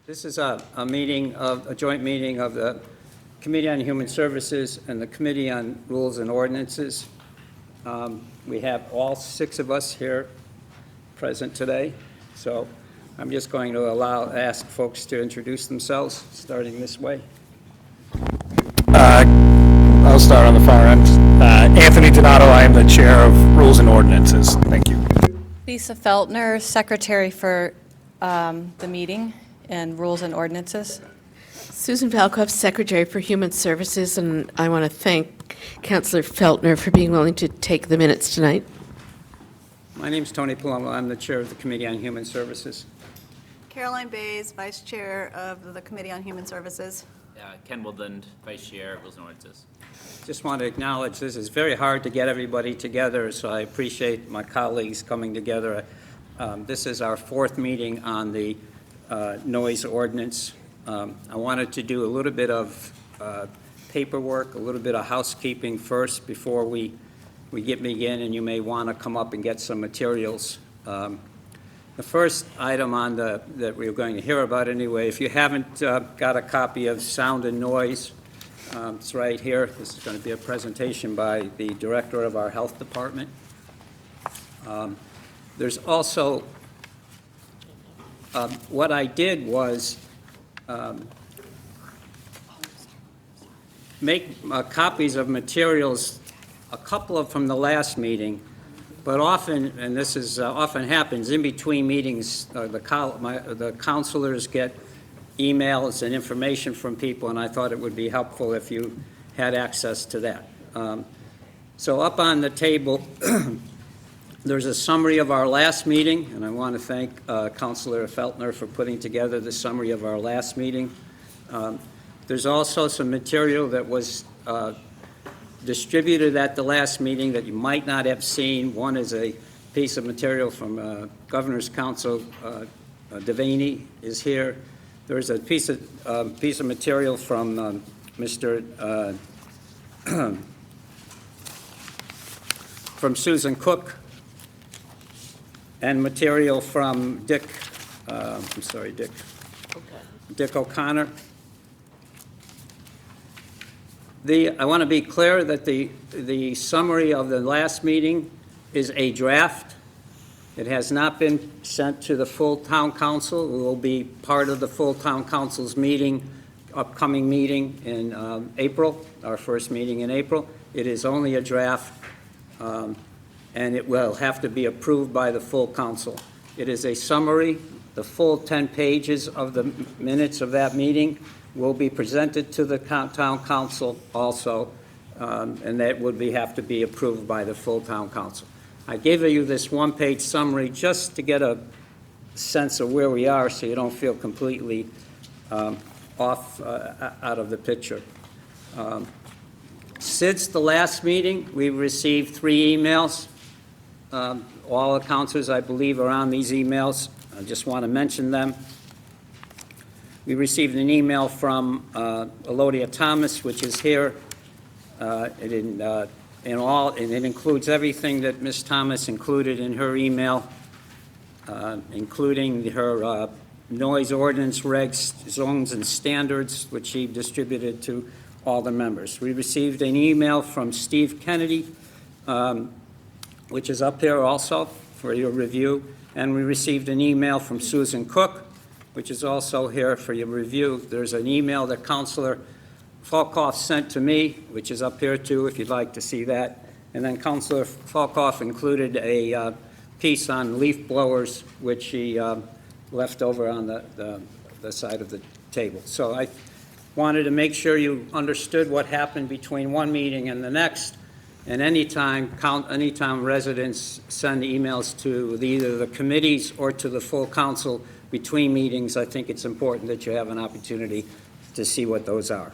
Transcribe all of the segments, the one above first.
This is a joint meeting of the Committee on Human Services and the Committee on Rules and Ordinances. We have all 6 of us here present today, so I'm just going to ask folks to introduce themselves, starting this way. I'll start on the far end. Anthony Donato, I am the Chair of Rules and Ordinances. Thank you. Lisa Feltner, Secretary for the meeting and Rules and Ordinances. Susan Valkov, Secretary for Human Services, and I want to thank Councillor Feltner for being willing to take the minutes tonight. My name's Tony Palumbo. I'm the Chair of the Committee on Human Services. Caroline Bays, Vice Chair of the Committee on Human Services. Ken Woodland, Vice Chair of Rules and Ordinances. Just want to acknowledge this is very hard to get everybody together, so I appreciate my colleagues coming together. This is our 4th meeting on the noise ordinance. I wanted to do a little bit of paperwork, a little bit of housekeeping first before we begin, and you may want to come up and get some materials. The first item that we're going to hear about anyway, if you haven't got a copy of Sound and Noise, it's right here. This is going to be a presentation by the Director of our Health Department. There's also, what I did was make copies of materials, a couple of from the last meeting, but often, and this is often happens, in between meetings, the counselors get emails and information from people, and I thought it would be helpful if you had access to that. So up on the table, there's a summary of our last meeting, and I want to thank Councilor Feltner for putting together the summary of our last meeting. There's also some material that was distributed at the last meeting that you might not have seen. One is a piece of material from Governor's Counsel. Devaney is here. There's a piece of material from Mr. from Susan Cook, and material from Dick O'Connor. I want to be clear that the summary of the last meeting is a draft. It has not been sent to the full town council. It will be part of the full town council's upcoming meeting in April, our first meeting in April. It is only a draft, and it will have to be approved by the full council. It is a summary. The full 10 pages of the minutes of that meeting will be presented to the town council also, and that would have to be approved by the full town council. I gave you this 1-page summary just to get a sense of where we are so you don't feel completely off out of the picture. Since the last meeting, we've received 3 emails. All the councilors, I believe, are on these emails. I just want to mention them. We received an email from Elodia Thomas, which is here. And it includes everything that Ms. Thomas included in her email, including her noise ordinance regs, zones, and standards, which she distributed to all the members. We received an email from Steve Kennedy, which is up there also for your review, and we received an email from Susan Cook, which is also here for your review. There's an email that Councilor Falkoff sent to me, which is up here too, if you'd like to see that. And then Councilor Falkoff included a piece on leaf blowers, which he left over on the side of the table. So I wanted to make sure you understood what happened between one meeting and the next. And anytime residents send emails to either the committees or to the full council between meetings, I think it's important that you have an opportunity to see what those are.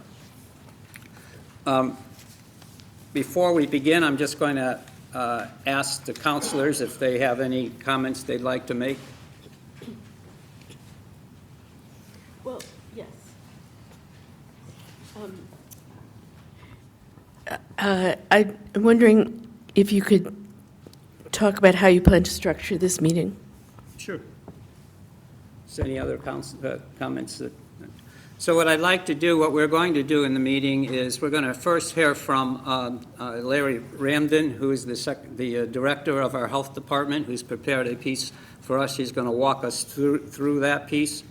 Before we begin, I'm just going to ask the councilors if they have any comments they'd like to make. Well, yes. I'm wondering if you could talk about how you plan to structure this meeting. Sure. Is there any other comments? So what I'd like to do, what we're going to do in the meeting is we're going to first hear from Larry Ramden, who is the director of our health department, who's prepared a piece for us. He's going to walk us through that piece.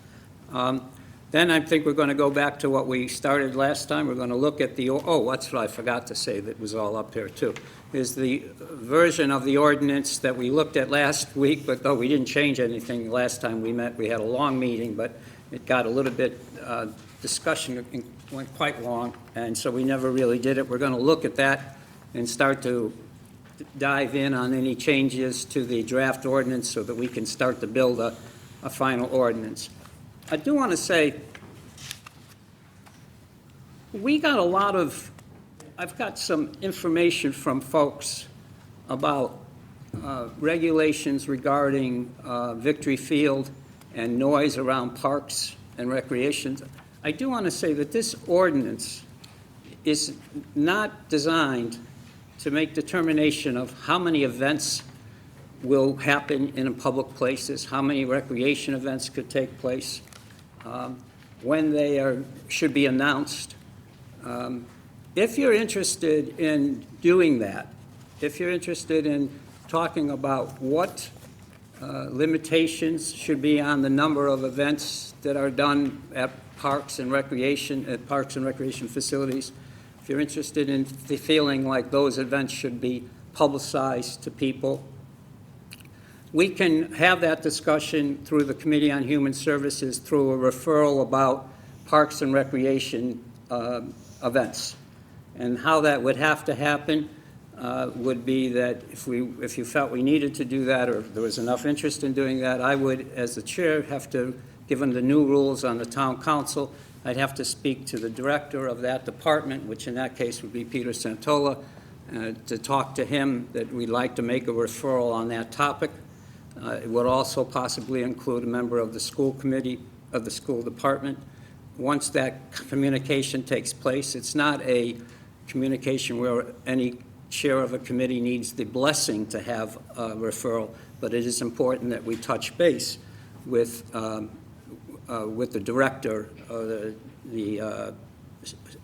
Then I think we're going to go back to what we started last time. We're going to look at that's what I forgot to say that was all up here too, is the version of the ordinance that we looked at last week, but though we didn't change anything last time we met, we had a long meeting, but it got a little bit, discussion went quite long, and so we never really did it. We're going to look at that and start to dive in on any changes to the draft ordinance so that we can start to build a final ordinance. I do want to say, I've got some information from folks about regulations regarding Victory Field and noise around parks and recreation. I do want to say that this ordinance is not designed to make determination of how many events will happen in public places, how many recreation events could take place, when they should be announced. If you're interested in doing that, if you're interested in talking about what limitations should be on the number of events that are done at parks and recreation facilities, if you're interested in feeling like those events should be publicized to people, we can have that discussion through the Committee on Human Services through a referral about parks and recreation events. And how that would have to happen would be that if you felt we needed to do that or if there was enough interest in doing that, I would, as the chair, have to, given the new rules on the town council, I'd have to speak to the director of that department, which in that case would be Peter Santola, to talk to him that we'd like to make a referral on that topic. It would also possibly include a member of the school committee of the school department. Once that communication takes place, it's not a communication where any chair of a committee needs the blessing to have a referral, but it is important that we touch base with the director, the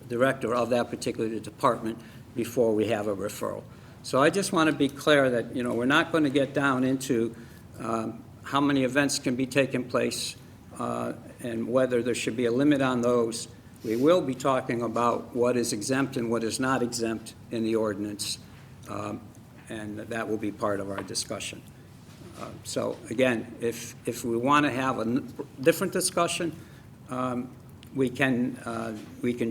director of that particular department before we have a referral. So I just want to be clear that, we're not going to get down into how many events can be taking place and whether there should be a limit on those. We will be talking about what is exempt and what is not exempt in the ordinance, and that will be part of our discussion. So again, if we want to have a different discussion, we can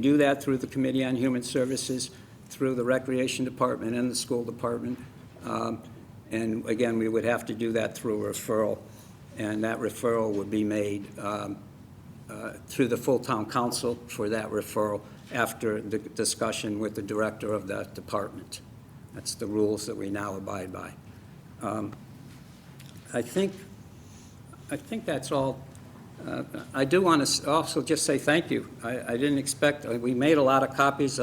do that through the Committee on Human Services, through the Recreation Department and the School Department. And again, we would have to do that through a referral, and that referral would be made through the full town council for that referral after the discussion with the director of that department. That's the rules that we now abide by. I think that's all. I do want to also just say thank you. I didn't expect, we made a lot of copies.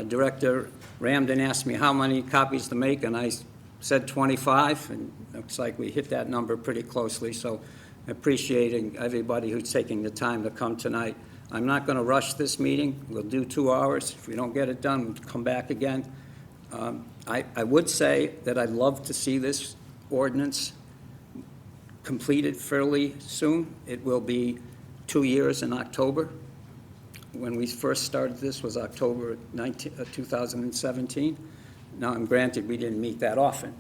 Director Ramden asked me how many copies to make, and I said 25, and it looks like we hit that number pretty closely, so appreciating everybody who's taking the time to come tonight. I'm not going to rush this meeting. We'll do 2 hours. If we don't get it done, we'll come back again. I would say that I'd love to see this ordinance completed fairly soon. It will be 2 years in October. When we first started this was October 2017. Now, I'm granted we didn't meet that often,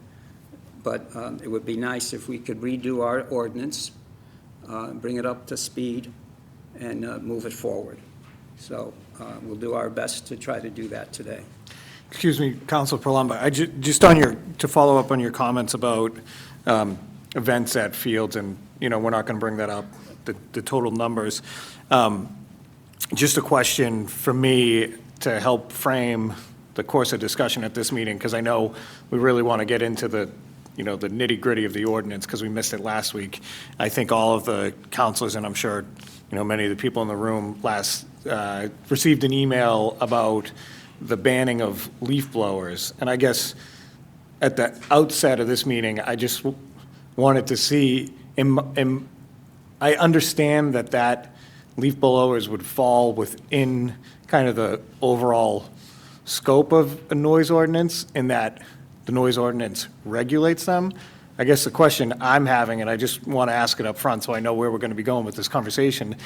but it would be nice if we could redo our ordinance, bring it up to speed, and move it forward. So we'll do our best to try to do that today. Excuse me, Councilor Palumbo, just on to follow up on your comments about events at fields, and, we're not going to bring that up, the total numbers. Just a question for me to help frame the course of discussion at this meeting, because I know we really want to get into the nitty-gritty of the ordinance, because we missed it last week. I think all of the councilors, and I'm sure, many of the people in the room received an email about the banning of leaf blowers. And I guess at the outset of this meeting, I just wanted to see, I understand that leaf blowers would fall within kind of the overall scope of a noise ordinance, in that the noise ordinance regulates them. I guess the question I'm having, and I just want to ask it up front so I know where we're going to be going with this conversation,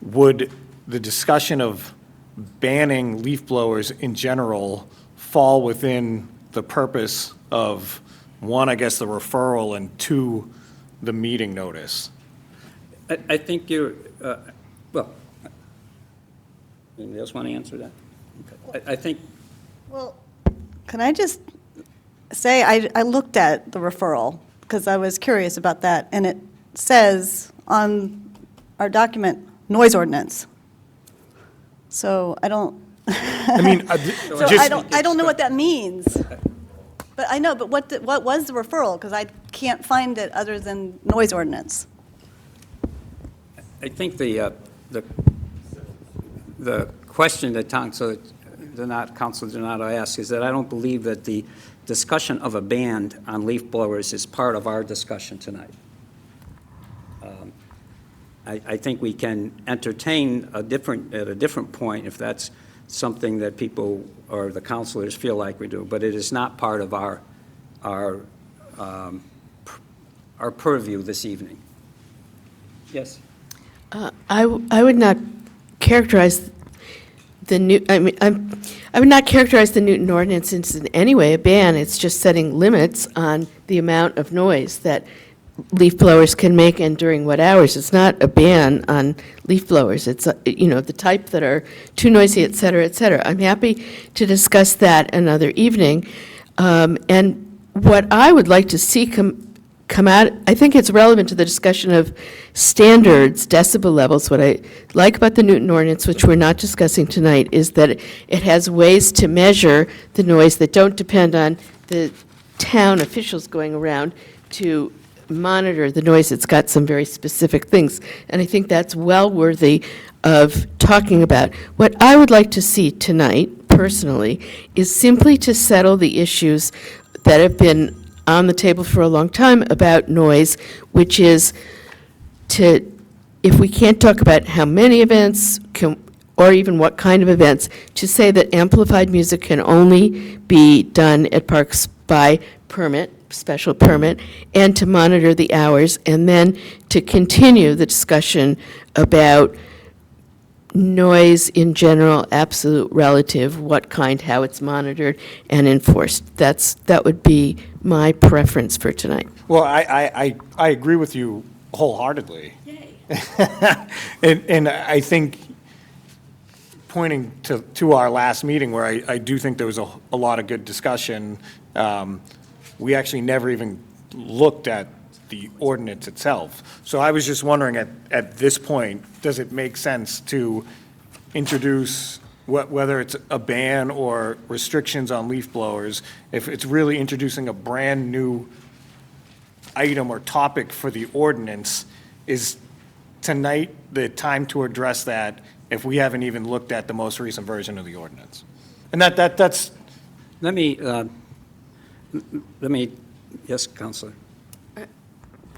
would the discussion of banning leaf blowers in general fall within the purpose of, one, I guess, the referral, and two, the meeting notice? I think you're, well, anybody else want to answer that? Okay. I think, Well, can I just say, I looked at the referral, because I was curious about that, and it says on our document, noise ordinance. So I don't, I mean, so just, I don't know what that means. But I know, but what was the referral? Because I can't find it other than noise ordinance. I think the question that Councilor Donato asked is that I don't believe that the discussion of a ban on leaf blowers is part of our discussion tonight. I think we can entertain at a different point if that's something that people or the councilors feel like we do, but it is not part of our purview this evening. Yes? I would not characterize the new, I mean, I would not characterize the Newton ordinance as in any way a ban. It's just setting limits on the amount of noise that leaf blowers can make and during what hours. It's not a ban on leaf blowers. It's, the type that are too noisy, et cetera, et cetera. I'm happy to discuss that another evening. And what I would like to see come out, I think it's relevant to the discussion of standards, decibel levels. What I like about the Newton ordinance, which we're not discussing tonight, is that it has ways to measure the noise that don't depend on the town officials going around to monitor the noise. It's got some very specific things, and I think that's well worthy of talking about. What I would like to see tonight, personally, is simply to settle the issues that have been on the table for a long time about noise, which is if we can't talk about how many events or even what kind of events, to say that amplified music can only be done at parks by permit, special permit, and to monitor the hours, and then to continue the discussion about noise in general, absolute, relative, what kind, how it's monitored and enforced. That would be my preference for tonight. well, I agree with you wholeheartedly. And I think, pointing to our last meeting, where I do think there was a lot of good discussion, we actually never even looked at the ordinance itself. So I was just wondering, at this point, does it make sense to introduce, whether it's a ban or restrictions on leaf blowers, if it's really introducing a brand-new item or topic for the ordinance, is tonight the time to address that if we haven't even looked at the most recent version of the ordinance? And that's, Let me, yes, Councilor.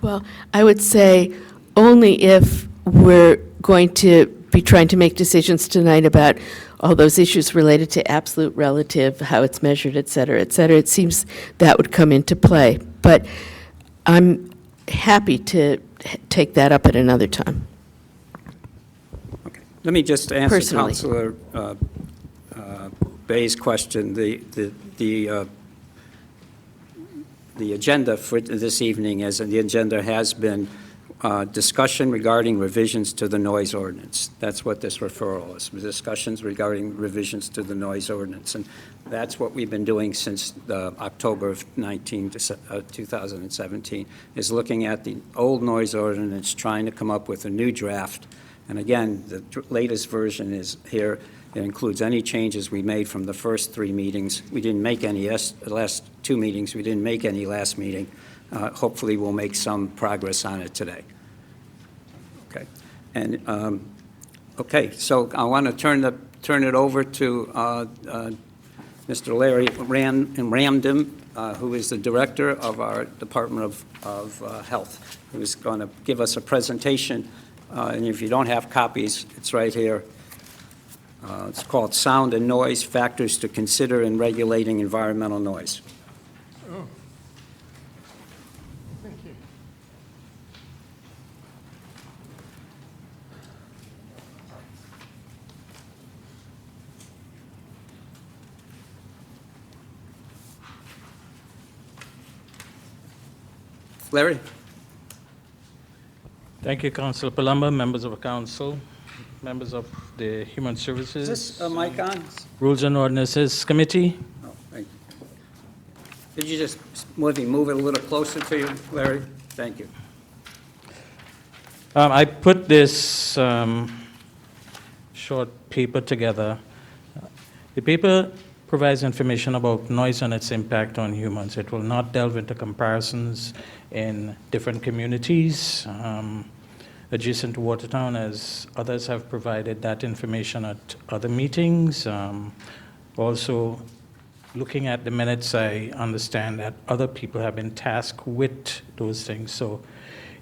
Well, I would say only if we're going to be trying to make decisions tonight about all those issues related to absolute, relative, how it's measured, et cetera, it seems that would come into play. But I'm happy to take that up at another time. Okay. Let me just answer Personally. Councilor Bay's question. The agenda for this evening, as the agenda has been, discussion regarding revisions to the noise ordinance. That's what this referral is, discussions regarding revisions to the noise ordinance. And that's what we've been doing since October of 2017, is looking at the old noise ordinance, trying to come up with a new draft. And again, the latest version is here. It includes any changes we made from the first three meetings. We didn't make any the last two meetings. We didn't make any last meeting. Hopefully, we'll make some progress on it today. Okay. And, okay, so I want to turn it over to Mr. Larry Ramdam who is the director of our Department of Health, who is going to give us a presentation. And if you don't have copies, it's right here. It's called Sound and Noise, Factors to Consider in Regulating Environmental Noise. Oh. Thank you. Larry? Thank you, Councilor Palumbo, members of the council, members of the Human Is Services, this a mic on? Rules and Ordinances Committee. Oh, thank you. Could you just move it a little closer to you, Larry? Thank you. I put this short paper together. The paper provides information about noise and its impact on humans. It will not delve into comparisons in different communities adjacent to Watertown, as others have provided that information at other meetings. Also, looking at the minutes, I understand that other people have been tasked with those things. So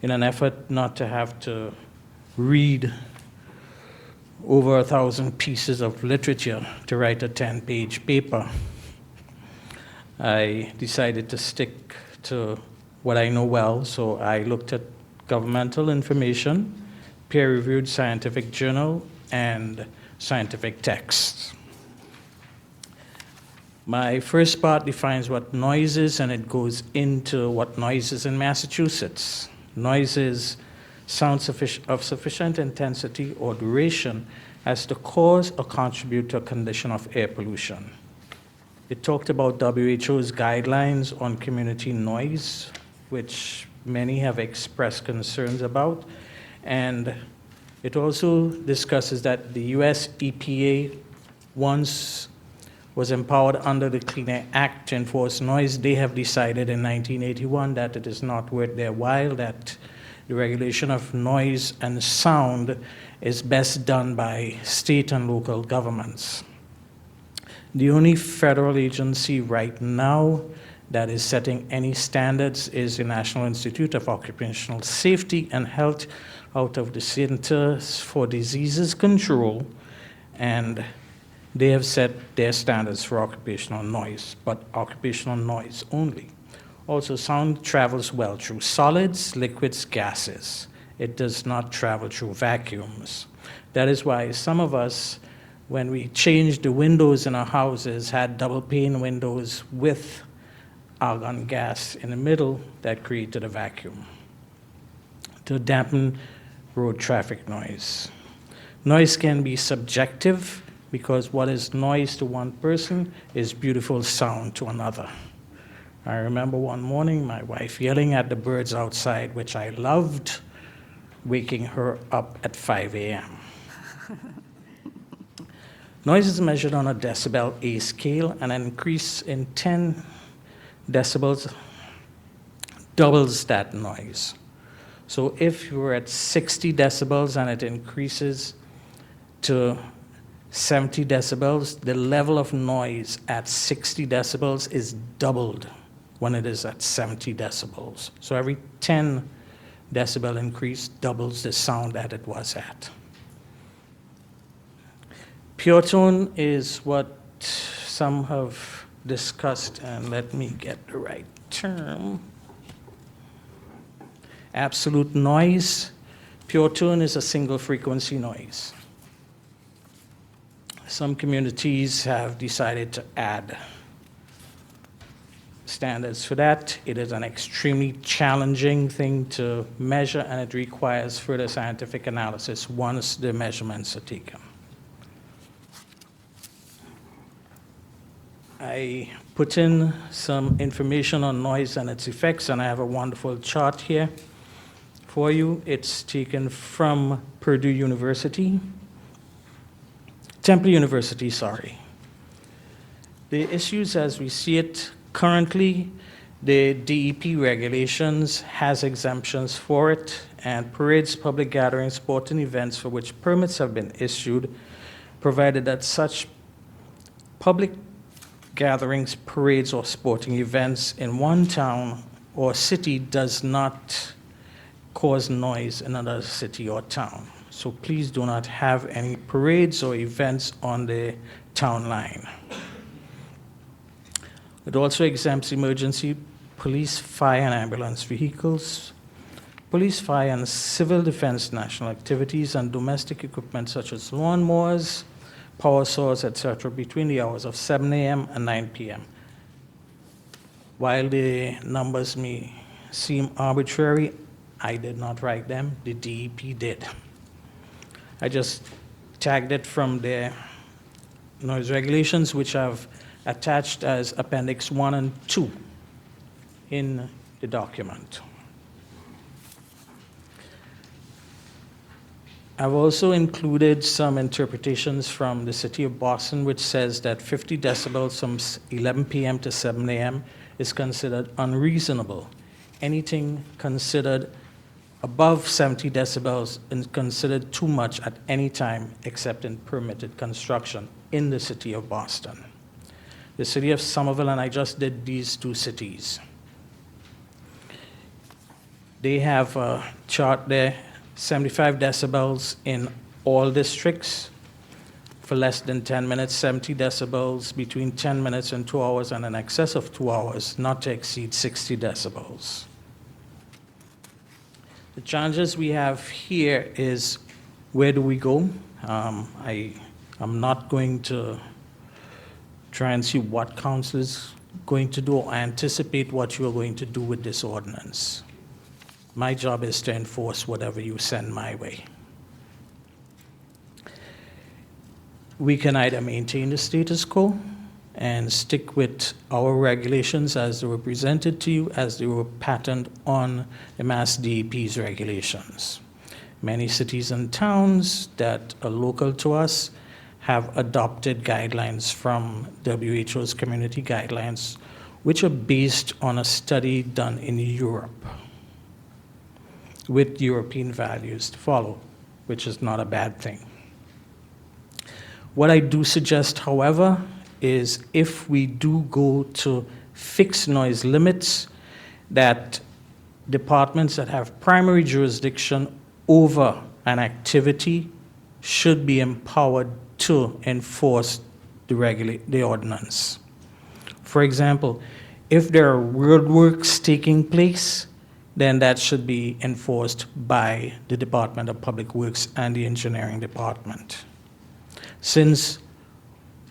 in an effort not to have to read over 1,000 pieces of literature to write a 10-page paper, I decided to stick to what I know well. So I looked at governmental information, peer-reviewed scientific journal, and scientific texts. My first part defines what noise is, and it goes into what noise is in Massachusetts. Noise is sound of sufficient intensity or duration as to cause or contribute to a condition of air pollution. It talked about WHO's guidelines on community noise, which many have expressed concerns about, and it also discusses that the US EPA once was empowered under the Clean Air Act to enforce noise. They have decided in 1981 that it is not worth their while, that the regulation of noise and sound is best done by state and local governments. The only federal agency right now that is setting any standards is the National Institute of Occupational Safety and Health out of the Centers for Diseases Control, and they have set their standards for occupational noise, but occupational noise only. Also, sound travels well through solids, liquids, gases. It does not travel through vacuums. That is why some of us, when we changed the windows in our houses, had double pane windows with argon gas in the middle that created a vacuum to dampen road traffic noise. Noise can be subjective because what is noise to one person is beautiful sound to another. I remember one morning my wife yelling at the birds outside, which I loved, waking her up at 5 a.m. Noise is measured on a decibel A scale, and an increase in 10 decibels doubles that noise. So if you're at 60 decibels and it increases to 70 decibels, the level of noise at 60 decibels is doubled when it is at 70 decibels. So every 10 decibel increase doubles the sound that it was at. Pure tone is what some have discussed, and let me get the right term. Absolute noise. Pure tone is a single frequency noise. Some communities have decided to add standards for that. It is an extremely challenging thing to measure, and it requires further scientific analysis once the measurements are taken. I put in some information on noise and its effects, and I have a wonderful chart here for you. It's taken from Purdue University, Temple University, sorry. The issues as we see it currently, the DEP regulations has exemptions for it, and parades, public gatherings, sporting events for which permits have been issued, provided that such public gatherings, parades, or sporting events in one town or city does not cause noise in another city or town. So please do not have any parades or events on the town line. It also exempts emergency police, fire, and ambulance vehicles, police, fire, and civil defense national activities, and domestic equipment such as lawnmowers, power saws, etc., between the hours of 7 a.m. and 9 p.m. While the numbers may seem arbitrary, I did not write them, the DEP did. I just tagged it from their noise regulations, which I've attached as Appendix 1 and 2 in the document. I've also included some interpretations from the City of Boston, which says that 50 decibels from 11 p.m. to 7 a.m. is considered unreasonable. Anything considered above 70 decibels is considered too much at any time except in permitted construction in the City of Boston. The City of Somerville, and I just did these two cities. They have a chart there, 75 decibels in all districts for less than 10 minutes, 70 decibels between 10 minutes and 2 hours, and in excess of 2 hours, not to exceed 60 decibels. The challenges we have here is, where do we go? I'm not going to try and see what council is going to do or anticipate what you are going to do with this ordinance. My job is to enforce whatever you send my way. We can either maintain the status quo and stick with our regulations as they were presented to you, as they were patterned on the Mass DEP's regulations. Many cities and towns that are local to us have adopted guidelines from WHO's community guidelines, which are based on a study done in Europe with European values to follow, which is not a bad thing. What I do suggest, however, is if we do go to fixed noise limits, that departments that have primary jurisdiction over an activity should be empowered to enforce the ordinance. For example, if there are roadworks taking place, then that should be enforced by the Department of Public Works and the Engineering Department. Since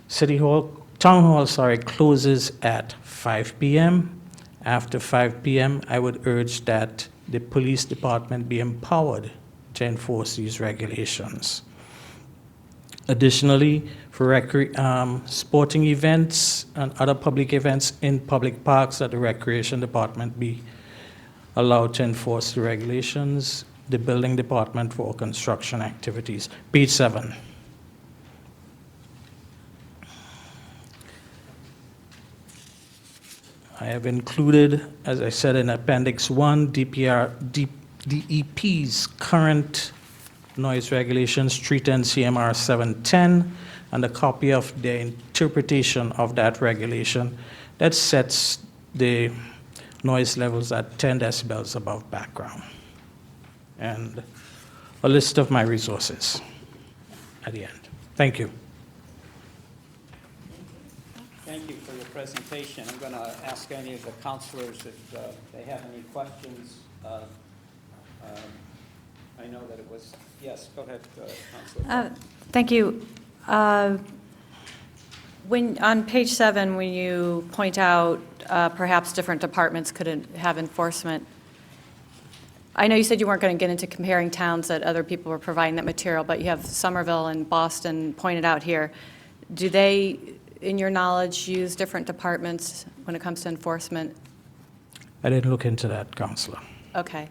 Town Hall closes at 5 p.m., after 5 p.m., I would urge that the police department be empowered to enforce these regulations. Additionally, for sporting events and other public events in public parks, that the recreation department be allowed to enforce the regulations, the building department for construction activities. Page 7. I have included, as I said, in Appendix 1, DEP's current noise regulations, 310 CMR 710, and a copy of the interpretation of that regulation that sets the noise levels at 10 decibels above background. And a list of my resources at the end. Thank you. Thank you for your presentation. I'm going to ask any of the councilors if they have any questions. I know that it was, yes, go ahead, Councilor. Thank you. When, on page 7, when you point out perhaps different departments could have enforcement, I know you said you weren't going to get into comparing towns that other people were providing that material, but you have Somerville and Boston pointed out here. Do they, in your knowledge, use different departments when it comes to enforcement? I didn't look into that, Councilor. Okay.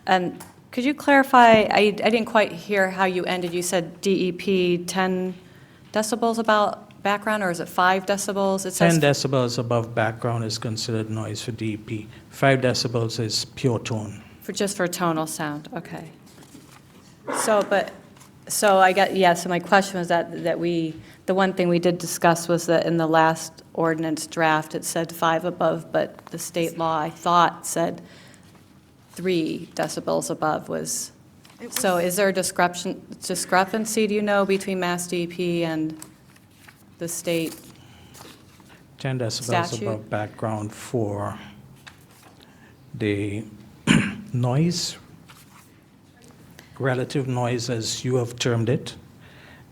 And could you clarify, I didn't quite hear how you ended. You said DEP 10 decibels about background, or is it 5 decibels? It says 10 decibels above background is considered noise for DEP. 5 decibels is pure tone. just for tonal sound, okay. So, but So so my question was that the one thing we did discuss was that in the last ordinance draft, it said 5 above, but the state law, I thought, said 3 decibels above was, so is there a discrepancy, do you know, between Mass DEP and the state? 10 decibels Statute. above background for the noise, relative noise as you have termed it,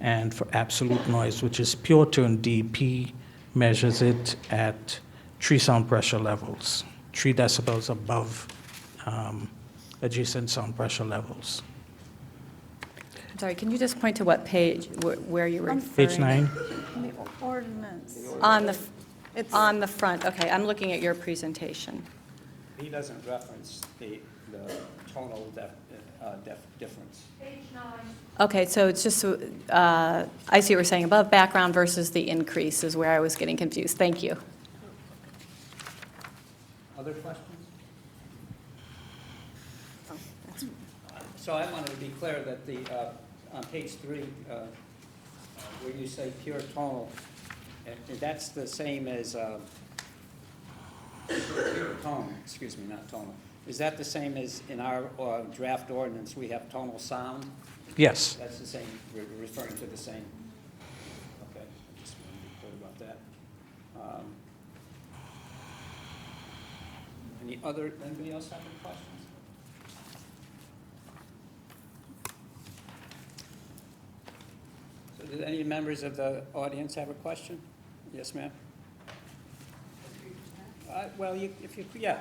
and for absolute noise, which is pure tone, DEP measures it at 3 sound pressure levels, 3 decibels above adjacent sound pressure levels. I'm sorry, can you just point to what page, where you're referring? Page 9. The ordinance. On the front, okay, I'm looking at your presentation. He doesn't reference the tonal difference. Okay, so it's just, I see what you're saying, above background versus the increase is where I was getting confused. Thank you. Other questions? So I wanted to be clear that on page 3, where you say pure tonal, that's the same as, pure tone, excuse me, not tonal. Is that the same as in our draft ordinance, we have tonal sound? Yes. That's the same, we're referring to the same. Okay, I just want to be clear about that. Anybody else have any questions? So did any members of the audience have a question? Yes, ma'am? Well, if you, yeah.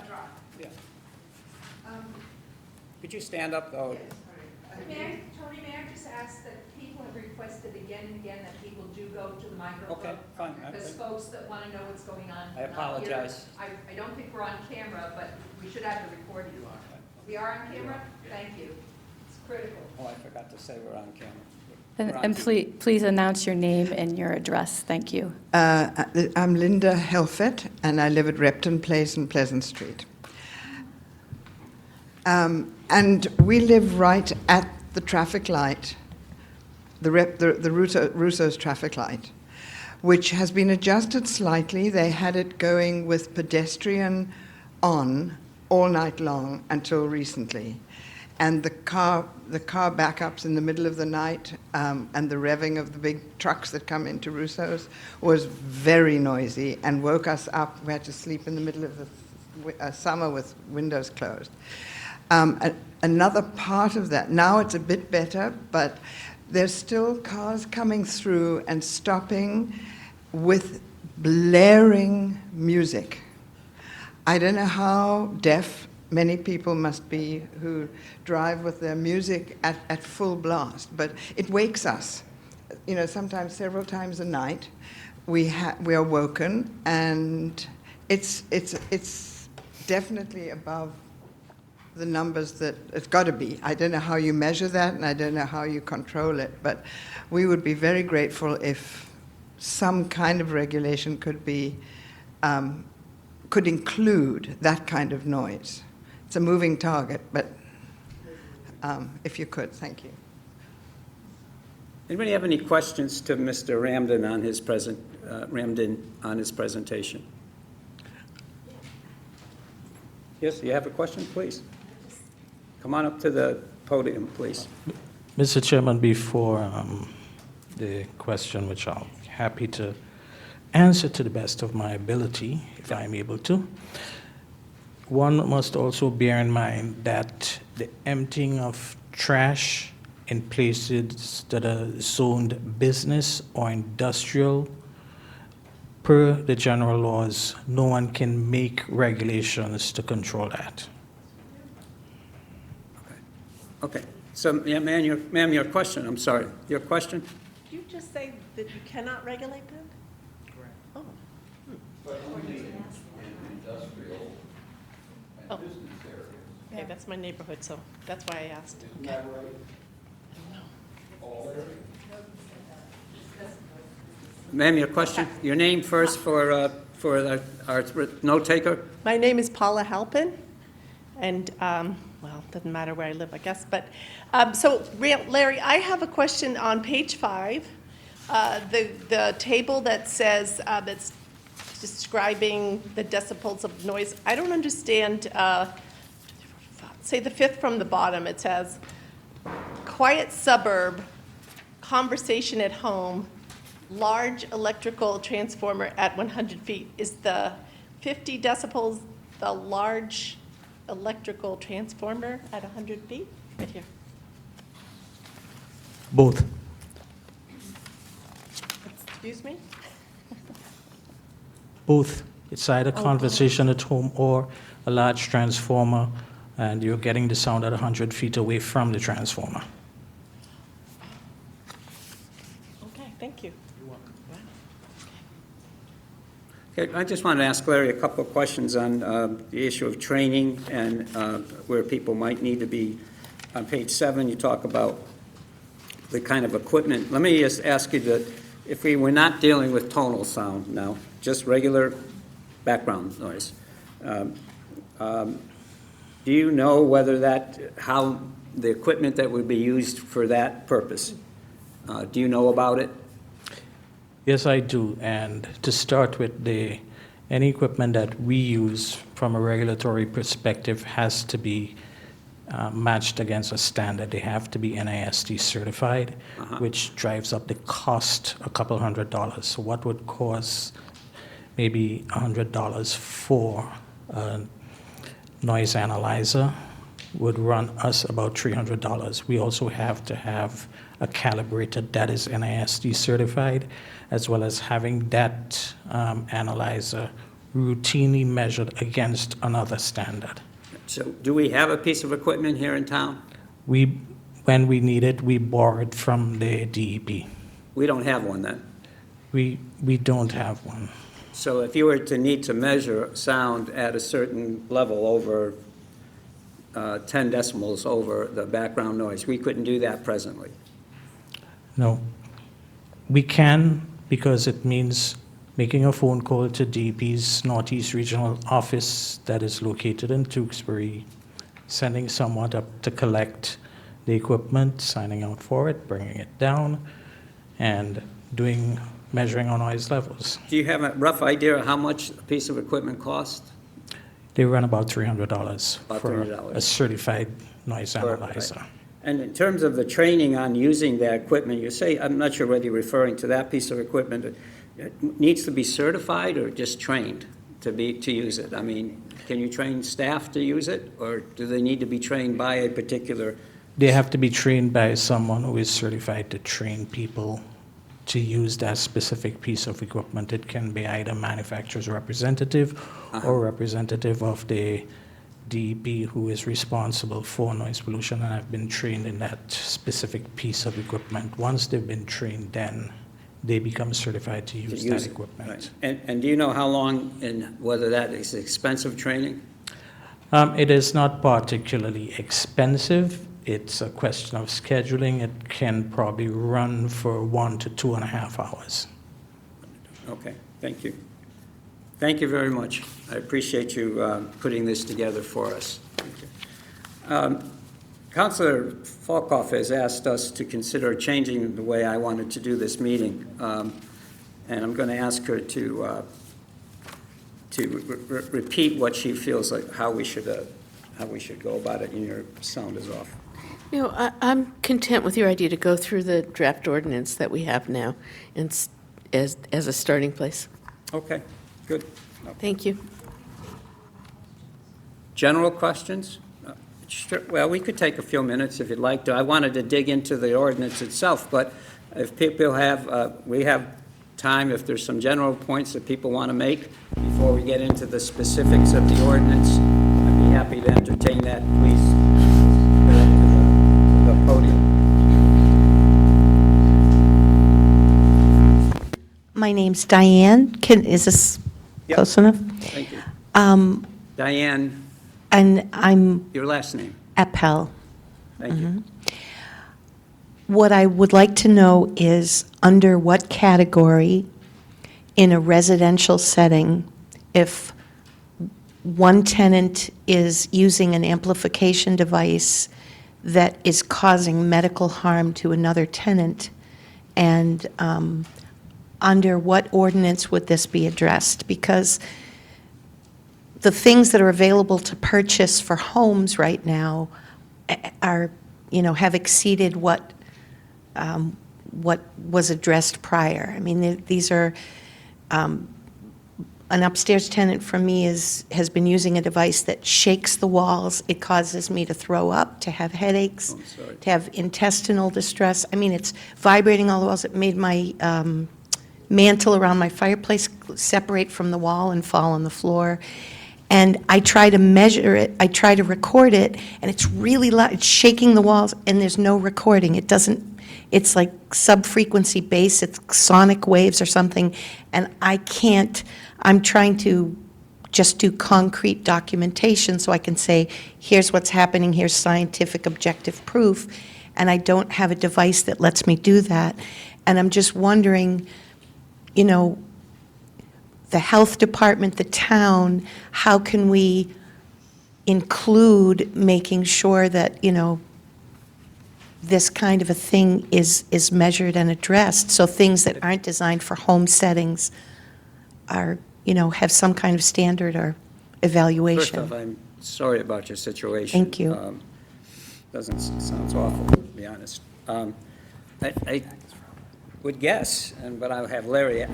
Could you stand up, though? Tony, may I just ask that people have requested again and again that people do go to the microphone? Okay, fine. Because folks that want to know what's going on. I not apologize. here. I don't think we're on camera, but we should have the recording. We are on camera? Thank you. It's critical. Oh, I forgot to say we're on camera. And please announce your name and your address. Thank you. I'm Linda Helfet, and I live at Repton Place and Pleasant Street. And we live right at the traffic light, the Russo's traffic light, which has been adjusted slightly. They had it going with pedestrian on all night long until recently. And the car backups in the middle of the night and the revving of the big trucks that come into Russo's was very noisy and woke us up. We had to sleep in the middle of the summer with windows closed. Another part of that, now it's a bit better, but there's still cars coming through and stopping with blaring music. I don't know how deaf many people must be who drive with their music at full blast, but it wakes us. You know, sometimes several times a night, we are woken, and it's definitely above the numbers that it's got to be. I don't know how you measure that, and I don't know how you control it, but we would be very grateful if some kind of regulation could include that kind of noise. It's a moving target, but if you could, thank you. Anybody have any questions to Mr. Ramden on his presentation? Yes, you have a question, please? Come on up to the podium, please. Mr. Chairman, before the question, which I'm happy to answer to the best of my ability, if I'm able to, one must also bear in mind that the emptying of trash in places that are zoned business or industrial, per the general laws, no one can make regulations to control that. Okay. So, yeah, ma'am, your question, I'm sorry. Your question? Did you just say that you cannot regulate that? Correct. Oh. But only in industrial and business areas. Okay, that's my neighborhood, so that's why I asked. Isn't that right? All areas? Ma'am, your question? Your name first for our note taker? My name is Paula Halpin, and well, doesn't matter where I live, I guess, but, so, Larry, I have a question on page 5. The table that says, that's describing the decibels of noise, I don't understand, say the 5th from the bottom, it says, quiet suburb, conversation at home, large electrical transformer at 100 feet. Is the 50 decibels the large electrical transformer at 100 feet? Right here. Both. Excuse me? Both. It's either conversation at home or a large transformer, and you're getting the sound at 100 feet away from the transformer. Okay, thank you. Okay, I just want to ask Larry a couple of questions on the issue of training and where people might need to be. On page 7, you talk about the kind of equipment. Let me just ask you that if we were not dealing with tonal sound now, just regular background noise, do you know how the equipment that would be used for that purpose, do you know about it? Yes, I do. And to start with, any equipment that we use from a regulatory perspective has to be matched against a standard. They have to be NIST certified, which drives up the cost a couple $100. So what would cost maybe $100 for a noise analyzer would run us about $300. We also have to have a calibrator that is NIST certified, as well as having that analyzer routinely measured against another standard. So do we have a piece of equipment here in town? When we need it, we borrow it from the DEP. We don't have one then. We don't have one. So if you were to need to measure sound at a certain level over 10 decibels over the background noise, we couldn't do that presently. No. We can, because it means making a phone call to DEP's Northeast Regional Office that is located in Tewksbury, sending someone up to collect the equipment, signing out for it, bringing it down, and measuring our noise levels. Do you have a rough idea of how much a piece of equipment costs? They run about $300 About for $300. a certified noise analyzer. Right. And in terms of the training on using that equipment, you say, I'm not sure whether you're referring to that piece of equipment, it needs to be certified or just trained to use it? I mean, can you train staff to use it, or do they need to be trained by a particular? They have to be trained by someone who is certified to train people to use that specific piece of equipment. It can be either manufacturer's representative or representative of the DEP who is responsible for noise pollution and have been trained in that specific piece of equipment. Once they've been trained, then they become certified to use that equipment. Right. And do you know how long and whether that is expensive training? It is not particularly expensive. It's a question of scheduling. It can probably run for 1 to 2.5 hours. Okay, thank you. Thank you very much. I appreciate you putting this together for us. Thank you. Councilor Falkoff has asked us to consider changing the way I wanted to do this meeting, and I'm going to ask her to repeat what she feels like, how we should go about it. And your sound is off. You know, I'm content with your idea to go through the draft ordinance that we have now and as a starting place. Okay, good. Thank you. General questions? Sure. Well, we could take a few minutes if you'd like to. I wanted to dig into the ordinance itself, but if people we have time, if there's some general points that people want to make before we get into the specifics of the ordinance, I'd be happy to entertain that. Please go to the podium. My name's Diane. Is this close enough? Thank you. Diane. And I'm Your last name. Appel. Thank you. What I would like to know is under what category in a residential setting, if one tenant is using an amplification device that is causing medical harm to another tenant, and under what ordinance would this be addressed? Because the things that are available to purchase for homes right now are, have exceeded what was addressed prior. I mean, these are, an upstairs tenant for me has been using a device that shakes the walls. It causes me to throw up, to have headaches, to have intestinal distress. I mean, it's vibrating all the walls. It made my mantle around my fireplace separate from the wall and fall on the floor. And I try to measure it, I try to record it, and it's really loud. It's shaking the walls, and there's no recording. It doesn't, it's like sub-frequency bass, it's sonic waves or something, and I can't, I'm trying to just do concrete documentation so I can say, here's what's happening, here's scientific objective proof, and I don't have a device that lets me do that. And I'm just wondering, the health department, the town, how can we include making sure that, this kind of a thing is measured and addressed, so things that aren't designed for home settings are, have some kind of standard or evaluation. First off, I'm sorry about your situation. Thank you. Sounds awful, to be honest. I would guess, but I'll have Larry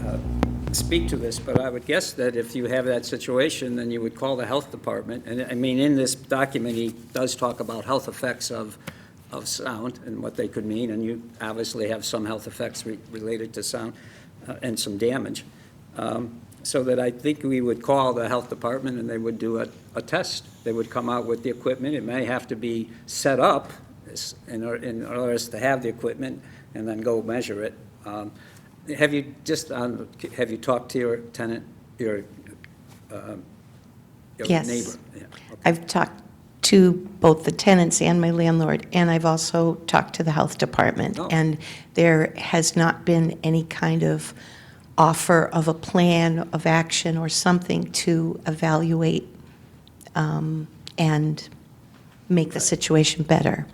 speak to this, but I would guess that if you have that situation, then you would call the health department. And I mean, in this document, he does talk about health effects of sound and what they could mean, and you obviously have some health effects related to sound and some damage. So that I think we would call the health department and they would do a test. They would come out with the equipment. It may have to be set up in order to have the equipment and then go measure it. Have you talked to your tenant, your Yes. neighbor? Yeah, okay. I've talked to both the tenants and my landlord, and I've also talked to the health department. Oh. And there has not been any kind of offer of a plan of action or something to evaluate and make the situation better.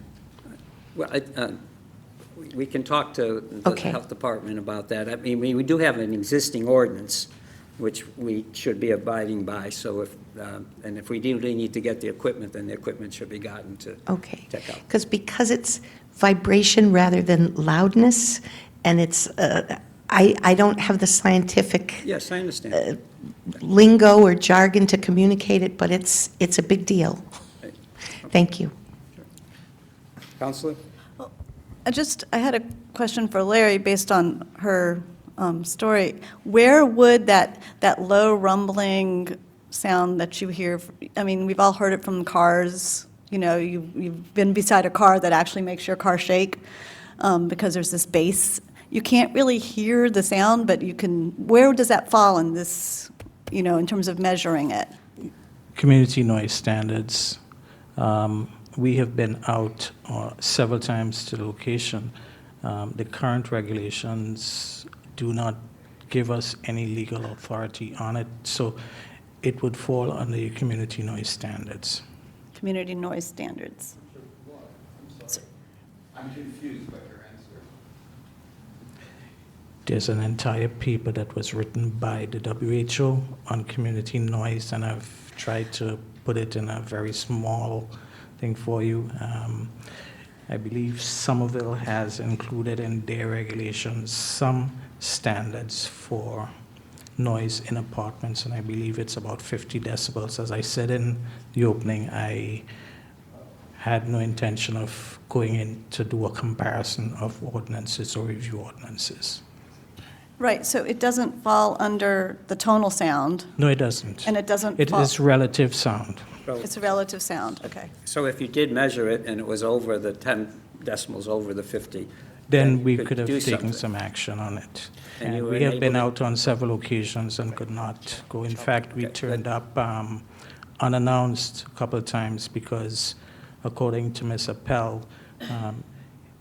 Well, we can talk to the Okay. health department about that. I mean, we do have an existing ordinance, which we should be abiding by, so if we do need to get the equipment, then the equipment should be gotten to Okay. check out. Because it's vibration rather than loudness, and it's, I don't have the scientific Yes, I understand. lingo or jargon to communicate it, but it's a big deal. Okay. Thank you. Counselor? I had a question for Larry based on her story. Where would that low rumbling sound that you hear, I mean, we've all heard it from cars, you've been beside a car that actually makes your car shake because there's this bass. You can't really hear the sound, but you can, where does that fall in this, in terms of measuring it? Community noise standards. We have been out several times to the location. The current regulations do not give us any legal authority on it, so it would fall under your community noise standards. Community noise standards. I'm confused by your answer. There's an entire paper that was written by the WHO on community noise, and I've tried to put it in a very small thing for you. I believe Somerville has included in their regulations some standards for noise in apartments, and I believe it's about 50 decibels. As I said in the opening, I had no intention of going in to do a comparison of ordinances or review ordinances. Right, so it doesn't fall under the tonal sound, No, it doesn't. and it doesn't It fall... is relative sound. It's a relative sound, okay. So if you did measure it and it was over the 10 decibels, over the 50, Then we you could have do taken something. some action on it. And you were we have been able out on several occasions and could not go. In fact, we Okay, turned up unannounced a couple of times because, according to Ms. Appel,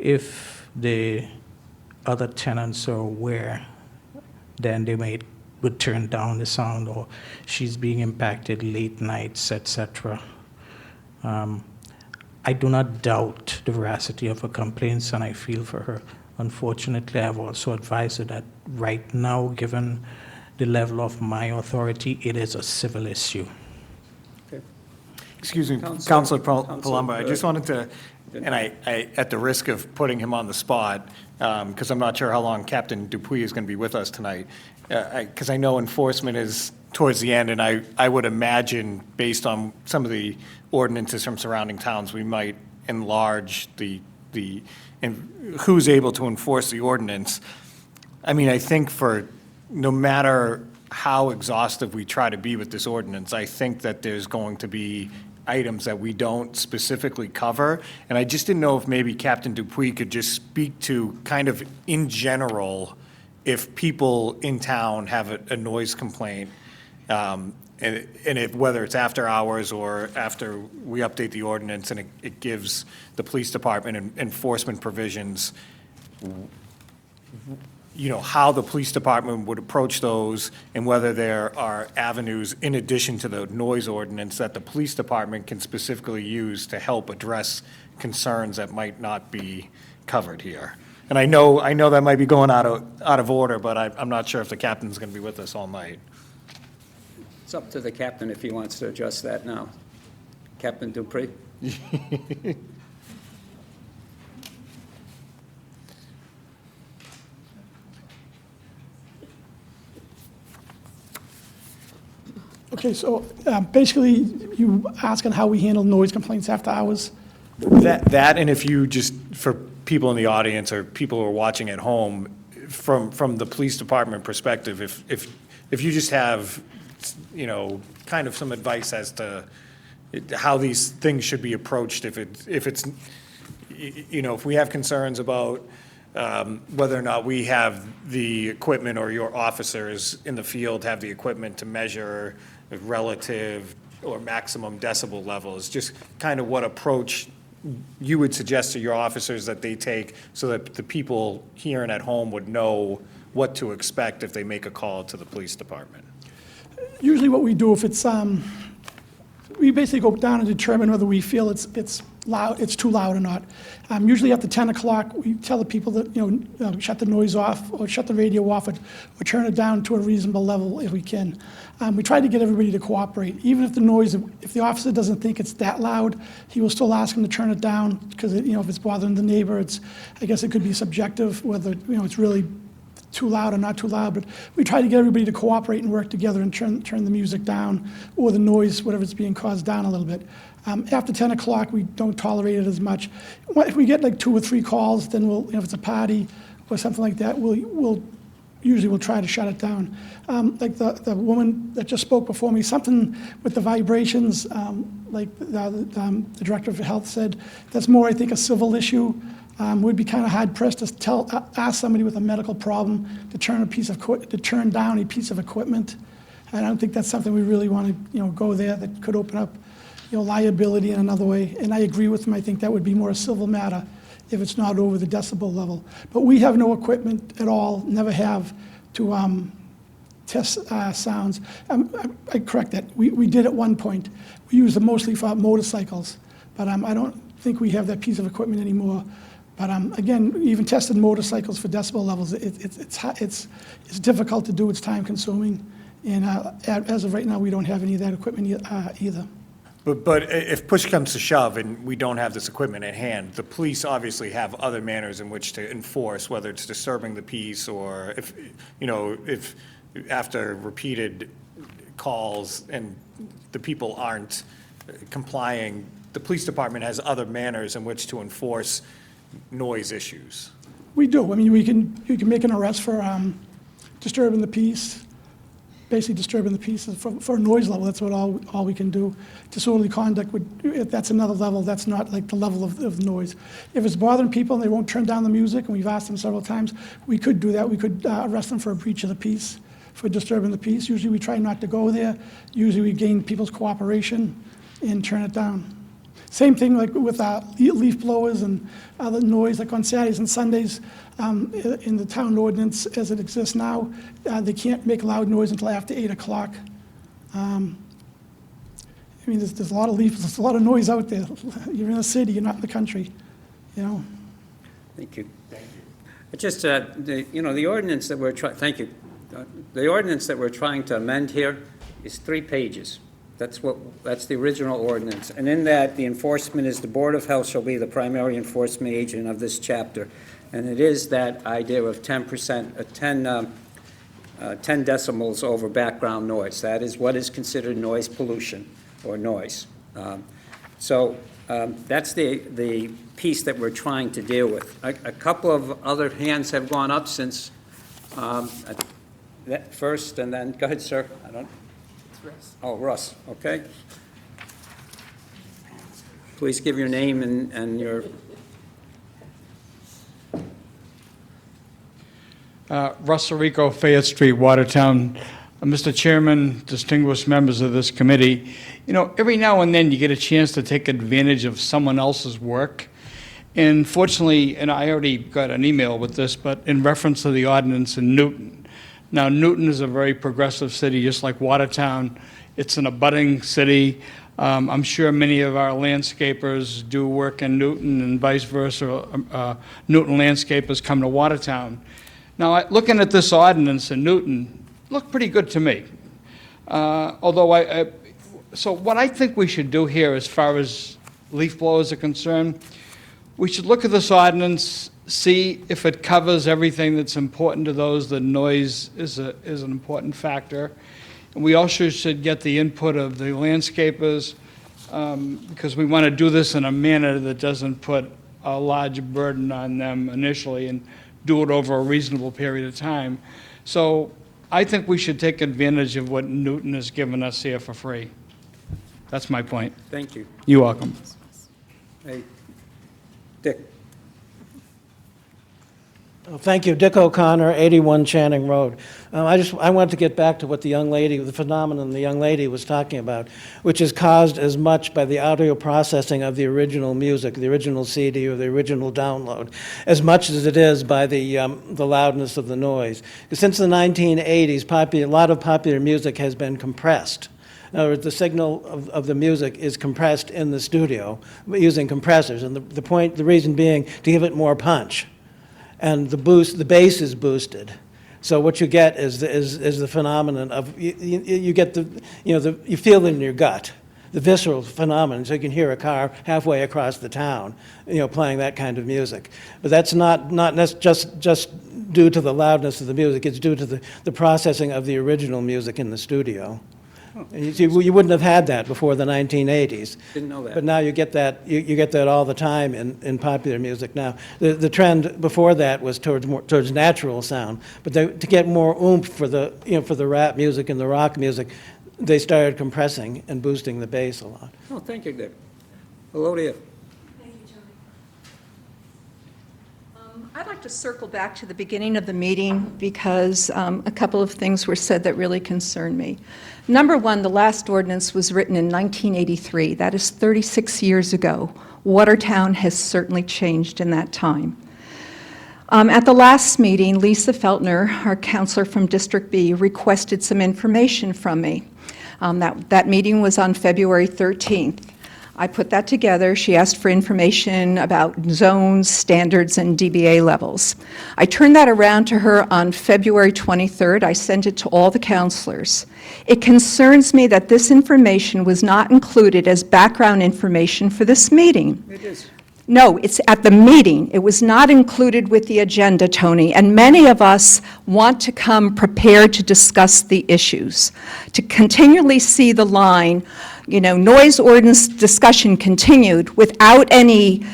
if the other tenants are aware, then they might would turn down the sound, or she's being impacted late nights, etc. I do not doubt the veracity of her complaints, and I feel for her. Unfortunately, I've also advised her that right now, given the level of my authority, it is a civil issue. Excuse me, Counselor- Counselor Counselor, Palumbo, I just wanted to, and I, at the risk of putting him on the spot, because I'm not sure how long Captain Dupuy is going to be with us tonight, because I know enforcement is towards the end, and I would imagine, based on some of the ordinances from surrounding towns, we might enlarge and who's able to enforce the ordinance. I mean, I think for, no matter how exhaustive we try to be with this ordinance, I think that there's going to be items that we don't specifically cover. And I just didn't know if maybe Captain Dupuy could just speak to kind of in general, if people in town have a noise complaint, and if, whether it's after hours or after we update the ordinance and it gives the police department enforcement provisions, you know, how the police department would approach those, and whether there are avenues in addition to the noise ordinance that the police department can specifically use to help address concerns that might not be covered here. And I know that might be going out of order, but I'm not sure if the captain's going to be with us all night. It's up to the captain if he wants to address that now. Captain Dupree? Okay, so basically, you asking how we handle noise complaints after hours? That, and if you just, for people in the audience or people who are watching at home, from the police department perspective, if you just have, you know, kind of some advice as to how these things should be approached, if it's, you know, if we have concerns about whether or not we have the equipment or your officers in the field have the equipment to measure relative or maximum decibel levels, just kind of what approach you would suggest to your officers that they take so that the people here and at home would know what to expect if they make a call to the police department. Usually what we do, if it's, we basically go down and determine whether we feel it's loud, it's too loud or not. Usually after 10 o'clock, we tell the people that, you know, shut the noise off or shut the radio off or turn it down to a reasonable level if we can. We try to get everybody to cooperate. Even if the noise, if the officer doesn't think it's that loud, he will still ask him to turn it down because, you know, if it's bothering the neighbor, I guess it could be subjective whether, you know, it's really too loud or not too loud, but we try to get everybody to cooperate and work together and turn the music down or the noise, whatever's being caused, down a little bit. After 10 o'clock, we don't tolerate it as much. If we get like 2 or 3 calls, then we'll, you know, if it's a party or something like that, we'll usually try to shut it down. Like the woman that just spoke before me, something with the vibrations, like the director of health said, that's more, I think, a civil issue. We'd be kind of hard pressed to ask somebody with a medical problem to turn down a piece of equipment. And I don't think that's something we really want to, you know, go there. That could open up, you know, liability in another way. And I agree with him. I think that would be more a civil matter if it's not over the decibel level. But we have no equipment at all, never have, to test sounds. I correct that. We did at one point. We used them mostly for motorcycles, but I don't think we have that piece of equipment anymore. But again, even testing motorcycles for decibel levels, it's difficult to do. It's time consuming, and as of right now, we don't have any of that equipment either. But if push comes to shove and we don't have this equipment at hand, the police obviously have other manners in which to enforce, whether it's disturbing the peace or if, you know, if after repeated calls and the people aren't complying, the police department has other manners in which to enforce noise issues. We do. I mean, you can make an arrest for disturbing the peace. Basically disturbing the peace for a noise level. That's what all we can do. Disorderly conduct that's another level. That's not like the level of noise. If it's bothering people and they won't turn down the music, and we've asked them several times, we could do that. We could arrest them for a breach of the peace, for disturbing the peace. Usually we try not to go there. Usually we gain people's cooperation and turn it down. Same thing like with leaf blowers and other noise, like on Saturdays and Sundays, in the town ordinance as it exists now, they can't make loud noise until after 8 o'clock. I mean, there's a lot of leaves, there's a lot of noise out there. You're in a city, you're not in the country, you know? Thank you. Thank you. Just, the ordinance that we're trying, thank you. The ordinance that we're trying to amend here is 3 pages. That's the original ordinance. And in that, the enforcement is the Board of Health shall be the primary enforcement agent of this chapter. And it is that idea of 10%, 10 decibels over background noise. That is what is considered noise pollution or noise. That's the piece that we're trying to deal with. A couple of other hands have gone up since that first, and then, go ahead, sir. Oh, Russ, okay. Please give your name and your... Russell Rico, Fayette Street, Watertown. Mr. Chairman, distinguished members of this committee, you know, every now and then you get a chance to take advantage of someone else's work. And fortunately, and I already got an email with this, but in reference to the ordinance in Newton. Now, Newton is a very progressive city, just like Watertown. It's an abutting city. I'm sure many of our landscapers do work in Newton and vice versa. Newton landscapers come to Watertown. Now, looking at this ordinance in Newton, looked pretty good to me. So what I think we should do here as far as leaf blowers are concerned, we should look at this ordinance, see if it covers everything that's important to those. The noise is an important factor. And we also should get the input of the landscapers because we want to do this in a manner that doesn't put a large burden on them initially and do it over a reasonable period of time. So I think we should take advantage of what Newton has given us here for free. That's my point. Thank you. You're welcome. Hey, Dick. Thank you. Dick O'Connor, 81 Channing Road. I wanted to get back to what the phenomenon the young lady was talking about, which is caused as much by the audio processing of the original music, the original CD or the original download, as much as it is by the loudness of the noise. Since the 1980s, a lot of popular music has been compressed. In other words, the signal of the music is compressed in the studio using compressors, and the reason being to give it more punch. And the bass is boosted. So what you get is the phenomenon of you get you feel it in your gut, the visceral phenomenon. So you can hear a car halfway across the town, playing that kind of music. But that's not just due to the loudness of the music. It's due to the processing of the original music in the studio. And you wouldn't have had that before the 1980s. Didn't know that. But now you get that. You get that all the time in popular music now. The trend before that was towards natural sound. But to get more oomph for the rap music and the rock music, they started compressing and boosting the bass a lot. Oh, thank you, Dick. Hello to you. Thank you, Tony. I'd like to circle back to the beginning of the meeting because a couple of things were said that really concern me. Number one, the last ordinance was written in 1983. That is 36 years ago. Watertown has certainly changed in that time. At the last meeting, Lisa Feltner, our counselor from District B, requested some information from me. That meeting was on February 13th. I put that together. She asked for information about zones, standards, and DBA levels. I turned that around to her on February 23rd. I sent it to all the counselors. It concerns me that this information was not included as background information for this meeting. It is. No, it's at the meeting. It was not included with the agenda, Tony, and many of us want to come prepared to discuss the issues. To continually see the line, noise ordinance discussion continued without any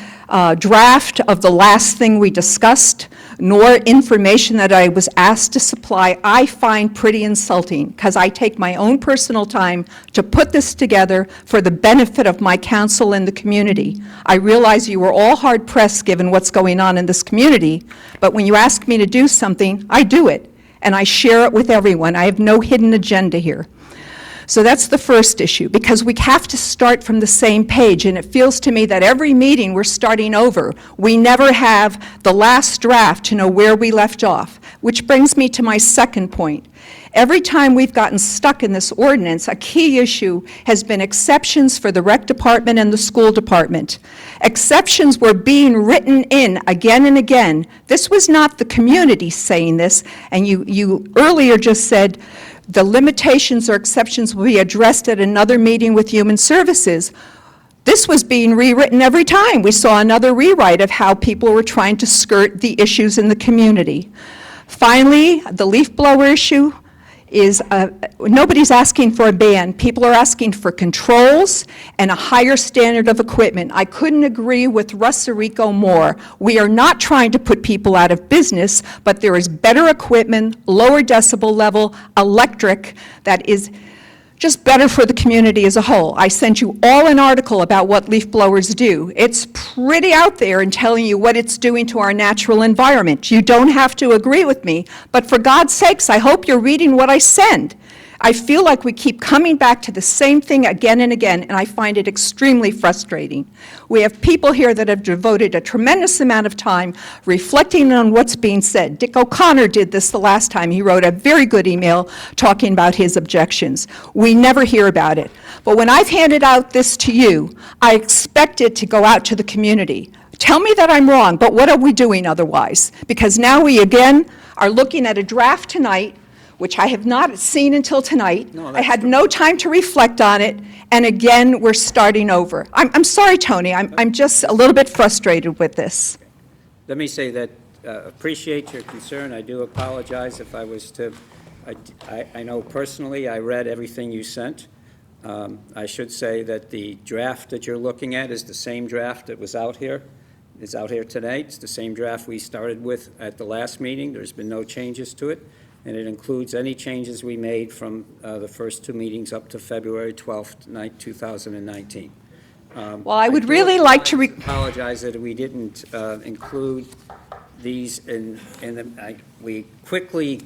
draft of the last thing we discussed, nor information that I was asked to supply, I find pretty insulting, because I take my own personal time to put this together for the benefit of my council and the community. I realize you were all hard-pressed given what's going on in this community, but when you ask me to do something, I do it, and I share it with everyone. I have no hidden agenda here. So that's the first issue, because we have to start from the same page, and it feels to me that every meeting we're starting over. We never have the last draft to know where we left off, which brings me to my second point. Every time we've gotten stuck in this ordinance, a key issue has been exceptions for the rec department and the school department. Exceptions were being written in again and again. This was not the community saying this, and you earlier just said the limitations or exceptions will be addressed at another meeting with Human Services. This was being rewritten every time. We saw another rewrite of how people were trying to skirt the issues in the community. Finally, the leaf blower issue is, nobody's asking for a ban. People are asking for controls and a higher standard of equipment. I couldn't agree with Russ Sirico more. We are not trying to put people out of business, but there is better equipment, lower decibel level, electric, that is just better for the community as a whole. I sent you all an article about what leaf blowers do. It's pretty out there in telling you what it's doing to our natural environment. You don't have to agree with me, but for God's sakes, I hope you're reading what I send. I feel like we keep coming back to the same thing again and again, and I find it extremely frustrating. We have people here that have devoted a tremendous amount of time reflecting on what's being said. Dick O'Connor did this the last time. He wrote a very good email talking about his objections. We never hear about it. But when I've handed out this to you, I expect it to go out to the community. Tell me that I'm wrong, but what are we doing otherwise? Because now we again are looking at a draft tonight, which I have not seen until tonight. I had no time to reflect on it, and again, we're starting over. I'm sorry, Tony, I'm just a little bit frustrated with this. Let me say that appreciate your concern. I do apologize if I was to, I know personally I read everything you sent. I should say that the draft that you're looking at is the same draft that was out here. It's out here tonight. It's the same draft we started with at the last meeting. There's been no changes to it. And it includes any changes we made from the first two meetings up to February 12th, 2019. Well, I would really like to apologize that we didn't include these we quickly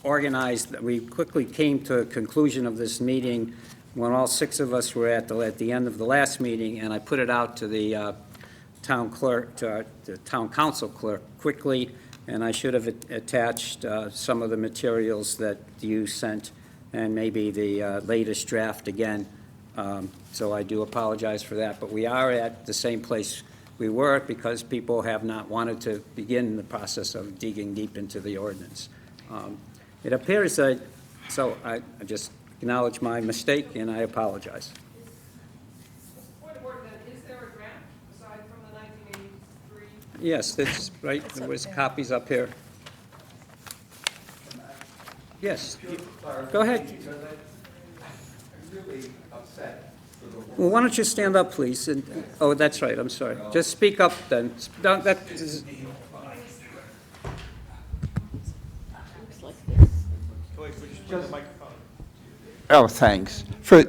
organized, we quickly came to a conclusion of this meeting when all six of us were at the end of the last meeting, and I put it out to the town clerk, to the town council clerk quickly. And I should have attached some of the materials that you sent and maybe the latest draft again. So I do apologize for that. But we are at the same place we were because people have not wanted to begin the process of digging deep into the ordinance. It appears that, so I just acknowledge my mistake and I apologize. Yes, that's right. There was copies up here. Yes, go ahead. Well, why don't you stand up, please? And, oh, that's right, I'm sorry. Just speak up then. Oh, thanks. For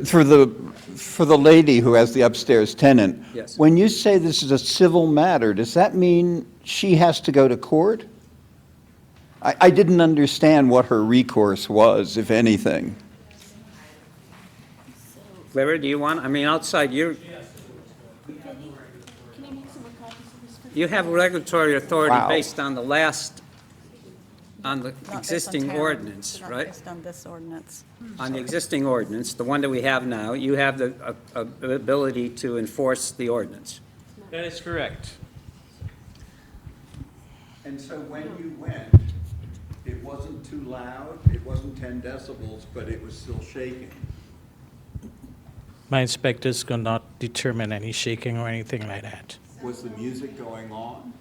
the lady who has the upstairs tenant, yes. When you say this is a civil matter, does that mean she has to go to court? I didn't understand what her recourse was, if anything. Larry, do you want, I mean, outside, you have regulatory authority Wow. based on the last, on the existing ordinance, Not right? based on this ordinance. On the existing ordinance, the one that we have now, you have the ability to enforce the ordinance. That is correct. And so when you went, it wasn't too loud, it wasn't 10 decibels, but it was still shaking. My inspectors could not determine any shaking or anything like that. Was the music going on?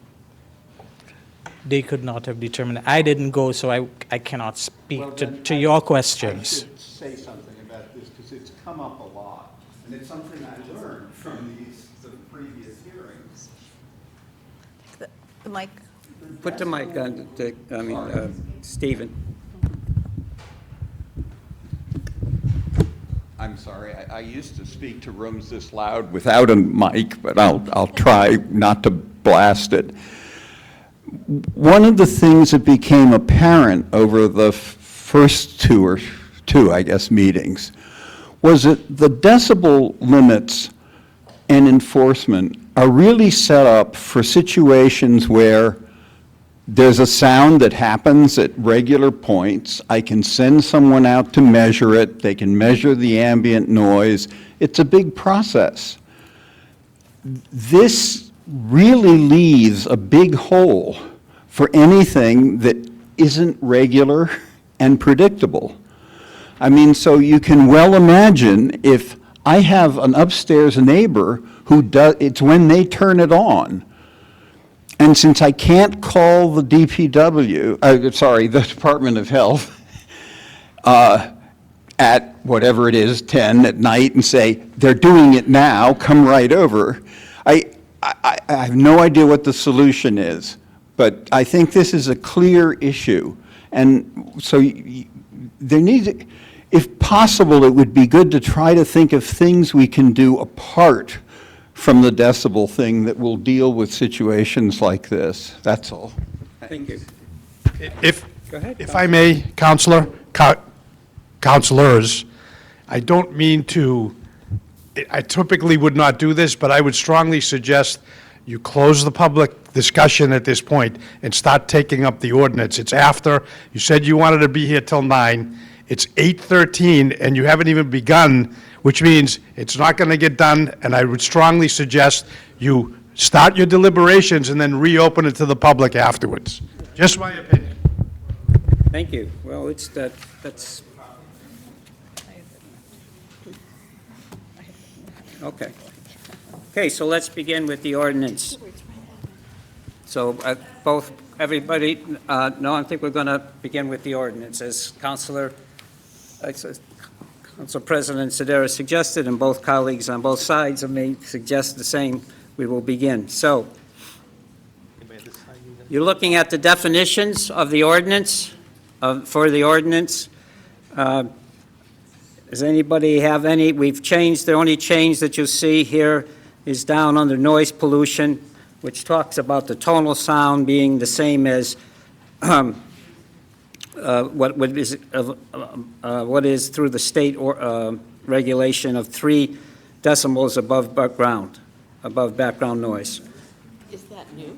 They could not have determined. I didn't go, so I cannot speak Well, to your I questions. should say something about this because it's come up a lot. And it's something I learned from the previous hearings. The mic. Put the mic on, Stephen. I'm sorry, I used to speak to rooms this loud without a mic, but I'll try not to blast it. One of the things that became apparent over the first two, I guess, meetings was that the decibel limits and enforcement are really set up for situations where there's a sound that happens at regular points. I can send someone out to measure it. They can measure the ambient noise. It's a big process. This really leaves a big hole for anything that isn't regular and predictable. I mean, so you can well imagine if I have an upstairs neighbor who does, it's when they turn it on. And since I can't call the DPW, the Department of Health, at whatever it is, 10 at night, and say, they're doing it now, come right over, I have no idea what the solution is. But I think this is a clear issue. And so there needs, if possible, it would be good to try to think of things we can do apart from the decibel thing that will deal with situations like this. That's all. Thank you. Go ahead. If I may, counselors, I don't mean to, I typically would not do this, but I would strongly suggest you close the public discussion at this point and start taking up the ordinance. It's after, you said you wanted to be here till 9. It's 8:13 and you haven't even begun, which means it's not going to get done, and I would strongly suggest you start your deliberations and then reopen it to the public afterwards. Just my opinion. Thank you. Well, that's, okay. Okay, so let's begin with the ordinance. So everybody, no, I think we're going to begin with the ordinance. As Council President Sedera suggested, and both colleagues on both sides of me suggest the same, we will begin. So, you're looking at the definitions of the ordinance, for the ordinance. Does anybody have any? We've changed, the only change that you'll see here is down under noise pollution, which talks about the tonal sound being the same as what is through the state regulation of 3 decibels above background noise. Is that new?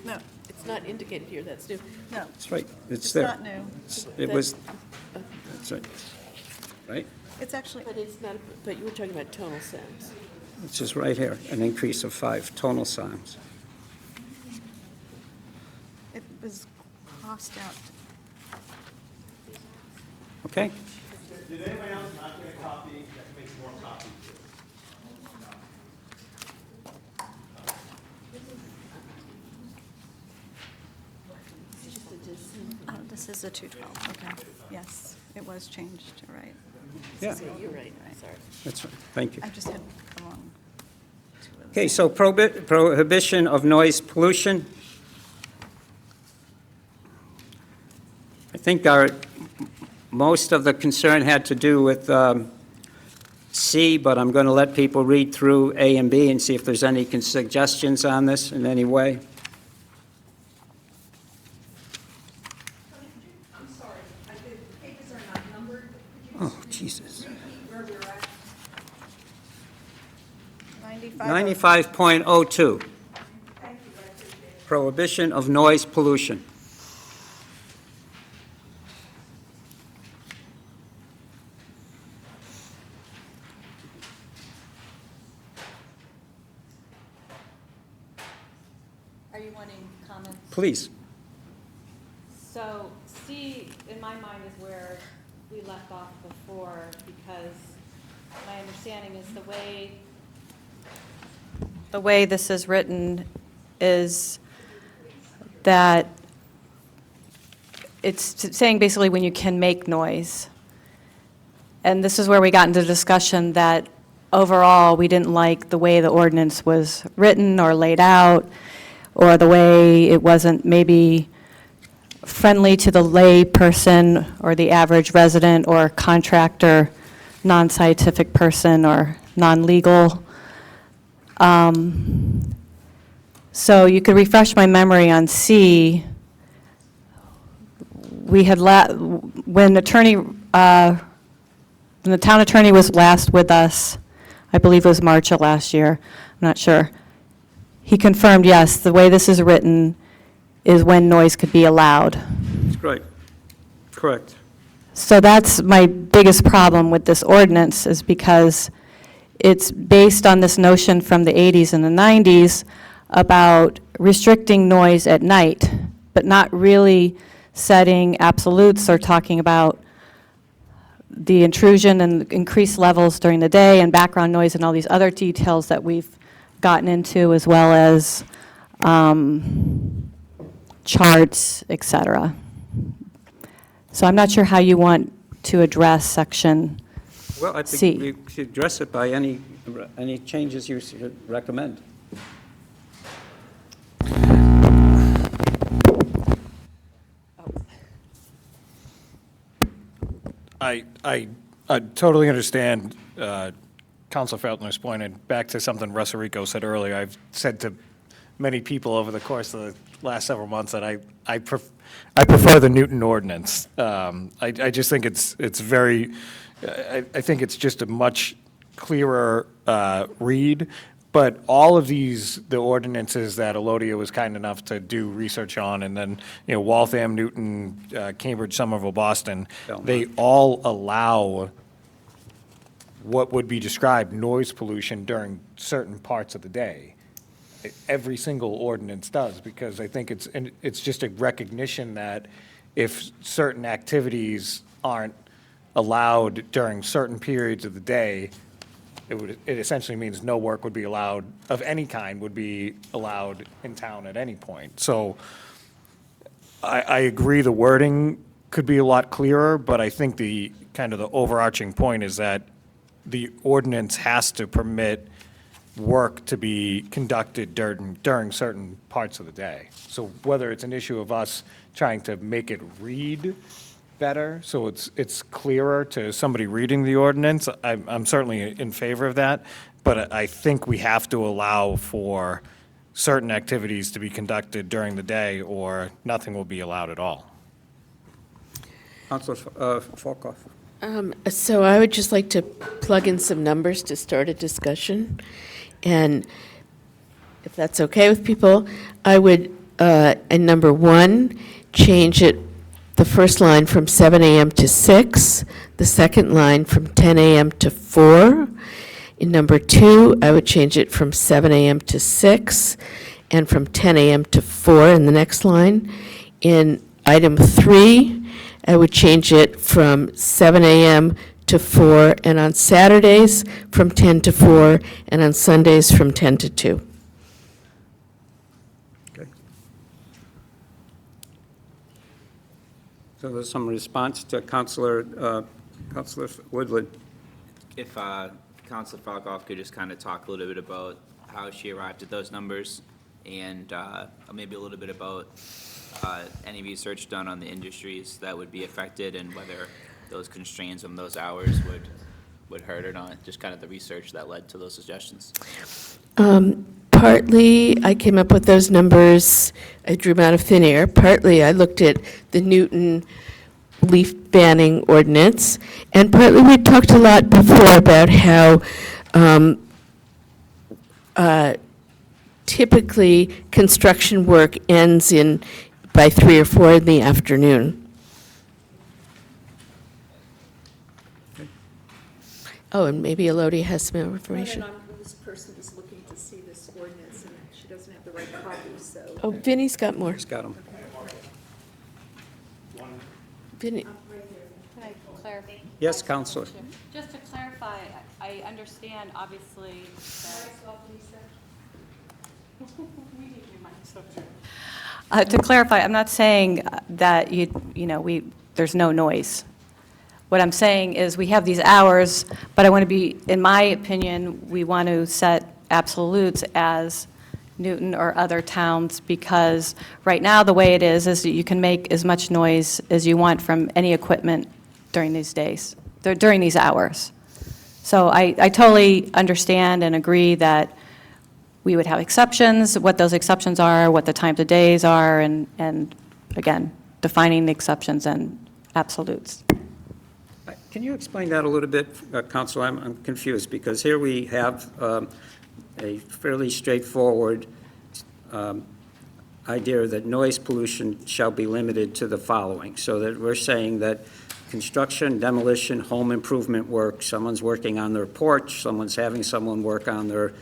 No. It's not indicated here, that's new. No. That's right, it's there. Not new. It was, that's right, right? It's actually, But it's not, but you were talking about tonal sounds. It's just right here, an increase of 5 tonal sounds. it was crossed out. Okay? Did anyone else not get a copy? That makes more copies. Oh, this is a 212, okay. Yes, it was changed, you're right. Yeah, You're right, sorry. that's right, thank you. I just had come on. Okay, so prohibition of noise pollution. I think most of the concern had to do with C, but I'm going to let people read through A and B and see if there's any suggestions on this in any way. I'm sorry, the pages are not numbered. Oh, Jesus. Where we're at? 95.02, prohibition of noise pollution. Are you wanting comments? Please. So C, in my mind, is where we left off before, because my understanding is the way this is written is that it's saying basically when you can make noise. And this is where we got into discussion that overall, we didn't like the way the ordinance was written or laid out, or the way it wasn't maybe friendly to the lay person or the average resident or contractor, non-scientific person or non-legal. So you could refresh my memory on C. We had when Attorney when the town attorney was last with us, I believe it was March of last year, I'm not sure, he confirmed, yes, the way this is written is when noise could be allowed. That's right. Correct. So that's my biggest problem with this ordinance, is because it's based on this notion from the 80s and the 90s about restricting noise at night, but not really setting absolutes or talking about the intrusion and increased levels during the day and background noise and all these other details that we've gotten into, as well as charts, et cetera. So I'm not sure how you want to address section Well, I C. think we should address it by any changes you should recommend. I totally understand Councilor Feltner's point, and back to something Russ Rico said earlier, I've said to many people over the course of the last several months that I prefer the Newton ordinance. I just think it's very, I think it's just a much clearer read, but all of the ordinances that Elodia was kind enough to do research on, and then, Waltham, Newton, Cambridge, Somerville, Boston, they all allow what would be described noise pollution during certain parts of the day. Every single ordinance does, because I think it's just a recognition that if certain activities aren't allowed during certain periods of the day, it essentially means no work would be allowed, of any kind, would be allowed in town at any point. So I agree the wording could be a lot clearer, but I think the kind of the overarching point is that the ordinance has to permit work to be conducted during certain parts of the day. So whether it's an issue of us trying to make it read better, so it's clearer to somebody reading the ordinance, I'm certainly in favor of that, but I think we have to allow for certain activities to be conducted during the day, or nothing will be allowed at all. Councilor Folkoff. So I would just like to plug in some numbers to start a discussion. And if that's okay with people, I would, in number 1, change it, the first line from 7 a.m. to 6, the second line from 10 a.m. to 4. In number 2, I would change it from 7 a.m. to 6, and from 10 a.m. to 4 in the next line. In item 3, I would change it from 7 a.m. to 4, and on Saturdays from 10 to 4, and on Sundays from 10 to 2. Okay. So there's some response to Councilor Woodland. If Councilor Falcoff could just kind of talk a little bit about how she arrived at those numbers, and maybe a little bit about any research done on the industries that would be affected, and whether those constraints on those hours would hurt or not, just kind of the research that led to those suggestions. Partly, I came up with those numbers, I drew them out of thin air. Partly, I looked at the Newton leaf banning ordinance, and partly we talked a lot before about how typically construction work ends by 3 or 4 in the afternoon. Oh, and maybe Elodie has some more information. This person is looking to see this ordinance, and she doesn't have the right copy, so. Oh, Vinnie's got more. He's got them. Vinnie. Can I clarify? Yes, Councilor. Just to clarify, I understand, obviously, to clarify, I'm not saying that there's no noise. What I'm saying is we have these hours, but I want to be, in my opinion, we want to set absolutes as Newton or other towns, because right now the way it is that you can make as much noise as you want from any equipment during these days, during these hours. So I totally understand and agree that we would have exceptions, what those exceptions are, what the times of days are, and again, defining the exceptions and absolutes. Can you explain that a little bit, Counsel? I'm confused, because here we have a fairly straightforward idea that noise pollution shall be limited to the following, so that we're saying that construction, demolition, home improvement work, someone's working on their porch, someone's having someone work on their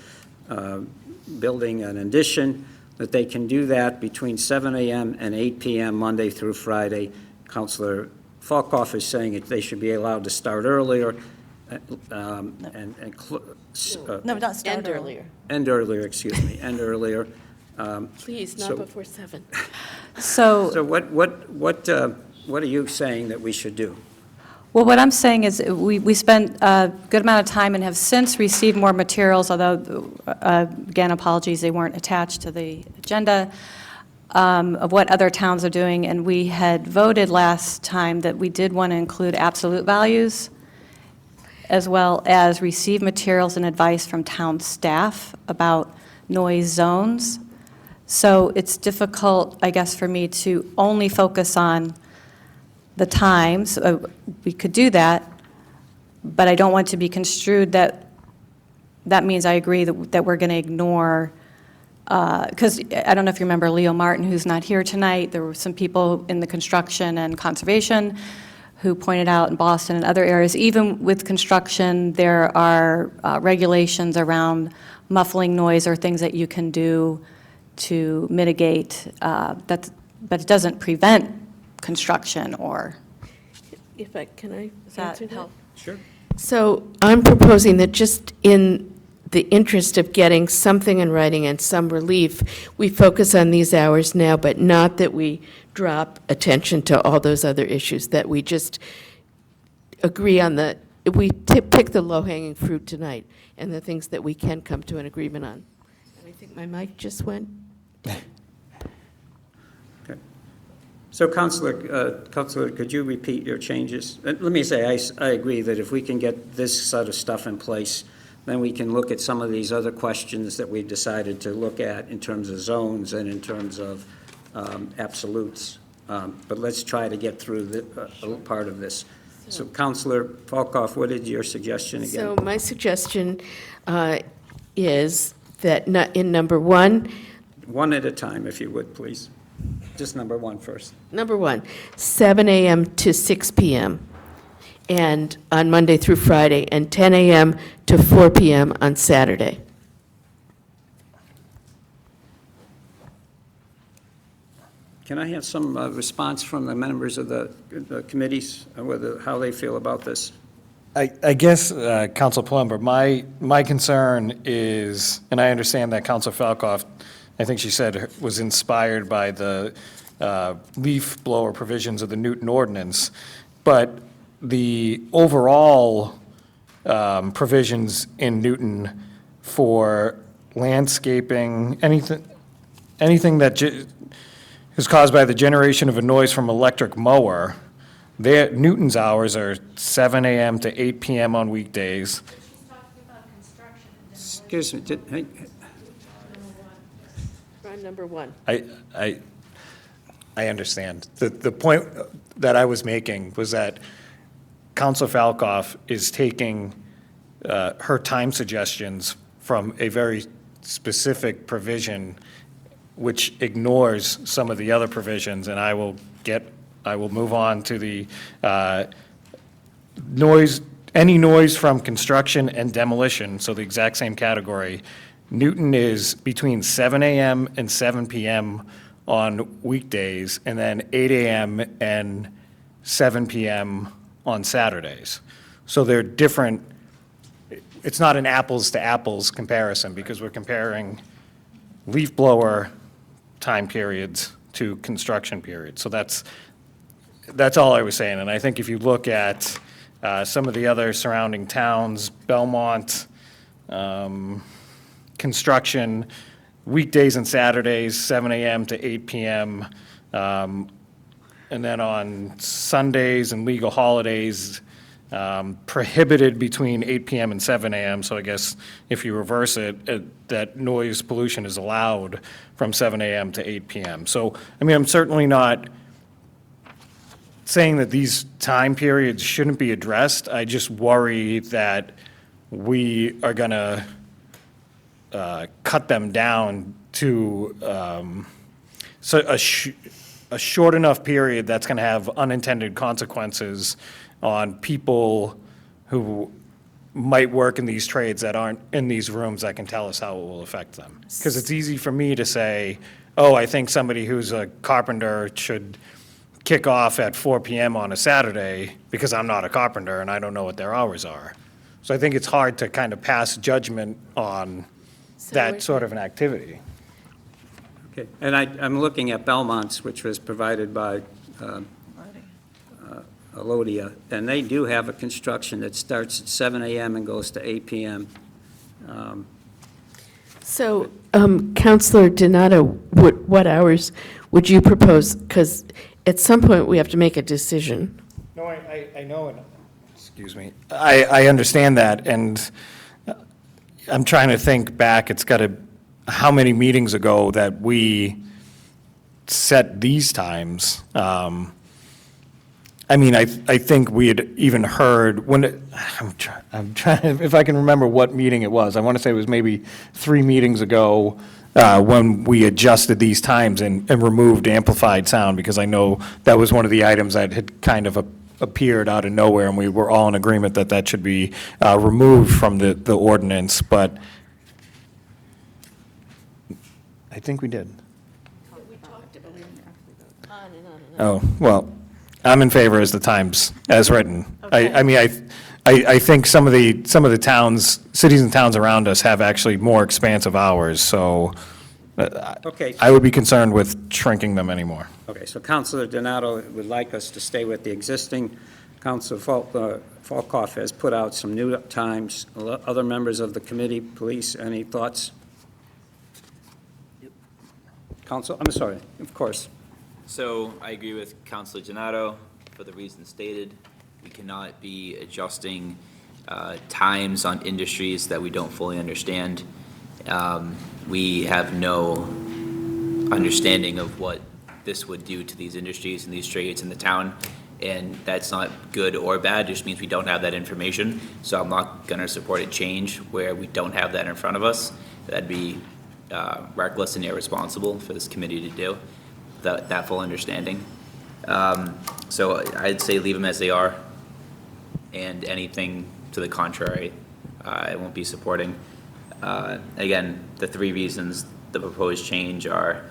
building an addition, that they can do that between 7 a.m. and 8 p.m. Monday through Friday. Councilor Falkoff is saying that they should be allowed to start earlier No, not start End earlier. end earlier, excuse me, end earlier. Please, So- not before 7. So what are you saying that we should do? Well, what I'm saying is, we spent a good amount of time and have since received more materials, although, again, apologies, they weren't attached to the agenda, of what other towns are doing, and we had voted last time that we did want to include absolute values, as well as receive materials and advice from town staff about noise zones. So it's difficult, I guess, for me to only focus on the times. We could do that, but I don't want to be construed that means I agree that we're going to ignore, because I don't know if you remember Leo Martin, who's not here tonight. There were some people in the construction and conservation who pointed out in Boston and other areas, even with construction, there are regulations around muffling noise or things that you can do to mitigate that, but it doesn't prevent construction or. Can I Does that answer that? help? Sure. So I'm proposing that just in the interest of getting something in writing and some relief, we focus on these hours now, but not that we drop attention to all those other issues, that we just agree on we pick the low-hanging fruit tonight and the things that we can come to an agreement on. And I think my mic just went. Okay. So Councilor, could you repeat your changes? Let me say, I agree that if we can get this sort of stuff in place, then we can look at some of these other questions that we've decided to look at in terms of zones and in terms of absolutes. But let's try to get through a part of this. So Councilor Falkoff, what is your suggestion again? So my suggestion is that in number 1, One at a time, if you would, please. Just number 1 first. Number 1, 7 a.m. to 6 p.m. and on Monday through Friday, and 10 a.m. to 4 p.m. on Saturday. Can I have some response from the members of the committees, how they feel about this? I guess, Council Plumber, my concern is, and I understand that Council Falkoff, I think she said, was inspired by the leaf blower provisions of the Newton Ordinance, but the overall provisions in Newton for landscaping, anything that is caused by the generation of a noise from electric mower, Newton's hours are 7 a.m. to 8 p.m. on weekdays. Excuse me, Number 1. I understand. The point that I was making was that Council Falkoff is taking her time suggestions from a very specific provision which ignores some of the other provisions, and I will move on to the any noise from construction and demolition, so the exact same category. Newton is between 7 a.m. and 7 p.m. on weekdays, and then 8 a.m. and 7 p.m. on Saturdays. So they're different. It's not an apples to apples comparison, because we're comparing leaf blower time periods to construction periods. So that's all I was saying. And I think if you look at some of the other surrounding towns, Belmont, construction, weekdays and Saturdays, 7 a.m. to 8 p.m., and then on Sundays and legal holidays, prohibited between 8 p.m. and 7 a.m. So I guess if you reverse it, that noise pollution is allowed from 7 a.m. to 8 p.m. So, I mean, I'm certainly not saying that these time periods shouldn't be addressed. I just worry that we are going to cut them down to a short enough period that's going to have unintended consequences on people who might work in these trades that aren't in these rooms that can tell us how it will affect them. Because it's easy for me to say, oh, I think somebody who's a carpenter should kick off at 4 PM on a Saturday because I'm not a carpenter and I don't know what their hours are. So I think it's hard to kind of pass judgment on that sort of an activity. Okay, and I'm looking at Belmont's, which was provided by Alodia, and they do have a construction that starts at 7 AM and goes to 8 PM. So, Counselor Donato, what hours would you propose? Because at some point, we have to make a decision. No, I know, excuse me, I understand that, and I'm trying to think back, how many meetings ago that we set these times? I mean, I think we had even heard, I'm trying, if I can remember what meeting it was, I want to say it was maybe 3 meetings ago, when we adjusted these times and removed amplified sound, because I know that was one of the items that had kind of appeared out of nowhere, and we were all in agreement that that should be removed from the ordinance, but I think we did. Oh, well, I'm in favor as the times as written. I mean, I think some of the towns, cities and towns around us have actually more expansive hours, so Okay. I would be concerned with shrinking them anymore. Okay, so Councilor Donato would like us to stay with the existing. Councilor Falkoff has put out some new times. Other members of the committee, police, any thoughts? Council, I'm sorry, of course. So I agree with Councilor Donato for the reasons stated. We cannot be adjusting times on industries that we don't fully understand. We have no understanding of what this would do to these industries and these trades in the town, and that's not good or bad, it just means we don't have that information. So I'm not going to support a change where we don't have that in front of us. That'd be reckless and irresponsible for this committee to do, that full understanding. So I'd say leave them as they are, and anything to the contrary, I won't be supporting. Again, the 3 reasons the proposed change are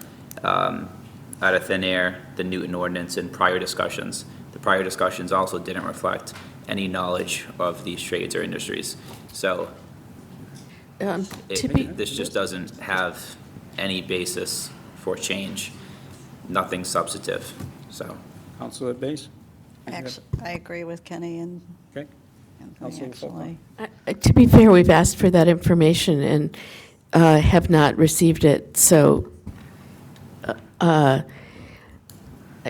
out of thin air, the Newton ordinance, and prior discussions. The prior discussions also didn't reflect any knowledge of these trades or industries. So this just doesn't have any basis for change, nothing substantive, so. Councilor Bass? Actually, I agree with Kenny and Okay. Anthony, actually. To be fair, we've asked for that information and have not received it, so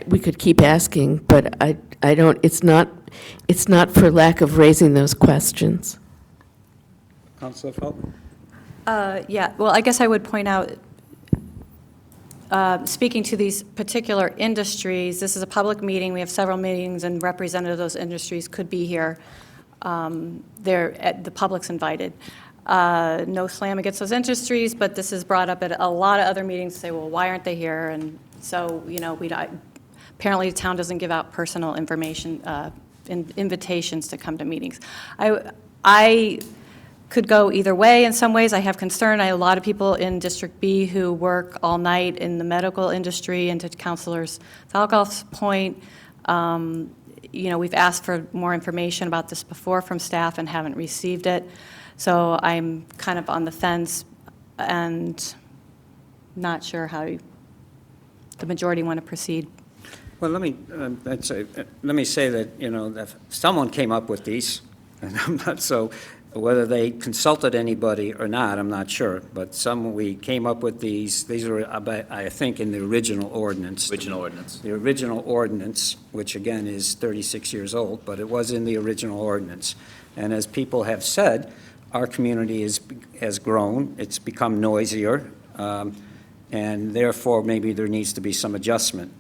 we could keep asking, but I don't, it's not for lack of raising those questions. Councilor Falk? Yeah, well, I guess I would point out, speaking to these particular industries, this is a public meeting, we have several meetings, and representatives of those industries could be here. The public's invited. No slam against those industries, but this is brought up at a lot of other meetings, say, well, why aren't they here? And so, you know, apparently the town doesn't give out personal information, invitations to come to meetings. I could go either way in some ways. I have concern. I have a lot of people in District B who work all night in the medical industry, and to Councilor Falkoff's point, you know, we've asked for more information about this before from staff and haven't received it. So I'm kind of on the fence and not sure how the majority want to proceed. Well, let me say that, you know, that someone came up with these, and I'm not so, whether they consulted anybody or not, I'm not sure, but we came up with these are, I think, in the original ordinance. Original ordinance. The original ordinance, which again is 36 years old, but it was in the original ordinance. And as people have said, our community has grown, it's become noisier, and therefore maybe there needs to be some adjustment.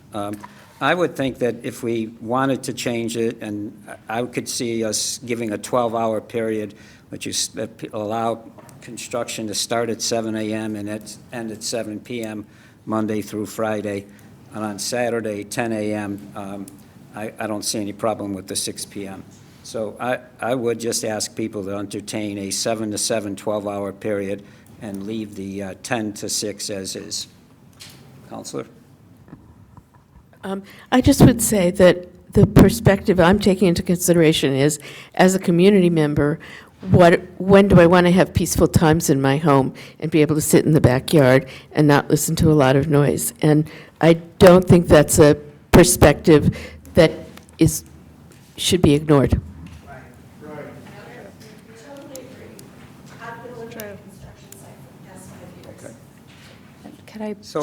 I would think that if we wanted to change it, and I could see us giving a 12-hour period, which is, allow construction to start at 7 a.m. and end at 7 p.m., Monday through Friday, and on Saturday, 10 a.m., I don't see any problem with the 6 p.m. So I would just ask people to entertain a 7 to 7, 12-hour period and leave the 10 to 6 as is. Counselor? I just would say that the perspective I'm taking into consideration is, as a community member, when do I want to have peaceful times in my home and be able to sit in the backyard and not listen to a lot of noise? And I don't think that's a perspective that should be ignored.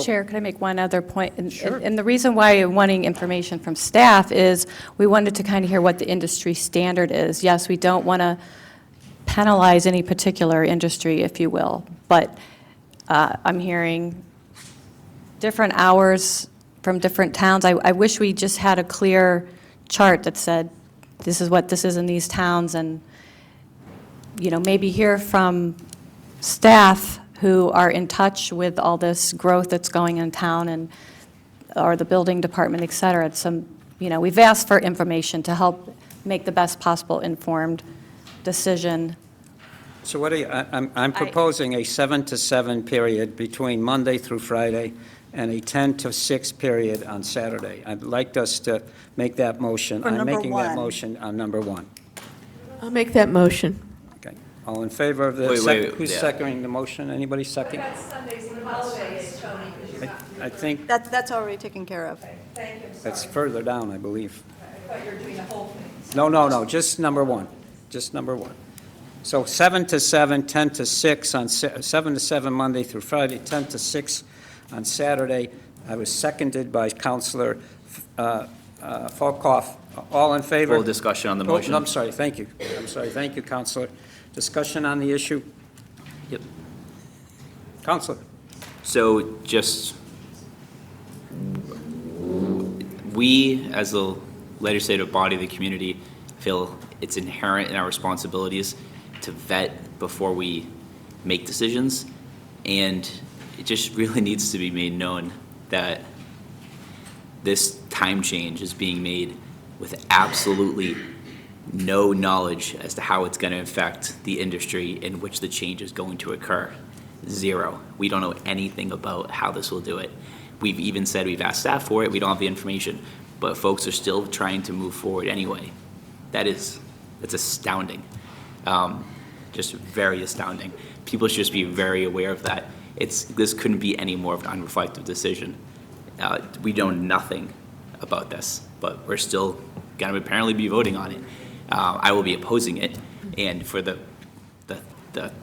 Chair, could I make one other point? Sure. And the reason why I'm wanting information from staff is we wanted to kind of hear what the industry standard is. Yes, we don't want to penalize any particular industry, if you will, but I'm hearing different hours from different towns. I wish we just had a clear chart that said, this is what this is in these towns, and, you know, maybe hear from staff who are in touch with all this growth that's going in town, and or the building department, et cetera. We've asked for information to help make the best possible informed decision. So what are you, I'm proposing a 7 to 7 period between Monday through Friday and a 10 to 6 period on Saturday. I'd like us to make that motion. For I'm number making that one. motion on number 1. I'll make that motion. Okay. All in favor of the, Wait, who's yeah. seconding the motion? Anybody second? I think That's already taken care of. that's further down, I believe. I thought you were doing the whole thing. No, just number 1. Just number 1. So 7 to 7, 10 to 6 on, 7 to 7 Monday through Friday, 10 to 6 on Saturday. I was seconded by Counselor Falkoff. All in favor? Full discussion on the motion. No, I'm sorry, thank you. I'm sorry, thank you, Counselor. Discussion on the issue? Yep. Counselor? So just, we, as the legislative body of the community, feel it's inherent in our responsibilities to vet before we make decisions, and it just really needs to be made known that this time change is being made with absolutely no knowledge as to how it's going to affect the industry in which the change is going to occur. Zero. We don't know anything about how this will do it. We've even said we've asked staff for it. We don't have the information, but folks are still trying to move forward anyway. That's astounding. Just very astounding. People should just be very aware of that. This couldn't be any more of an unreflective decision. We know nothing about this, but we're still going to apparently be voting on it. I will be opposing it, and for the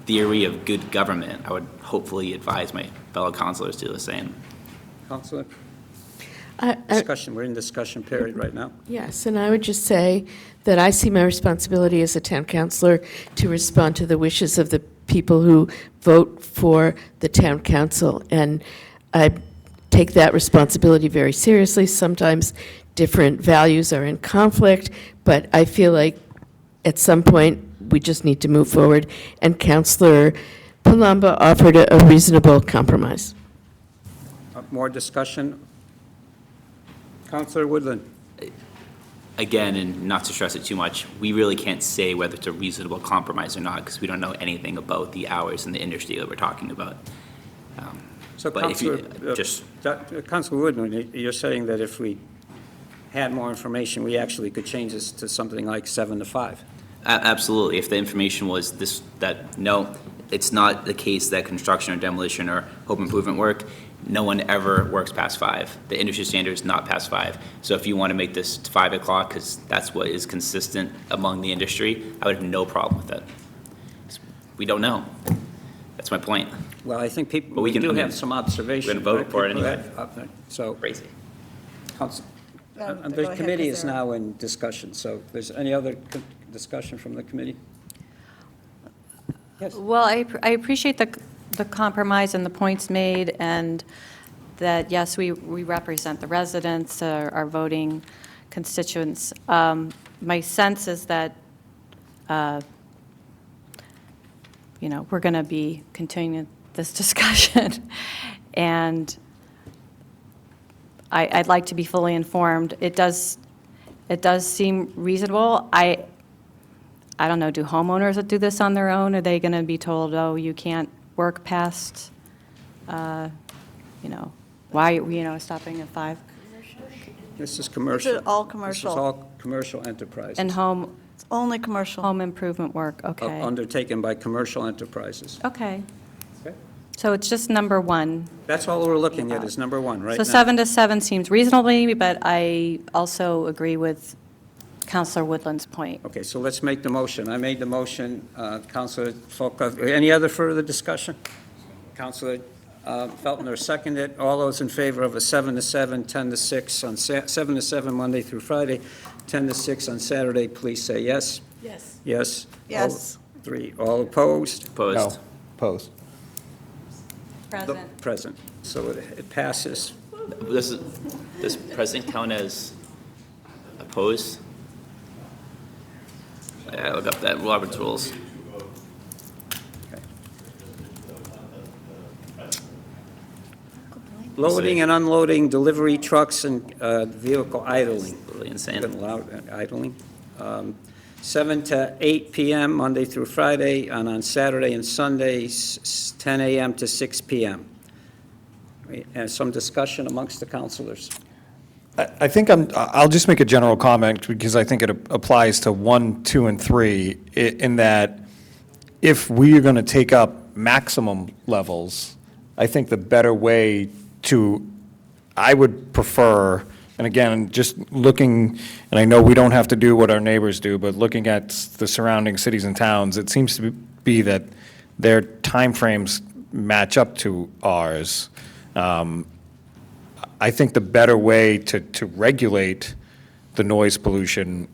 theory of good government, I would hopefully advise my fellow councilors to do the same. Counselor? Discussion, we're in discussion period right now. Yes, and I would just say that I see my responsibility as a town councilor to respond to the wishes of the people who vote for the town council, and I take that responsibility very seriously. Sometimes different values are in conflict, but I feel like at some point we just need to move forward, and Councilor Palumbo offered a reasonable compromise. More discussion? Counselor Woodland? Again, and not to stress it too much, we really can't say whether it's a reasonable compromise or not, because we don't know anything about the hours in the industry that we're talking about. So But if you Counselor, Counselor Woodland, you're saying that if we had more information, we actually could change this to something like 7 to 5? Absolutely. If the information was no, it's not the case that construction or demolition or home improvement work, no one ever works past 5. The industry standard is not past 5. So if you want to make this 5 o'clock, because that's what is consistent among the industry, I would have no problem with that. We don't know. That's my point. Well, I think people, But we can- do I mean, have some observation. we're gonna vote for it anyway. So, Crazy. Counsel, Go the ahead, committee is Sarah. now in discussion, so if there's any other discussion from the committee? Yes. Well, I appreciate the compromise and the points made, and that, yes, we represent the residents, our voting constituents. My sense is that, we're going to be continuing this discussion, and I'd like to be fully informed. It does seem reasonable. I don't know, do homeowners that do this on their own, are they going to be told, oh, you can't work past, why, stopping at 5? This is commercial. These are all This commercial. is all commercial enterprises. And home It's only commercial. home improvement work, okay. Undertaken by commercial enterprises. Okay. Okay. So it's just number 1. That's all we're looking at, is number 1 right now. So 7 to 7 seems reasonable to me, but I also agree with Counselor Woodland's point. Okay, so let's make the motion. I made the motion. Counselor Folkoff, any other further discussion? Counselor Feltner seconded. All those in favor of a 7 to 7, 10 to 6, on 7 to 7 Monday through Friday, 10 to 6 on Saturday, please say yes. Yes. Yes? Yes. All 3. All opposed? Opposed? Opposed. Present. Present. So it passes. Does present count as opposed? Yeah, look up that Robert's rules. Loading and unloading delivery trucks and vehicle idling. Really insane. Been allowed idling. 7 to 8 p.m., Monday through Friday, and on Saturday and Sundays, 10 a.m. to 6 p.m. And some discussion amongst the counselors. I think I'll just make a general comment because I think it applies to 1, 2, and 3 in that if we are going to take up maximum levels, I think the better way I would prefer, and again, just looking, and I know we don't have to do what our neighbors do, but looking at the surrounding cities and towns, it seems to be that their timeframes match up to ours. I think the better way to regulate the noise pollution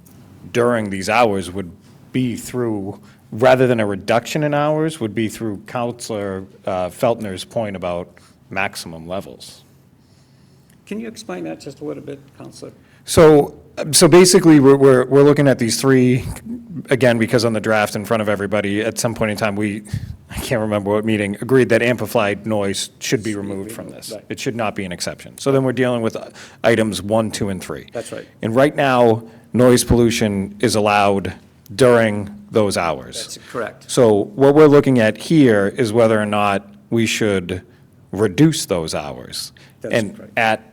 during these hours would be through, rather than a reduction in hours, would be through Counselor Feltner's point about maximum levels. Can you explain that just a little bit, Counselor? So basically, we're looking at these 3, again, because on the draft in front of everybody, at some point in time, I can't remember what meeting, agreed that amplified noise should be removed from this. Right. It should not be an exception. So then we're dealing with items 1, 2, and 3. That's right. And right now, noise pollution is allowed during those hours. That's correct. So what we're looking at here is whether or not we should reduce those hours. That's And correct. at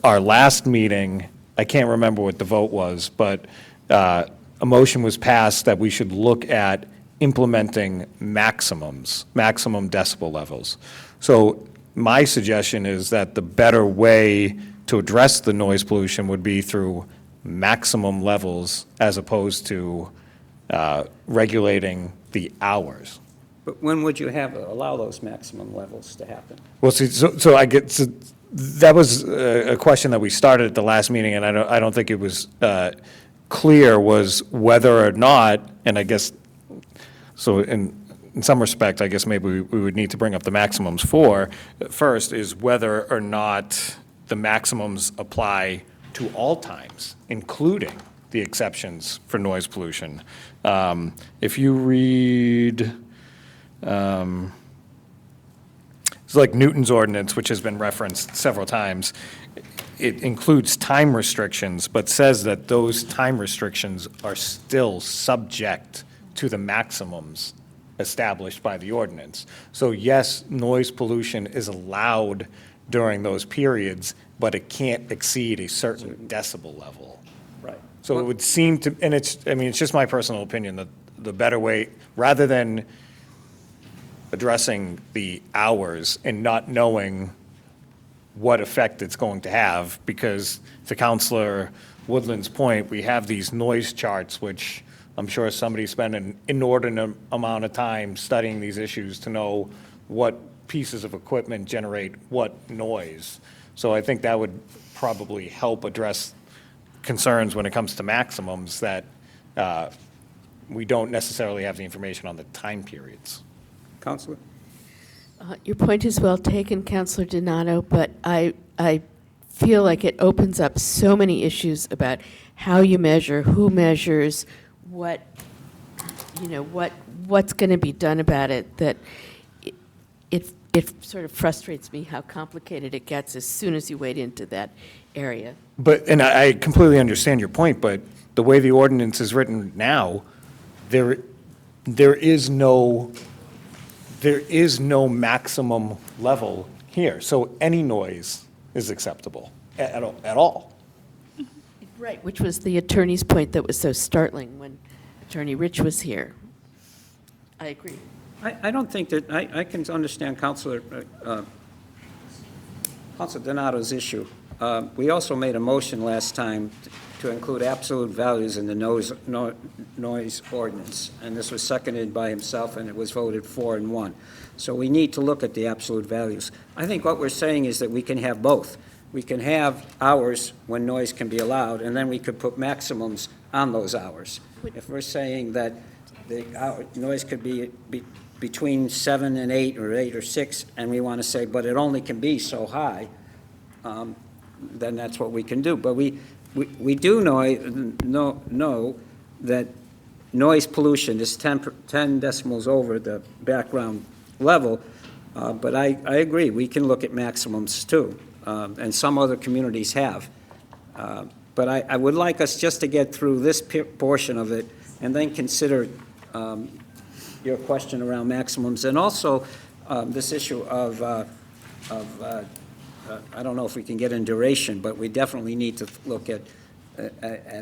our last meeting, I can't remember what the vote was, but a motion was passed that we should look at implementing maximum decibel levels. So my suggestion is that the better way to address the noise pollution would be through maximum levels as opposed to regulating the hours. But when would you allow those maximum levels to happen? Well, see, so I get, so that was a question that we started at the last meeting, and I don't think it was clear, was whether or not, and I guess, so in some respect, I guess maybe we would need to bring up the maximums first, is whether or not the maximums apply to all times, including the exceptions for noise pollution. If you read, it's like Newton's ordinance, which has been referenced several times. It includes time restrictions, but says that those time restrictions are still subject to the maximums established by the ordinance. So yes, noise pollution is allowed during those periods, but it can't exceed a certain decibel level. Right. So it would seem to, and it's just my personal opinion, that the better way, rather than addressing the hours and not knowing what effect it's going to have, because to Counselor Woodland's point, we have these noise charts, which I'm sure somebody spent an inordinate amount of time studying these issues to know what pieces of equipment generate what noise. So I think that would probably help address concerns when it comes to maximums, that we don't necessarily have the information on the time periods. Counselor? Your point is well taken, Councillor Donato, but I feel like it opens up so many issues about how you measure, who measures, what, what's going to be done about it, that it sort of frustrates me how complicated it gets as soon as you wade into that area. But, and I completely understand your point, but the way the ordinance is written now, there is no maximum level here. So any noise is acceptable at all. Right, which was the attorney's point that was so startling when Attorney Rich was here. I agree. I don't think that, I can understand Councilor Donato's issue. We also made a motion last time to include absolute values in the noise ordinance, and this was seconded by himself, and it was voted 4-1. So we need to look at the absolute values. I think what we're saying is that we can have both. We can have hours when noise can be allowed, and then we could put maximums on those hours. If we're saying that the noise could be between 7 and 8, or 8 or 6, and we want to say, but it only can be so high, then that's what we can do. But we do know that noise pollution is 10 decibels over the background level, but I agree, we can look at maximums too, and some other communities have. But I would like us just to get through this portion of it and then consider your question around maximums, and also this issue of I don't know if we can get in duration, but we definitely need to look at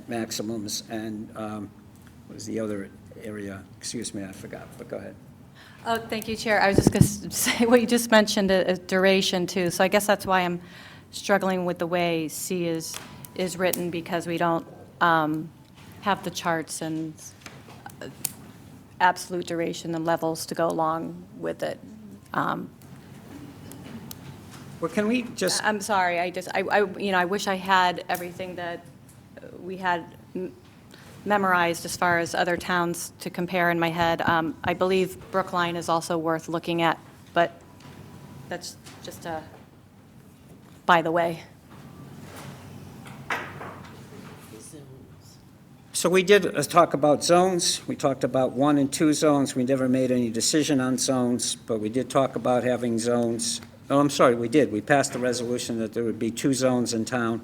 maximums. And what was the other area? Excuse me, I forgot, but go ahead. Oh, thank you, Chair. I was just going to say what you just mentioned, duration, too. So I guess that's why I'm struggling with the way C is written, because we don't have the charts and absolute duration and levels to go along with it. Well, can we just? I'm sorry, I wish I had everything that we had memorized as far as other towns to compare in my head. I believe Brookline is also worth looking at, but that's just a by the way. So we did talk about zones. We talked about 1 and 2 zones. We never made any decision on zones, but we did talk about having zones. Oh, I'm sorry, we did. We passed a resolution that there would be 2 zones in town.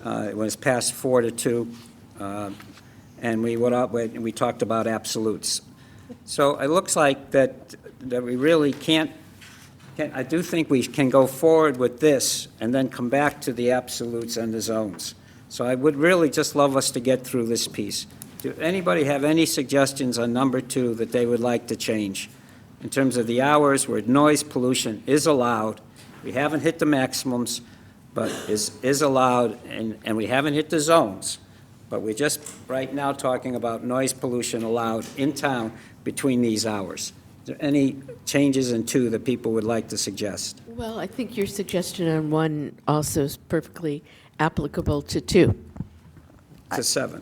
It was passed 4-2, and we went up and we talked about absolutes. So it looks like that we really can't. I do think we can go forward with this and then come back to the absolutes and the zones. So I would really just love us to get through this piece. Do anybody have any suggestions on number 2 that they would like to change? In terms of the hours where noise pollution is allowed, we haven't hit the maximums, but is allowed, and we haven't hit the zones. But we're just right now talking about noise pollution allowed in town between these hours. Is there any changes in 2 that people would like to suggest? Well, I think your suggestion on 1 also is perfectly applicable to 2. To 7.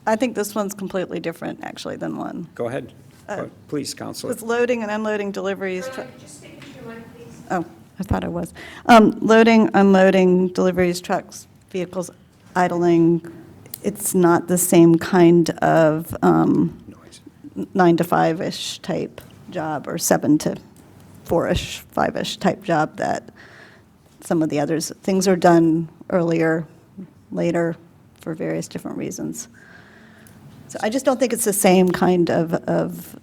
I think this one's completely different, actually, than 1. Go ahead. Please, Counselor. It's loading and unloading deliveries. Oh, I thought I was. Loading, unloading, deliveries, trucks, vehicles idling. It's not the same kind of 9 to 5-ish type job, or 7 to 4-ish, 5-ish type job that some of the others. Things are done earlier, later, for various different reasons. So I just don't think it's the same kind of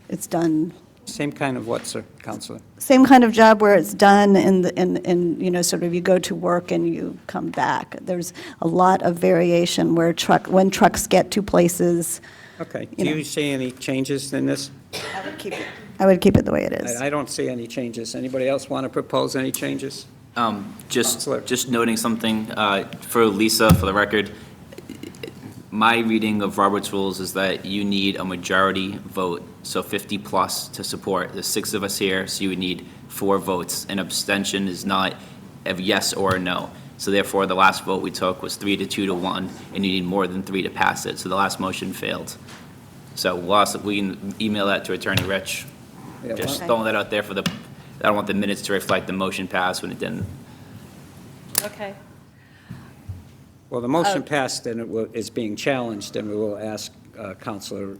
it's done. Same kind of what, sir, Counselor? Same kind of job where it's done in sort of you go to work and you come back. There's a lot of variation where when trucks get to places. Okay. Do you see any changes in this? I would keep it the way it is. I don't see any changes. Anybody else want to propose any changes? Just noting something for Lisa, for the record. My reading of Robert's rules is that you need a majority vote, so 50 plus to support. There's 6 of us here, so you would need 4 votes. An abstention is not a yes or a no. So therefore, the last vote we took was 3 to 2 to 1, and you need more than 3 to pass it. So the last motion failed. So we can email that to Attorney Rich. Yeah, Just well- throwing that out there for the, I don't want the minutes to reflect the motion passed when it didn't. Okay. Well, the motion passed and is being challenged, and we will ask Council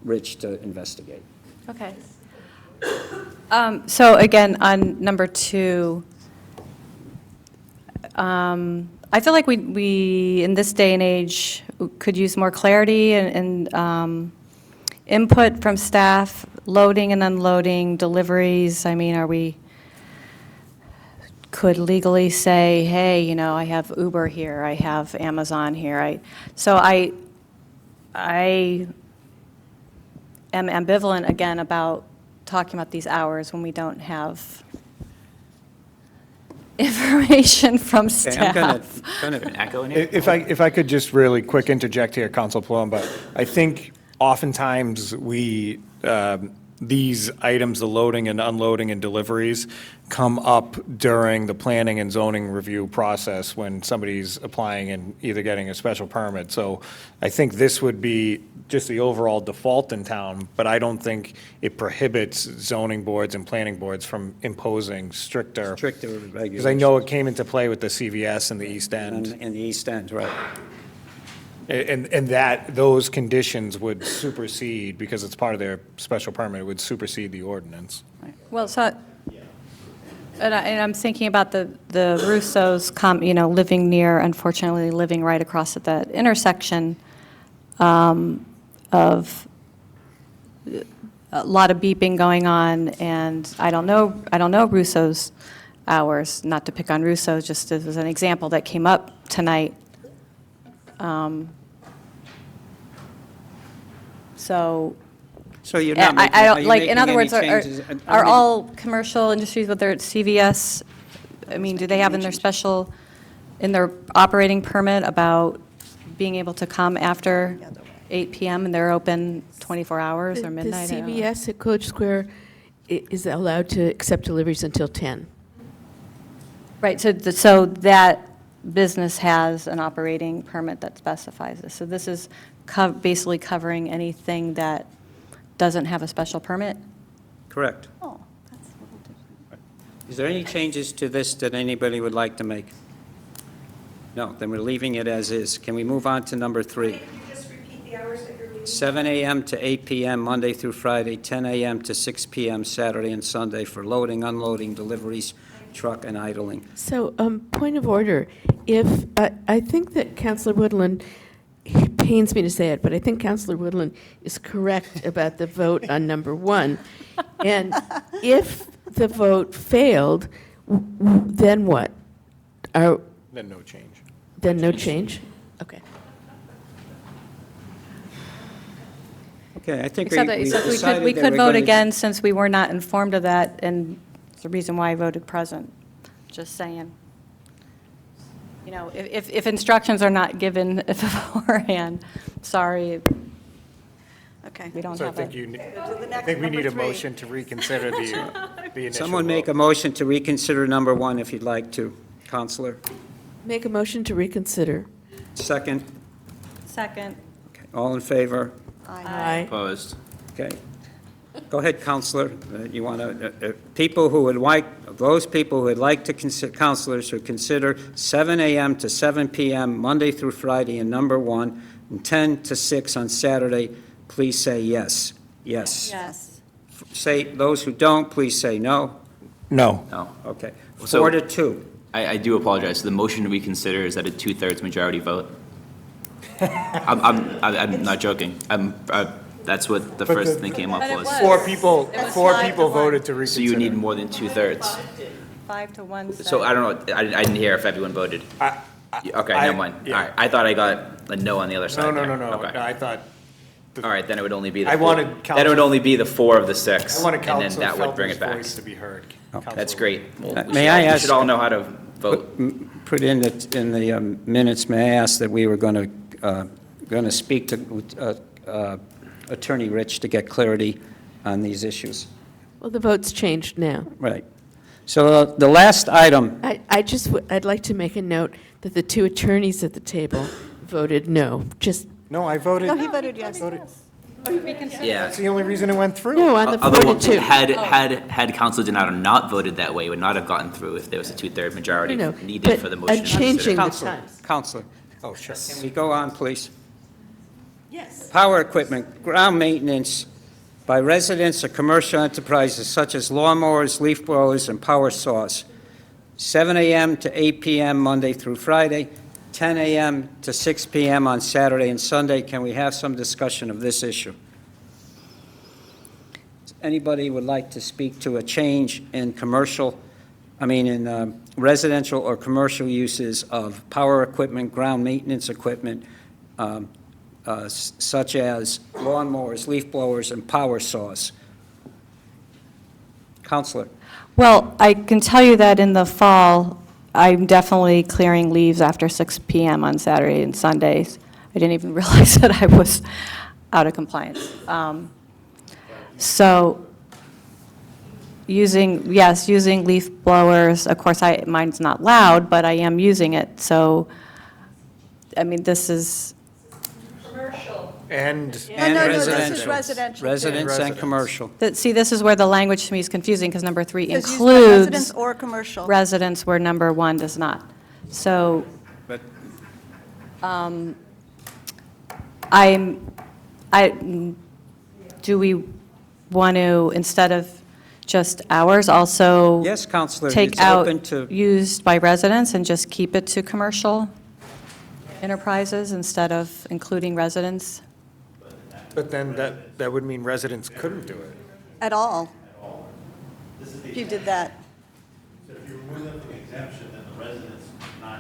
Rich to investigate. Okay. So again, on number 2, I feel like we, in this day and age, could use more clarity and input from staff, loading and unloading, deliveries. I mean, could legally say, hey, you know, I have Uber here, I have Amazon here. So I am ambivalent again about talking about these hours when we don't have information from Okay, I'm staff. gonna Echo in here? If I could just really quick interject here, Council Palumbo, I think oftentimes these items, the loading and unloading and deliveries, come up during the planning and zoning review process when somebody's applying and either getting a special permit. So I think this would be just the overall default in town, but I don't think it prohibits zoning boards and planning boards from imposing stricter. regulations. Because I know it came into play with the CVS in the East End. In the East End, right. And that, those conditions would supersede, because it's part of their special permit, it would supersede the ordinance. Well, so, and I'm thinking about the Russos, living near, unfortunately, living right across at that intersection of a lot of beeping going on, and I don't know Russo's hours, not to pick on Russo, just as an example that came up tonight. So you're not making, I are don't, you like, making in other any words, changes? are all commercial industries, whether it's CVS, I mean, do they have in their operating permit about being able to come after 8 PM and they're open 24 hours or midnight? The CVS at Coach Square is allowed to accept deliveries until 10. Right, so that business has an operating permit that specifies this. So this is basically covering anything that doesn't have a special permit? Correct. Oh, that's a little different. Is there any changes to this that anybody would like to make? No, then we're leaving it as is. Can we move on to number 3? Can you just repeat the hours that you're leaving? 7 a.m. to 8 p.m. Monday through Friday, 10 a.m. to 6 p.m. Saturday and Sunday for loading, unloading, deliveries, truck, and idling. So, point of order, if, I think that Councilor Woodland, it pains me to say it, but I think Councilor Woodland is correct about the vote on number 1. And if the vote failed, then what? Then no change. Then no change? Okay. Okay, I think Except that we've except decided we that could we're vote gonna- again since we were not informed of that, and it's the reason why I voted present. Just saying. You know, if instructions are not given beforehand, sorry, Okay. we don't So I have think it. I think we need a motion to reconsider the initial Someone make a vote. motion to reconsider number 1 if you'd like to. Counselor, Make a motion to reconsider. second. Second. Okay, all in favor? Aye. Opposed? Okay. Go ahead, Counselor. You want to, people who would like, those people who would like to consider, counselors who consider 7 a.m. to 7 p.m. Monday through Friday in number 1, and 10 to 6 on Saturday, please say yes. Yes. Yes. Say, those who don't, please say no. No. No. Okay. So- 4 to 2. I do apologize. The motion to reconsider is at a 2/3 majority vote. I'm not joking. That's what the But first the- thing came up But it was. was. Four people It was 5 to 1. voted to So reconsider. you need more than 2/3. 5 to 1. So I don't know, I didn't hear if everyone voted. Okay, never mind. All right, I thought I got a no on the other side No, there. no. Okay. I thought, All right, then it would only be the I four. wanted Then it Council- would only be the 4 of the 6. I wanted And then Council that would bring Felton's it back. voice to be heard. That's great. Well, we May should I all- we ask- should all know how to vote. Put in the minutes, may I ask that we were going to speak to Attorney Rich to get clarity on these issues. Well, the vote's changed now. Right. So the last item, I'd like to make a note that the 2 attorneys at the table voted no. Just, No, I voted. No, he voted yes. Yeah. That's the only reason it went through. No, on the 4 Although, to 2. had Councilor Donato not voted that way, it would not have gotten through if there was a two-third majority No, needed but for the motion. I'm changing the Counselor, times. Counselor, oh, sure. Can we go on, please? Yes. Power equipment, ground maintenance by residents or commercial enterprises such as lawnmowers, leaf blowers, and power saws, 7 a.m. to 8 p.m. Monday through Friday, 10 a.m. to 6 p.m. on Saturday and Sunday. Can we have some discussion of this issue? Anybody would like to speak to a change in residential or commercial uses of power equipment, ground maintenance equipment, such as lawnmowers, leaf blowers, and power saws? Counselor? Well, I can tell you that in the fall, I'm definitely clearing leaves after 6 p.m. on Saturday and Sundays. I didn't even realize that I was out of compliance. So using leaf blowers, of course, mine's not loud, but I am using it. So, I mean, this is, And No, this is residential. too. Residents and commercial. see, this is where the language to me is confusing, because number 3 Says used by includes residents or commercial. residents where number 1 does not. So, But do we want to, instead of just hours, also yes, Counselor, take it's out open to, used by residents and just keep it to commercial enterprises instead of including residents? But then that would mean residents couldn't do it. At all. If you did that.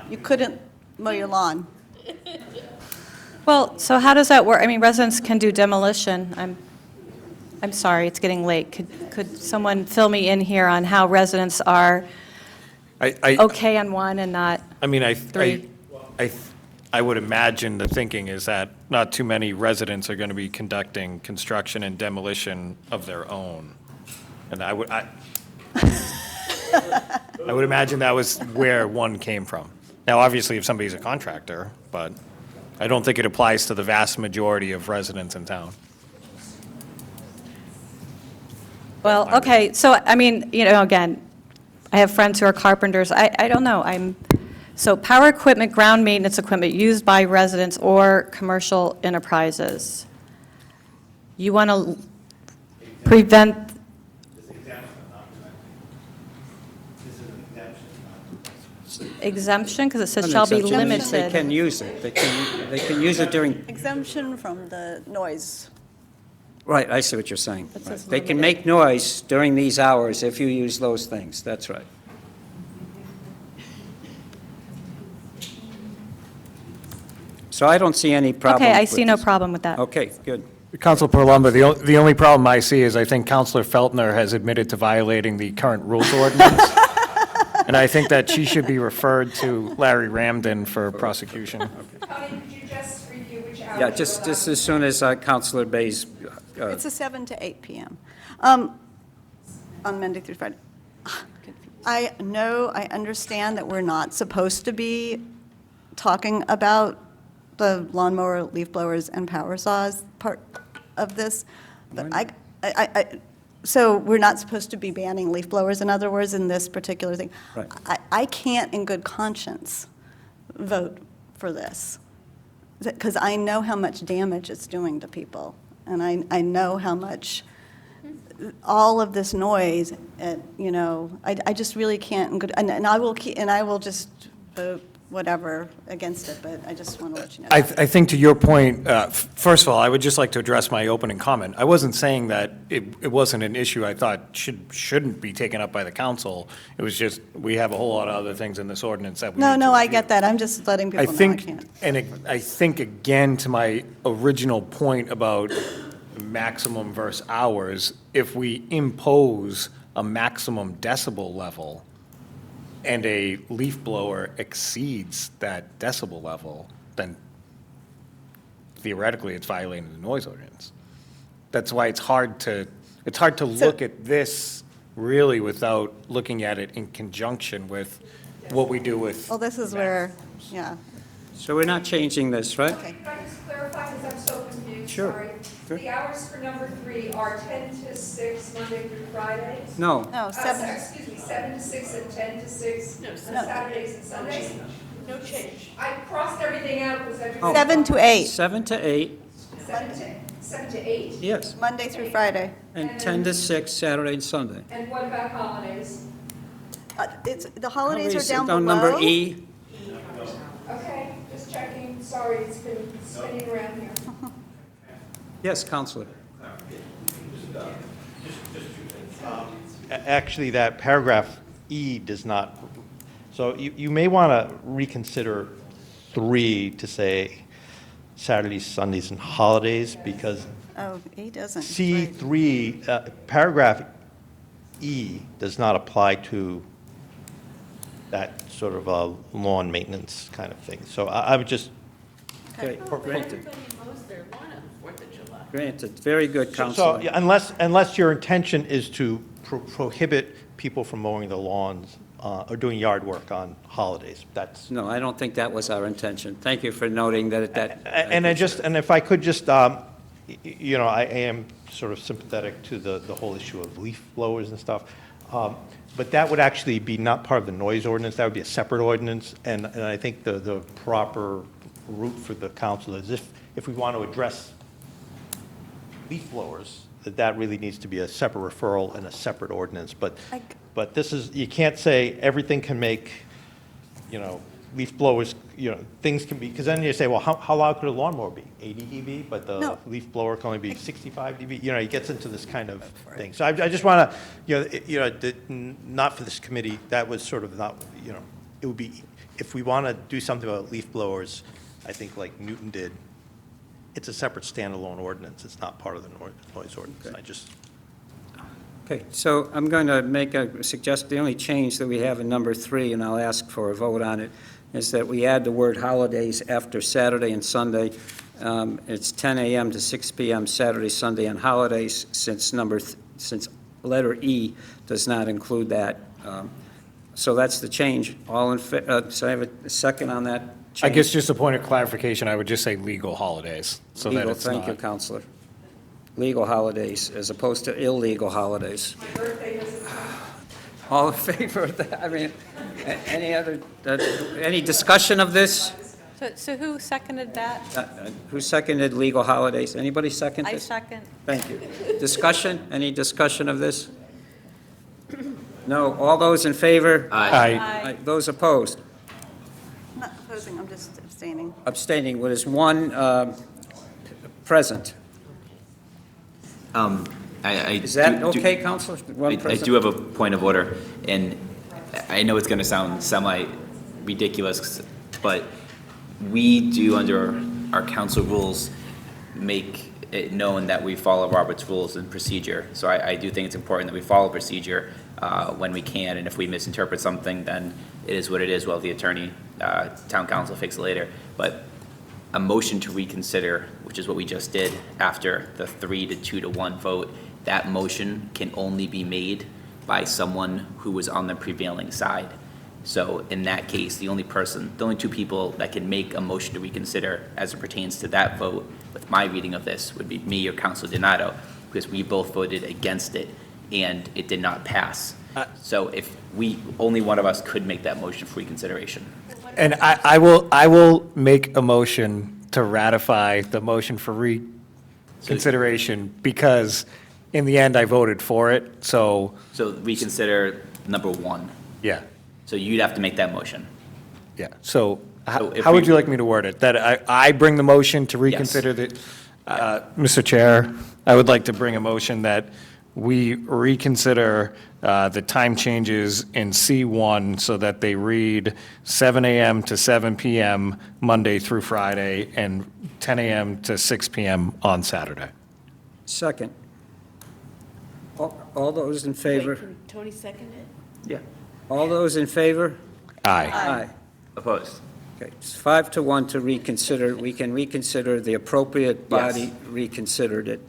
You couldn't mow your lawn. Well, so how does that work? I mean, residents can do demolition. I'm sorry, it's getting late. Could someone fill me in here on how residents are okay on 1 and not? I mean, 3. I would imagine the thinking is that not too many residents are going to be conducting construction and demolition of their own. And I would imagine that was where 1 came from. Now, obviously, if somebody's a contractor, but I don't think it applies to the vast majority of residents in town. Well, okay, so, I mean, again, I have friends who are carpenters. I don't know. So power equipment, ground maintenance equipment used by residents or commercial enterprises. You want to prevent? Exemption, because it says shall be They limited. can use it. They can use it during, Exemption from the noise. right, I see what you're saying. It says Right. They can limited. make noise during these hours if you use those things. That's right. So I don't see any problem. Okay, I with see no this. problem with that. Okay, good. Council Palumbo, the only problem I see is I think Councilor Feltner has admitted to violating the current rules ordinance. And I think that she should be referred to Larry Ramden for prosecution. Tony, could you just review which hours? Yeah, just as soon as Counselor Bay's, It's a 7 to 8 p.m. On Monday through Friday. I know, I understand that we're not supposed to be talking about the lawnmower, leaf blowers, and power saws part of this, but so we're not supposed to be banning leaf blowers, in other words, in this particular thing. Right. I can't in good conscience vote for this, because I know how much damage it's doing to people, and I know how much all of this noise, I just really can't in good, and I will just vote whatever against it, but I just want to let you know. I think to your point, first of all, I would just like to address my opening comment. I wasn't saying that it wasn't an issue I thought shouldn't be taken up by the council. It was just, we have a whole lot of other things in this ordinance that we need to No, I review. get that. I'm just letting people know I can't. I think, again, to my original point about maximum versus hours, if we impose a maximum decibel level and a leaf blower exceeds that decibel level, then theoretically it's violating the noise ordinance. That's why it's hard to look at this really without looking at it in conjunction with what we do with. Well, this is where, yeah. so we're not changing this, right? Okay. Can I just clarify, because I'm so confused? Sure. Sorry. The hours for number 3 are 10 to 6, Monday through Fridays? No, No, 7. Excuse me, 7 to 6 and 10 to 6 on Saturdays and Sundays? No change. I crossed everything out because everything. 7 to 8, 7 to 8, 7 to 8? yes, Monday through Friday. and 10 to 6 Saturday and Sunday. And what about holidays? The holidays are down On below. number E, Okay, just checking, sorry, it's been spinning around here. yes, Counselor. Actually, that paragraph E does not, so you may want to reconsider 3 to say Saturdays, Sundays, and holidays, because Oh, he doesn't. C3, paragraph E does not apply to that sort of lawn maintenance kind of thing. So I would just, Okay, granted. Everybody mows their lawn on the 4th of July. Granted, very good, so Counselor. yeah, unless your intention is to prohibit people from mowing their lawns or doing yard work on holidays, that's. No, I don't think that was our intention. Thank you for noting that. And if I could just, you know, I am sort of sympathetic to the whole issue of leaf blowers and stuff. But that would actually be not part of the noise ordinance, that would be a separate ordinance. And I think the proper route for the council is if we want to address leaf blowers, that really needs to be a separate referral and a separate ordinance. But this is, you can't say everything can make, you know, leaf blowers, you know, things can be, because then you say, well, how loud could a lawnmower be? 80 dB, but the No. leaf blower can only be 65 dB. You know, it gets into this kind of thing. So I just want to, not for this committee, that was sort of not, you know, it would be, if we want to do something about leaf blowers, I think like Newton did, it's a separate standalone ordinance. It's not part of the noise ordinance. Okay. I just. Okay, so I'm going to suggest the only change that we have in number 3, and I'll ask for a vote on it, is that we add the word holidays after Saturday and Sunday. It's 10 a.m. to 6 p.m. Saturday, Sunday, and holidays, since letter E does not include that. So that's the change. So I have a second on that change. I guess just a point of clarification, I would just say legal holidays, so that Legal, it's thank you, not. Counselor. Legal holidays as opposed to illegal holidays. My birthday doesn't count. All in favor of that? I mean, any discussion of this? So who seconded that? Who seconded legal holidays? Anybody second I this? second. Thank you. Discussion? Any discussion of this? No. All those in favor? Aye. Aye. Those opposed? I'm not opposing, I'm just abstaining. Abstaining. What is one present? Is that okay, Counselor? One I present? do have a point of order, and I know it's going to sound semi-ridiculous, but we do, under our council rules, make it known that we follow Robert's rules and procedure. So I do think it's important that we follow procedure when we can, and if we misinterpret something, then it is what it is. Well, the attorney, town council fix it later. But a motion to reconsider, which is what we just did after the 3 to 2 to 1 vote, that motion can only be made by someone who was on the prevailing side. So in that case, the only two people that can make a motion to reconsider as it pertains to that vote, with my reading of this, would be me or Councilor Donato, because we both voted against it and it did not pass. So if only one of us could make that motion for reconsideration. And I will make a motion to ratify the motion for reconsideration, because in the end, I voted for it, so, So reconsider number 1. yeah, So you'd have to make that motion. yeah. So So if how would we- you like me to word it? That I bring the motion to reconsider the, Mr. Chair, I would like to bring a motion that we reconsider the time changes in C1 so that they read 7 a.m. to 7 p.m. Monday through Friday and 10 a.m. to 6 p.m. on Saturday. Second. All those in favor? Can Tony second it? Yeah. All those in favor? Aye. Aye. Opposed? Okay, it's 5 to 1 to reconsider. We can reconsider, the appropriate body Yes. reconsidered it,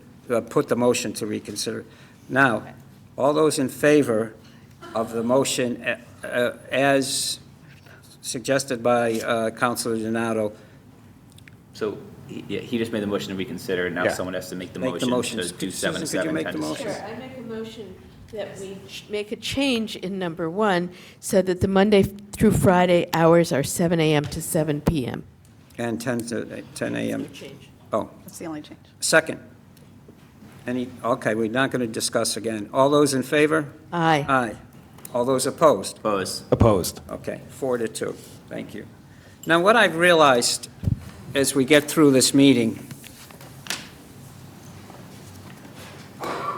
put the motion to reconsider. Now, all those in favor of the motion as suggested by Councilor Donato, So He just made the motion to reconsider, and now Yeah. someone has to make the Make the motion motions. to do Susan, 7 to could you 7, make 10 the to motion? 6. Sure, I make a motion that we make a change in number 1, so that the Monday through Friday hours are 7 a.m. to 7 p.m. And 10 to 10 a.m.? Change. Oh, That's the only change. second. Okay, we're not going to discuss again. All those in favor? Aye. Aye. All those opposed? Opposed. Opposed. Okay, 4-2. Thank you. Now, what I've realized as we get through this meeting,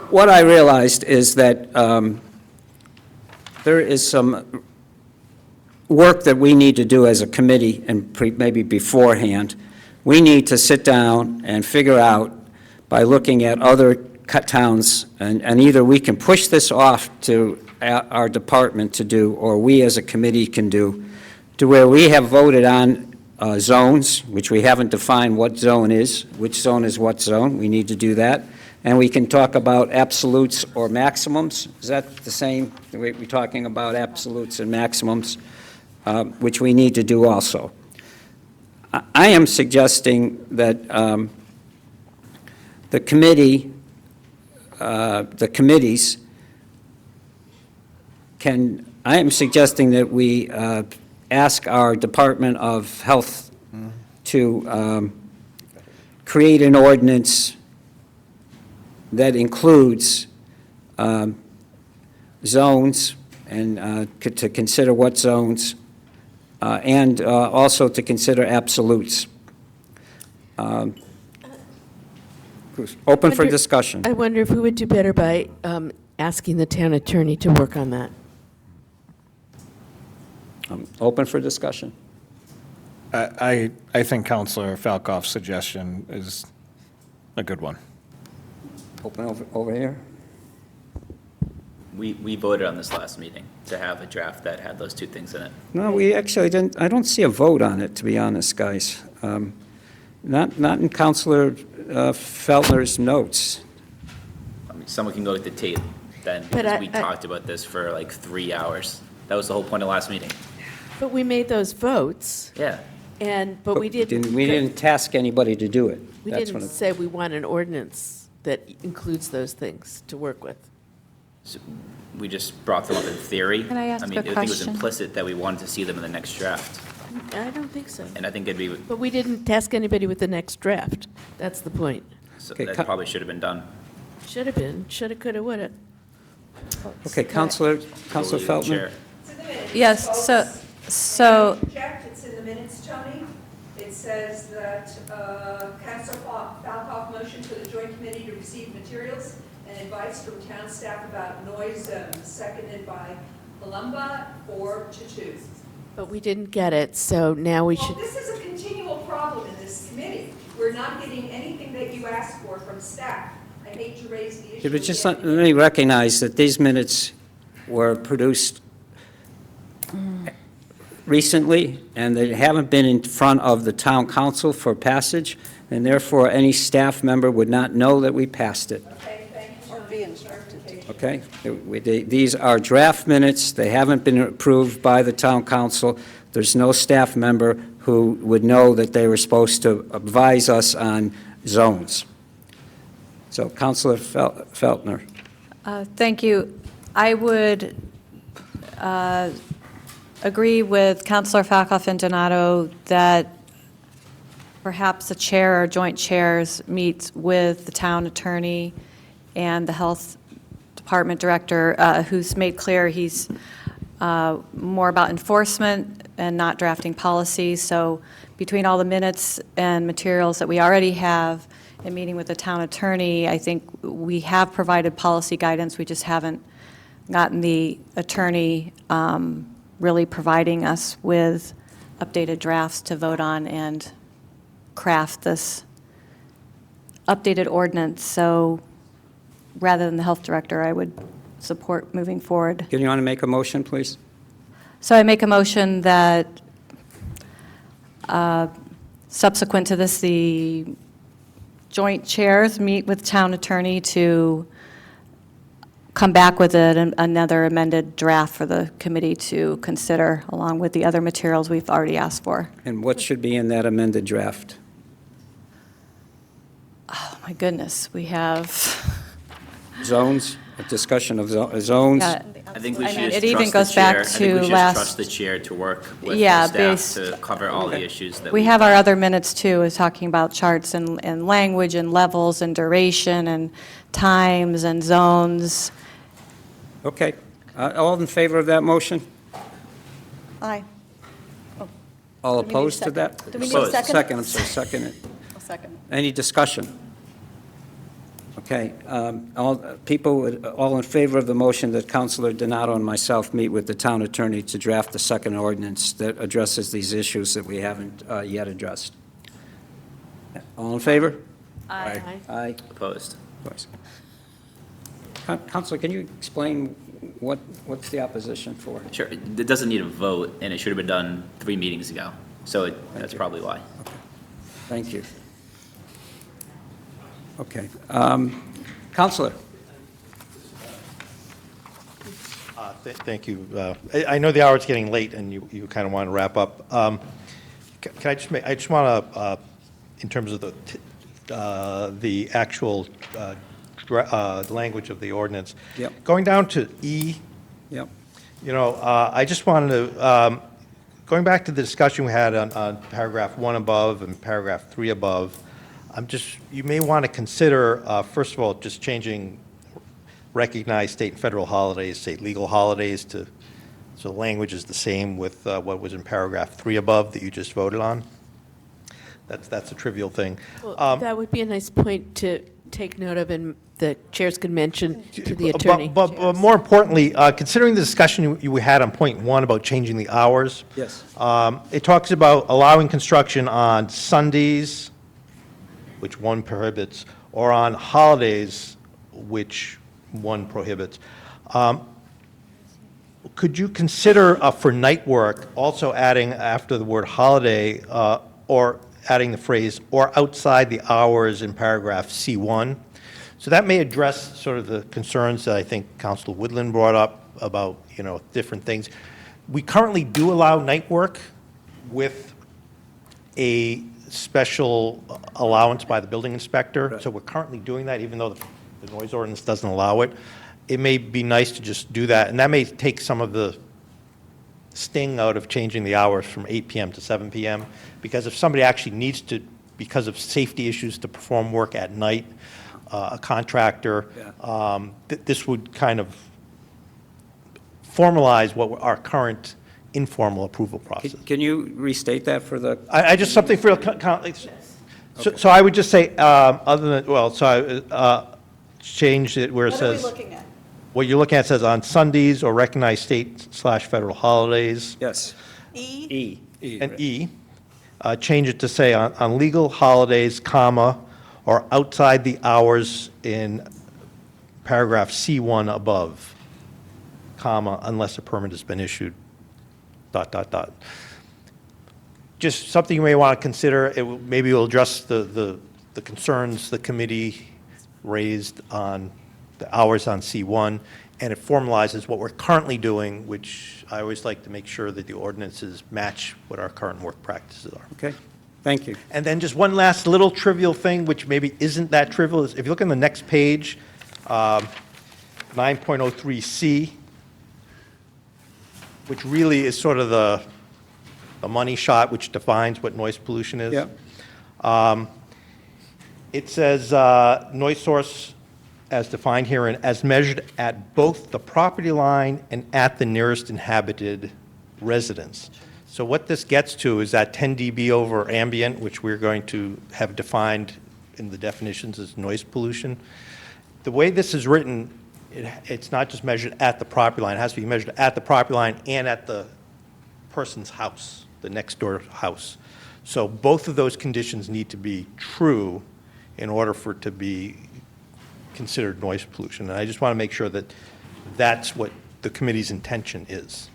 what I realized is that there is some work that we need to do as a committee, and maybe beforehand. We need to sit down and figure out, by looking at other towns, and either we can push this off to our department to do, or we as a committee can do, to where we have voted on zones, which we haven't defined what zone is, which zone is what zone. We need to do that. And we can talk about absolutes or maximums. Is that the same? We're talking about absolutes and maximums, which we need to do also. I am suggesting that the committees I am suggesting that we ask our Department of Health to create an ordinance that includes zones, and to consider what zones, and also to consider absolutes. Open for discussion. I wonder if we would do better by asking the town attorney to work on that. Open for discussion. I think Counselor Falcoff's suggestion is a good one. Open over here. We voted on this last meeting to have a draft that had those 2 things in it. No, we actually didn't, I don't see a vote on it, to be honest, guys. Not in Counselor Feltner's notes. I mean, someone can go to the tape then, But because we talked about this for like 3 hours. That was the whole point of last meeting. But we made those votes, Yeah. but we didn't. We didn't task anybody to do it. We That's didn't what it- say we want an ordinance that includes those things to work with. So we just brought them up in theory. Can I ask mean, a I think it was question? implicit that we wanted to see them in the next draft. I don't think so. And I think it'd be, But we didn't task anybody with the next draft. That's the point. so Okay, that probably should have been done. Should have been, shoulda, coulda, woulda. Okay, Counselor Feltner? Chair. Yes, so, Check, it's in the minutes, Tony. It says that Councilor Falcoff motioned for the joint committee to receive materials and advice from town staff about noise zones, seconded by Palumba, 4-2. But we didn't get it, so now we Well, should, this is a continual problem in this committee. We're not getting anything that you asked for from staff. I hate to raise the issue. Yeah, but just again. let me recognize that these minutes were produced recently, and they haven't been in front of the town council for passage, and therefore any staff member would not know that we passed it. Okay, thank you. Or be instructed. Okay? These are draft minutes. They haven't been approved by the town council. There's no staff member who would know that they were supposed to advise us on zones. So, Counselor Feltner. thank you. I would agree with Counselor Falcoff and Donato that perhaps the chair or joint chairs meets with the town attorney and the health department director, who's made clear he's more about enforcement and not drafting policy. So between all the minutes and materials that we already have and meeting with the town attorney, I think we have provided policy guidance. We just haven't gotten the attorney really providing us with updated drafts to vote on and craft this updated ordinance. So rather than the health director, I would support moving forward. Do you want to make a motion, please? So I make a motion that subsequent to this, the joint chairs meet with town attorney to come back with another amended draft for the committee to consider, along with the other materials we've already asked for. And what should be in that amended draft? my goodness, we have, Zones, a discussion of zones. yeah, I think we I should mean, just it even trust the goes back chair. I think to we should last- just trust the chair to work with Yeah, the staff to cover all the issues that we have our other minutes too, is talking about charts and language and levels and duration and times and zones. Okay. All in favor of that motion? Aye. All Do we need a opposed to second? that? Do we need a second? Second, I'm sorry, second it. I'll second. Any discussion? Okay, all in favor of the motion that Councilor Donato and myself meet with the town attorney to draft the second ordinance that addresses these issues that we haven't yet addressed? All in favor? Aye. Aye. Opposed. Opposed. Councilor, can you explain what's the opposition for? Sure, it doesn't need a vote, and it should have been done 3 meetings ago, so that's probably why. Thank you. Okay. Counselor? Thank you. I know the hour's getting late, and you kind of want to wrap up. Can I just want to, in terms of the actual language of the ordinance. Yep. Going down to E. Yep. You know, I just wanted to, going back to the discussion we had on paragraph 1 above and paragraph 3 above, you may want to consider, first of all, just changing recognized state and federal holidays, state legal holidays so the language is the same with what was in paragraph 3 above that you just voted on. That's a trivial thing. Well, that would be a nice point to take note of, and the chairs could mention to the attorney. But more importantly, considering the discussion you had on point 1 about changing the hours. Yes. It talks about allowing construction on Sundays, which 1 prohibits, or on holidays, which 1 prohibits. Could you consider for night work also adding after the word holiday, or adding the phrase, or outside the hours in paragraph C1? So that may address sort of the concerns that I think Councilor Woodland brought up about, different things. We currently do allow night work with a special allowance by the building inspector. Right. So we're currently doing that, even though the noise ordinance doesn't allow it. It may be nice to just do that, and that may take some of the sting out of changing the hours from 8 p.m. to 7 p.m., because if somebody actually needs to, because of safety issues, to perform work at night, a contractor, this would kind of formalize what our current informal approval process. Can you restate that for the? I just, something for, so I would just say, other than, change it where it says. What are we looking at? What you're looking at says on Sundays or recognized state/federal holidays. Yes. E? E. And E, change it to say on legal holidays, comma, or outside the hours in paragraph C1 above, comma, unless a permit has been issued, ... Just something you may want to consider. Maybe it will address the concerns the committee raised on the hours on C1, and it formalizes what we're currently doing, which I always like to make sure that the ordinances match what our current work practices are. Okay, thank you. And then just one last little trivial thing, which maybe isn't that trivial, is if you look on the next page, 9.03C, which really is sort of the money shot, which defines what noise pollution is. Yeah. It says, noise source as defined herein, as measured at both the property line and at the nearest inhabited residence. So what this gets to is that 10 dB over ambient, which we're going to have defined in the definitions as noise pollution. The way this is written, it's not just measured at the property line. It has to be measured at the property line and at the person's house, the next door house. So both of those conditions need to be true in order for it to be considered noise pollution. And I just want to make sure that that's what the committee's intention is.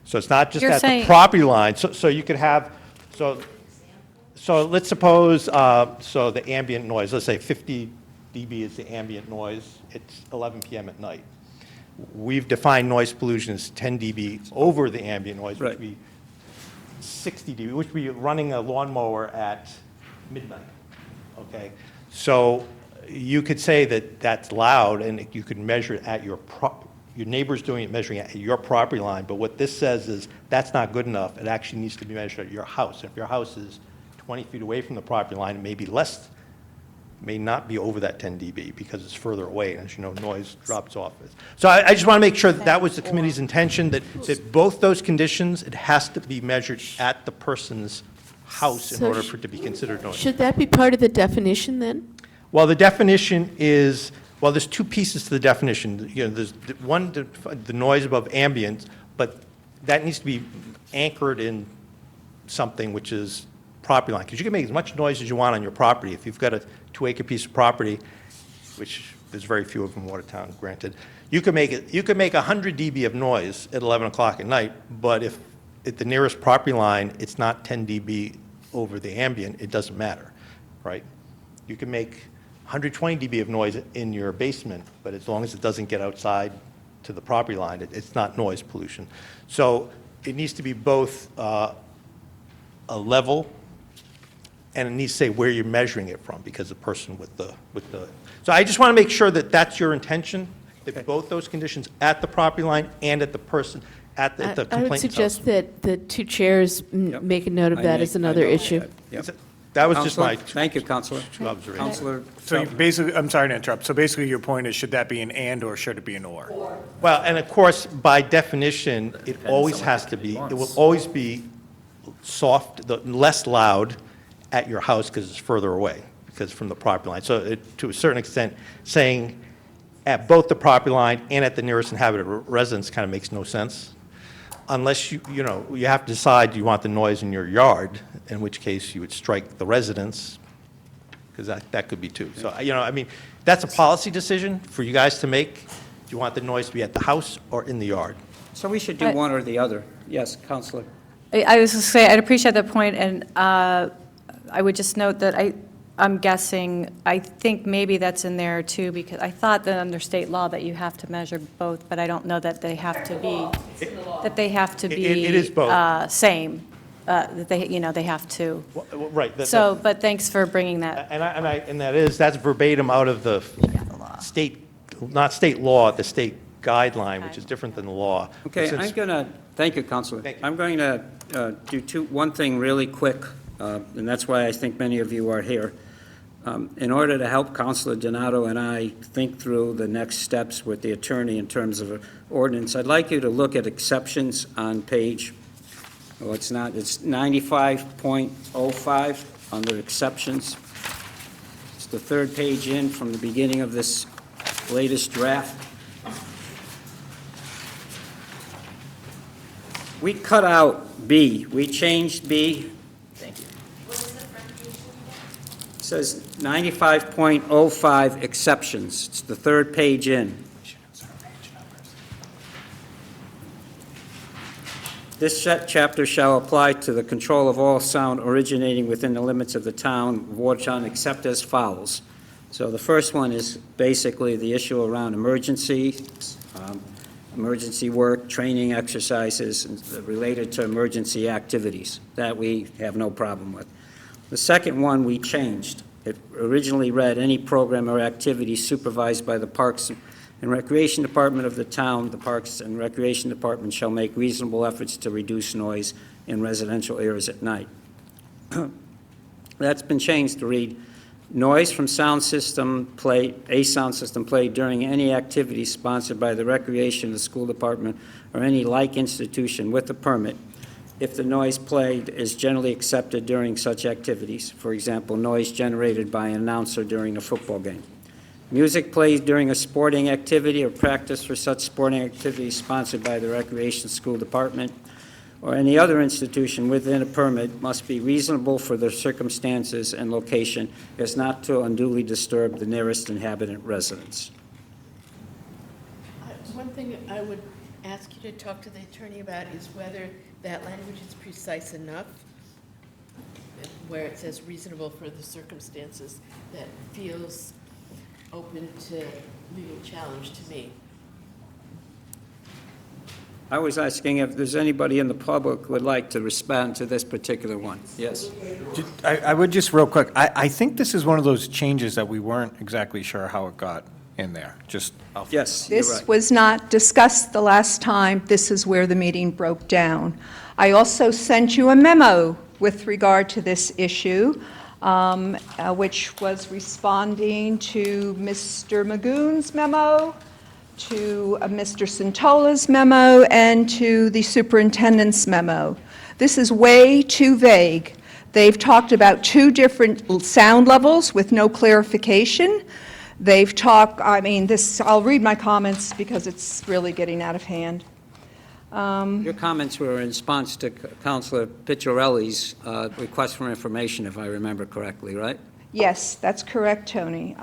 So it's not just You're at saying- the property line. So you could have, so let's suppose, so the ambient noise, let's say 50 dB is the ambient noise. It's 11 p.m. at night. We've defined noise pollution as 10 dB over the ambient noise, which would be 60 dB, which would be running a lawnmower at midnight. okay? So you could say that that's loud, and you could measure it at your neighbor's doing it, measuring it at your property line, but what this says is that's not good enough. It actually needs to be measured at your house. If your house is 20 feet away from the property line, it may be less, may not be over that 10 dB because it's further away, and as you know, noise drops off. So I just want to make sure that that was the committee's intention, that both those conditions, it has to be measured at the person's house in So order for it to be considered noise. Should that be part of the definition then? Well, the definition is, well, there's two pieces to the definition. You know, there's one, the noise above ambient, but that needs to be anchored in something which is property line, because you can make as much noise as you want on your property. If you've got a 2-acre piece of property, which there's very few of them in Watertown, granted, you could make 100 dB of noise at 11 o'clock at night, but if at the nearest property line, it's not 10 dB over the ambient, it doesn't matter, right? You can make 120 dB of noise in your basement, but as long as it doesn't get outside to the property line, it's not noise pollution. So it needs to be both a level, and it needs to say where you're measuring it from, because the person with the, so I just want to make sure that that's your intention, that both those conditions at the property line and at the person, at the complainant's house. I would suggest that the two chairs make a note of that as I another know issue. that. Yep. That was just my Thank you, Counselor. two observations. Counselor, So you basically, I'm sorry to interrupt, so basically your point is, should that be an and or should it be an or? Well, and of course, by definition, it always has to be, it will always be soft, less loud at your house because it's further away, because from the property line. So to a certain extent, saying at both the property line and at the nearest inhabited residence kind of makes no sense. Unless you have to decide you want the noise in your yard, in which case you would strike the residence, because that could be too. So, I mean, that's a policy decision for you guys to make. Do you want the noise to be at the house or in the yard? so we should do one or the other. Yes, Counselor. I was going to say, I'd appreciate that point, and I would just note that I'm guessing, I think maybe that's in there too, because I thought that under state law that you have to measure both, but I don't know that they have to be, It is both. same, that they have to. Right. So, but thanks for bringing that. And that's verbatim out of the state, not state law, the state guideline, which is different than the law. Okay, Since- I'm going to, thank you, Counselor. Thank you. I'm going to do one thing really quick, and that's why I think many of you are here. In order to help Counselor Donato and I think through the next steps with the attorney in terms of an ordinance, I'd like you to look at exceptions on page, it's 95.05 under exceptions. It's the third page in from the beginning of this latest draft. We cut out B. We changed B. Thank you. It says 95.05 exceptions. It's the third page in. This chapter shall apply to the control of all sound originating within the limits of the town of Watertown, except as follows. So the first one is basically the issue around emergency work, training exercises related to emergency activities. That we have no problem with. The second one we changed. It originally read, any program or activity supervised by the Parks and Recreation Department of the town, the Parks and Recreation Department shall make reasonable efforts to reduce noise in residential areas at night. That's been changed to read, noise from a sound system played during any activity sponsored by the Recreation, the School Department, or any like institution with a permit, if the noise played is generally accepted during such activities, for example, noise generated by an announcer during a football game. Music played during a sporting activity or practice for such sporting activities sponsored by the Recreation School Department or any other institution within a permit must be reasonable for the circumstances and location as not to unduly disturb the nearest inhabitant residents. One thing I would ask you to talk to the attorney about is whether that language is precise enough, where it says reasonable for the circumstances, that feels open to legal challenge to me. I was asking if there's anybody in the public who would like to respond to this particular one. Yes. I would just real quick, I think this is one of those changes that we weren't exactly sure how it got in there, just. Yes, you're This right. was not discussed the last time. This is where the meeting broke down. I also sent you a memo with regard to this issue, which was responding to Mr. Magoon's memo, to Mr. Santola's memo, and to the superintendent's memo. This is way too vague. They've talked about two different sound levels with no clarification. They've talked, I'll read my comments because it's really getting out of hand. Your comments were in response to Councilor Picciarelli's request for information, if I remember correctly, right? Yes, that's correct, Tony.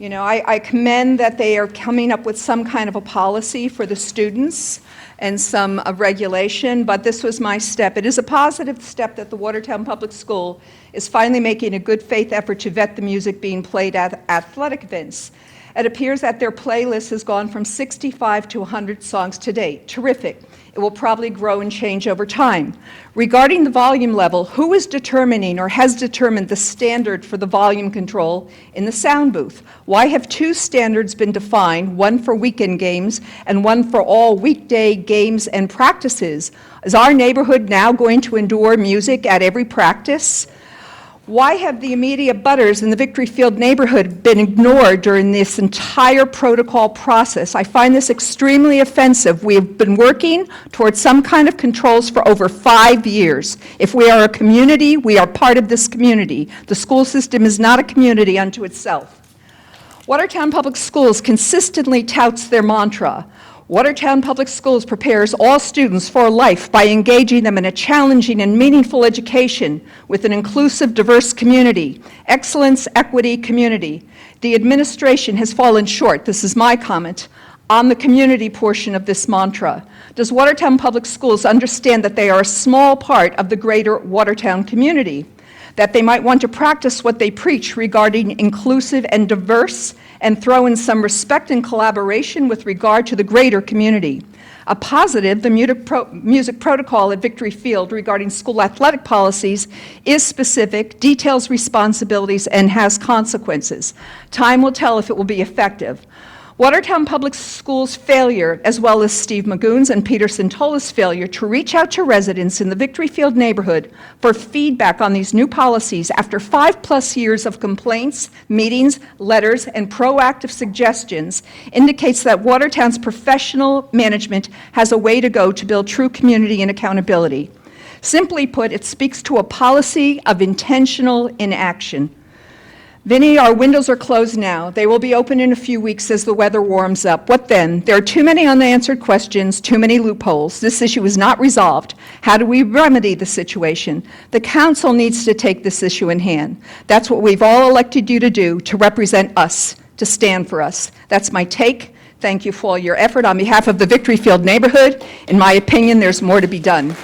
I commend that they are coming up with some kind of a policy for the students and some regulation, but this was my step. It is a positive step that the Watertown Public School is finally making a good faith effort to vet the music being played at athletic events. It appears that their playlist has gone from 65 to 100 songs to date. Terrific. It will probably grow and change over time. Regarding the volume level, who is determining or has determined the standard for the volume control in the sound booth? Why have two standards been defined, one for weekend games and one for all weekday games and practices? Is our neighborhood now going to endure music at every practice? Why have the immediate butters in the Victory Field neighborhood been ignored during this entire protocol process? I find this extremely offensive. We have been working towards some kind of controls for over 5 years. If we are a community, we are part of this community. The school system is not a community unto itself. Watertown Public Schools consistently touts their mantra. Watertown Public Schools prepares all students for life by engaging them in a challenging and meaningful education with an inclusive, diverse community. Excellence, equity, community. The administration has fallen short, this is my comment, on the community portion of this mantra. Does Watertown Public Schools understand that they are a small part of the greater Watertown community? That they might want to practice what they preach regarding inclusive and diverse, and throw in some respect and collaboration with regard to the greater community. A positive, the music protocol at Victory Field regarding school athletic policies is specific, details responsibilities, and has consequences. Time will tell if it will be effective. Watertown Public Schools' failure, as well as Steve Magoon's and Peter Santola's failure to reach out to residents in the Victory Field neighborhood for feedback on these new policies after 5+ years of complaints, meetings, letters, and proactive suggestions indicates that Watertown's professional management has a way to go to build true community and accountability. Simply put, it speaks to a policy of intentional inaction. Vinny, our windows are closed now. They will be open in a few weeks as the weather warms up. What then? There are too many unanswered questions, too many loopholes. This issue is not resolved. How do we remedy the situation? The council needs to take this issue in hand. That's what we've all elected you to do, to represent us, to stand for us. That's my take. Thank you for all your effort on behalf of the Victory Field neighborhood. In my opinion, there's more to be done.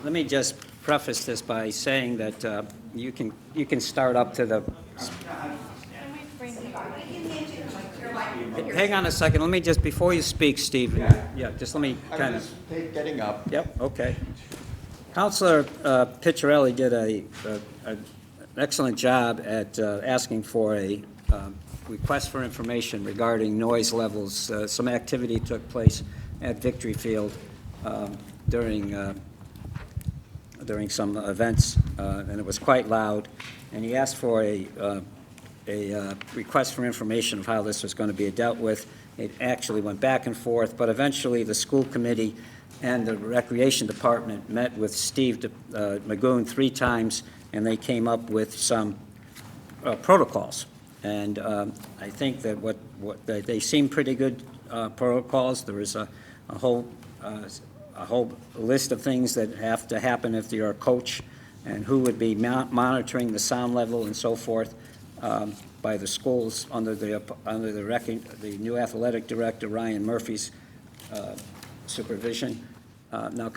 Let me just preface this by saying that you can start up to the. Hang on a second. Let me just, before you speak, Steve. Yeah, just let me kind of. Getting up. Yep. Okay. Councilor Picciarelli did an excellent job at asking for a request for information regarding noise levels. Some activity took place at Victory Field during some events, and it was quite loud. And he asked for a request for information of how this was going to be dealt with. It actually went back and forth, but eventually the school committee and the recreation department met with Steve Magoon 3 times, and they came up with some protocols. And I think that they seem pretty good protocols. There is a whole list of things that have to happen if you're a coach, and who would be monitoring the sound level and so forth by the schools under the new athletic director Ryan Murphy's supervision. Now,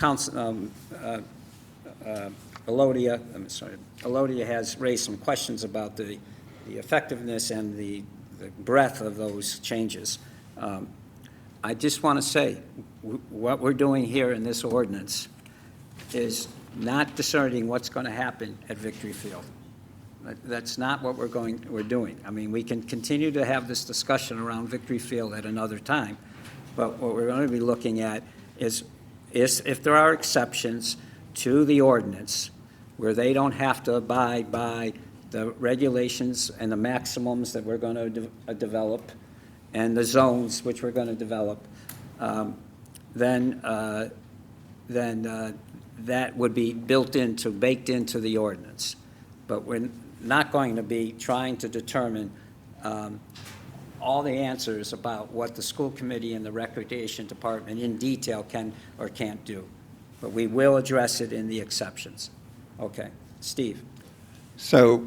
Elodia has raised some questions about the effectiveness and the breadth of those changes. I just want to say, what we're doing here in this ordinance is not discerning what's going to happen at Victory Field. That's not what we're doing. I mean, we can continue to have this discussion around Victory Field at another time, but what we're going to be looking at is if there are exceptions to the ordinance where they don't have to abide by the regulations and the maximums that we're going to develop and the zones which we're going to develop, then that would be baked into the ordinance. But we're not going to be trying to determine all the answers about what the school committee and the recreation department in detail can or can't do. But we will address it in the exceptions. Okay, Steve. So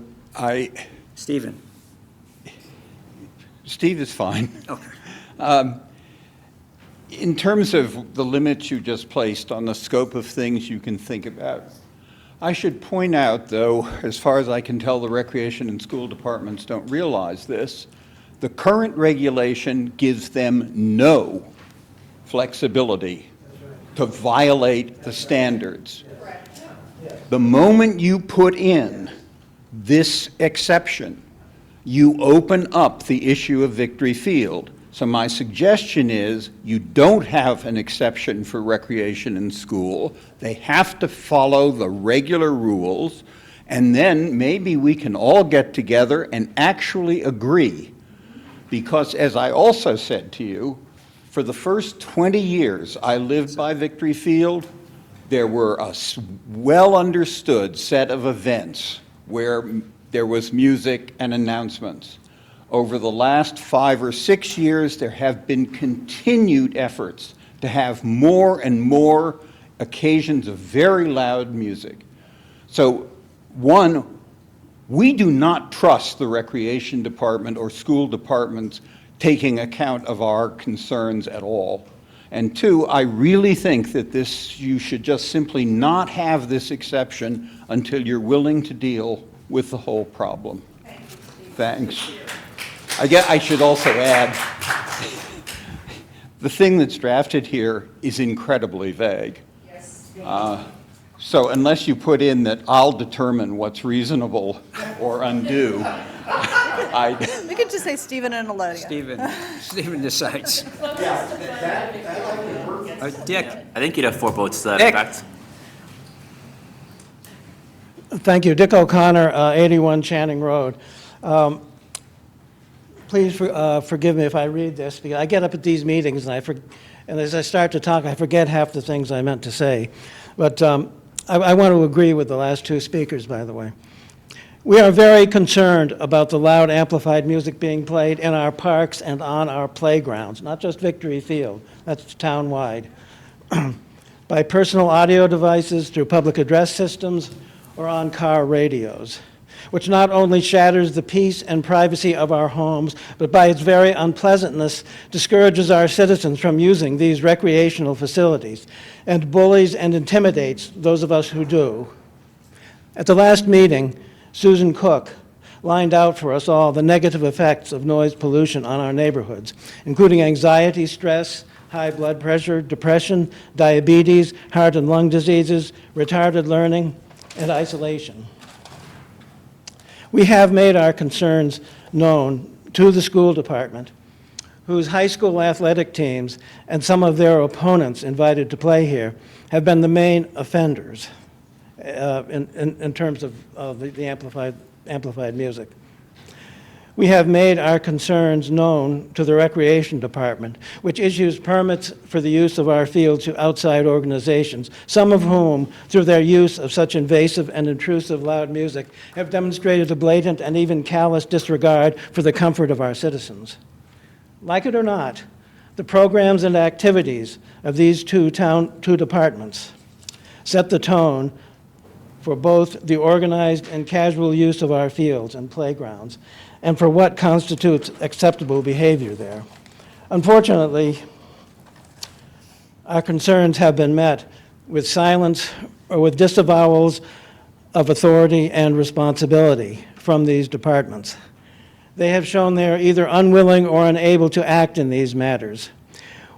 Stephen. Steve is fine. Okay. In terms of the limits you just placed on the scope of things you can think about, I should point out, though, as far as I can tell, the recreation and school departments don't realize this, the current regulation gives them no flexibility to violate the standards. The moment you put in this exception, you open up the issue of Victory Field. So my suggestion is you don't have an exception for recreation and school. They have to follow the regular rules, and then maybe we can all get together and actually agree. Because as I also said to you, for the first 20 years I lived by Victory Field, there were a well-understood set of events where there was music and announcements. Over the last 5 or 6 years, there have been continued efforts to have more and more occasions of very loud music. So, one, we do not trust the recreation department or school departments taking account of our concerns at all. And two, I really think that you should just simply not have this exception until you're willing to deal with the whole problem. Thanks. I should also add, the thing that's drafted here is incredibly vague. Yes. So unless you put in that I'll determine what's reasonable or undue, We could just say Stephen and Elodia. Stephen decides. Dick. I think you'd have 4 votes to that Dick. effect. Thank you. Dick O'Connor, 81 Channing Road. Please forgive me if I read this, because I get up at these meetings and as I start to talk, I forget half the things I meant to say. But I want to agree with the last 2 speakers, by the way. We are very concerned about the loud amplified music being played in our parks and on our playgrounds, not just Victory Field, that's town-wide, by personal audio devices, through public address systems, or on car radios, which not only shatters the peace and privacy of our homes, but by its very unpleasantness discourages our citizens from using these recreational facilities and bullies and intimidates those of us who do. At the last meeting, Susan Cook lined out for us all the negative effects of noise pollution on our neighborhoods, including anxiety, stress, high blood pressure, depression, diabetes, heart and lung diseases, retarded learning, and isolation. We have made our concerns known to the school department, whose high school athletic teams and some of their opponents invited to play here have been the main offenders in terms of the amplified music. We have made our concerns known to the Recreation Department, which issues permits for the use of our fields to outside organizations, some of whom, through their use of such invasive and intrusive loud music, have demonstrated a blatant and even callous disregard for the comfort of our citizens. Like it or not, the programs and activities of these two departments set the tone for both the organized and casual use of our fields and playgrounds, and for what constitutes acceptable behavior there. Unfortunately, our concerns have been met with silence or with disavowals of authority and responsibility from these departments. they have shown they are either unwilling or unable to act in these matters,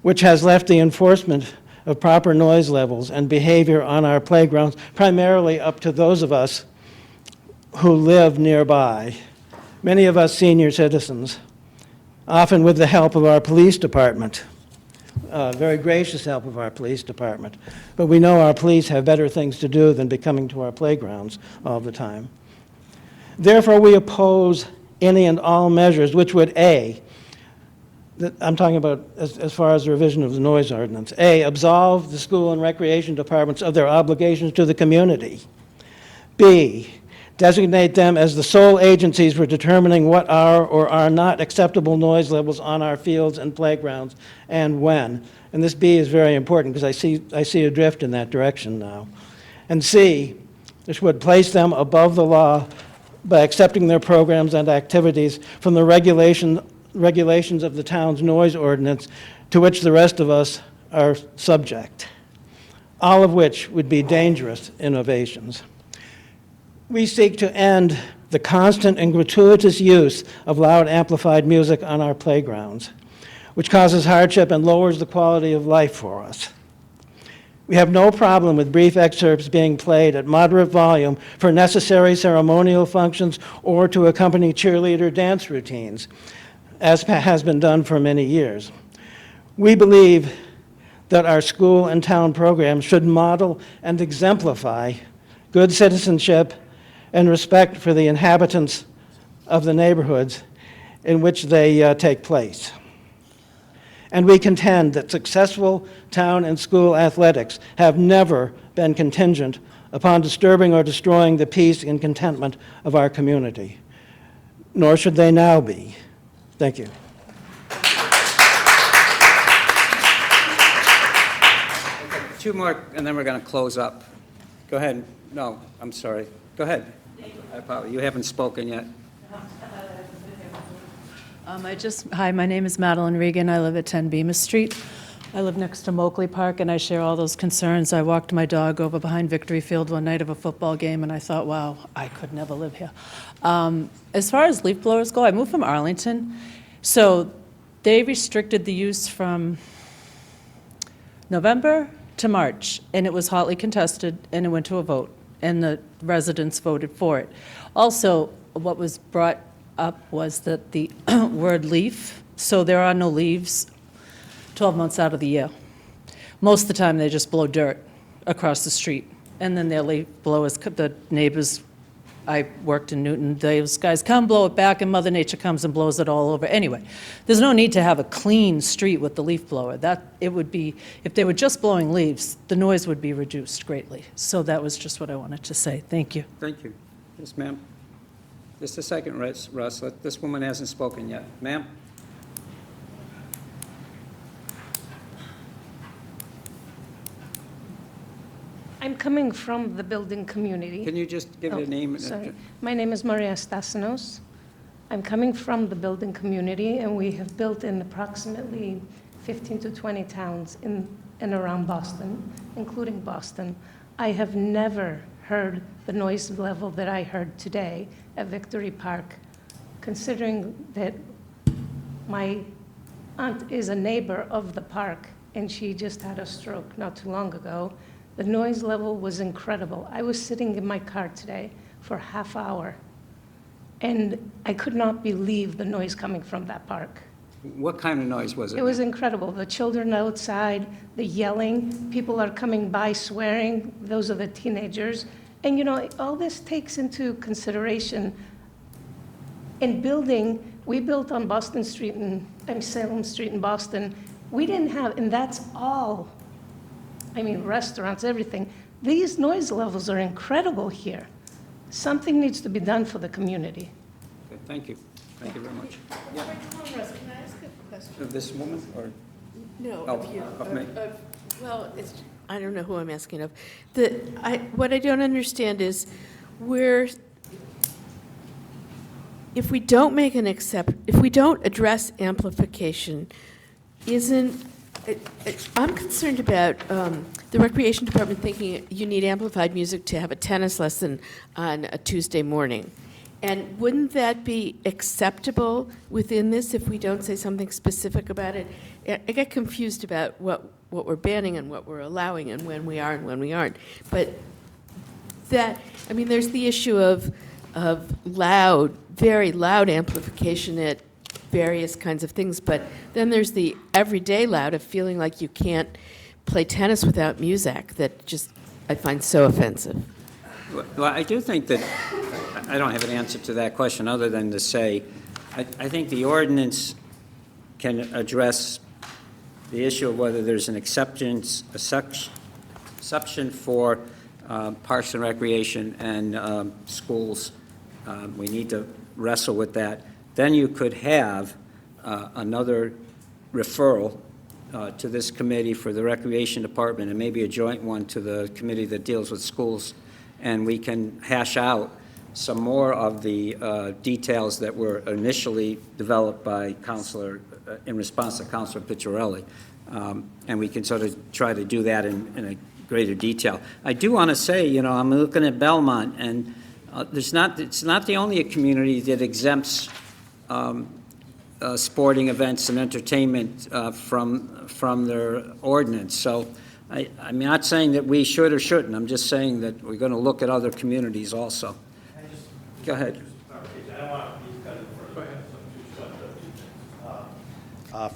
which has left the enforcement of proper noise levels and behavior on our playgrounds primarily up to those of us who live nearby, many of us senior citizens, often with the help of our police department, very gracious help of our police department. But we know our police have better things to do than be coming to our playgrounds all the time. Therefore, we oppose any and all measures which would, A, I'm talking about as far as the revision of the noise ordinance, A, absolve the school and recreation departments of their obligations to the community. B, designate them as the sole agencies for determining what are or are not acceptable noise levels on our fields and playgrounds and when. And this B is very important because I see a drift in that direction now. And C, this would place them above the law by accepting their programs and activities from the regulations of the town's noise ordinance to which the rest of us are subject, all of which would be dangerous innovations. We seek to end the constant and gratuitous use of loud amplified music on our playgrounds, which causes hardship and lowers the quality of life for us. We have no problem with brief excerpts being played at moderate volume for necessary ceremonial functions or to accompany cheerleader dance routines, as has been done for many years. We believe that our school and town programs should model and exemplify good citizenship and respect for the inhabitants of the neighborhoods in which they take place. And we contend that successful town and school athletics have never been contingent upon disturbing or destroying the peace and contentment of our community, nor should they now be. Thank you. Two more, and then we're going to close up. Go ahead. No, I'm sorry. Go ahead. I apologize. You haven't spoken yet. Hi, my name is Madeline Regan. I live at 10 Bemis Street. I live next to Moakley Park, and I share all those concerns. I walked my dog over behind Victory Field one night of a football game, and I thought, wow, I could never live here. As far as leaf blowers go, I moved from Arlington, so they restricted the use from November to March, and it was hotly contested, and it went to a vote, and the residents voted for it. Also, what was brought up was that the word leaf, so there are no leaves 12 months out of the year. Most of the time, they just blow dirt across the street, and then their leaf blowers, the neighbors, I worked in Newton, those guys come blow it back, and Mother Nature comes and blows it all over. Anyway, there's no need to have a clean street with the leaf blower. It would be, if they were just blowing leaves, the noise would be reduced greatly. So that was just what I wanted to say. Thank you. Thank you. Yes, ma'am. Just a second, Russ. This woman hasn't spoken yet. Ma'am? I'm coming from the building community. Can you just give it a name? Sorry. My name is Maria Stassinos. I'm coming from the building community, and we have built in approximately 15 to 20 towns in and around Boston, including Boston. I have never heard the noise level that I heard today at Victory Park, considering that my aunt is a neighbor of the park, and she just had a stroke not too long ago. The noise level was incredible. I was sitting in my car today for a half hour, and I could not believe the noise coming from that park. What kind of noise was it? It was incredible. The children outside, the yelling, people are coming by swearing. Those are the teenagers. And you know, all this takes into consideration. In building, we built on Boston Street and Salem Street in Boston. We didn't have, and that's all, I mean, restaurants, everything. These noise levels are incredible here. Something needs to be done for the community. Okay, thank you. Thank you very much. Can I ask a question? Of this woman, or? No, Oh, of you. of me. Well, I don't know who I'm asking of. What I don't understand is if we don't if we don't address amplification, I'm concerned about the recreation department thinking you need amplified music to have a tennis lesson on a Tuesday morning. And wouldn't that be acceptable within this if we don't say something specific about it? I get confused about what we're banning and what we're allowing and when we are and when we aren't. But that, I mean, there's the issue of loud, very loud amplification at various kinds of things, but then there's the everyday loud of feeling like you can't play tennis without music that just I find so offensive. Well, I do think that, I don't have an answer to that question other than to say, I think the ordinance can address the issue of whether there's an exception for Parks and Recreation and schools. We need to wrestle with that. Then you could have another referral to this committee for the Recreation Department and maybe a joint one to the committee that deals with schools, and we can hash out some more of the details that were initially developed by Councilor, in response to Councilor Picciarelli. And we can sort of try to do that in a greater detail. I do want to say, you know, I'm looking at Belmont, and it's not the only community that exempts sporting events and entertainment from their ordinance. So I'm not saying that we should or shouldn't. I'm just saying that we're going to look at other communities also. Go ahead.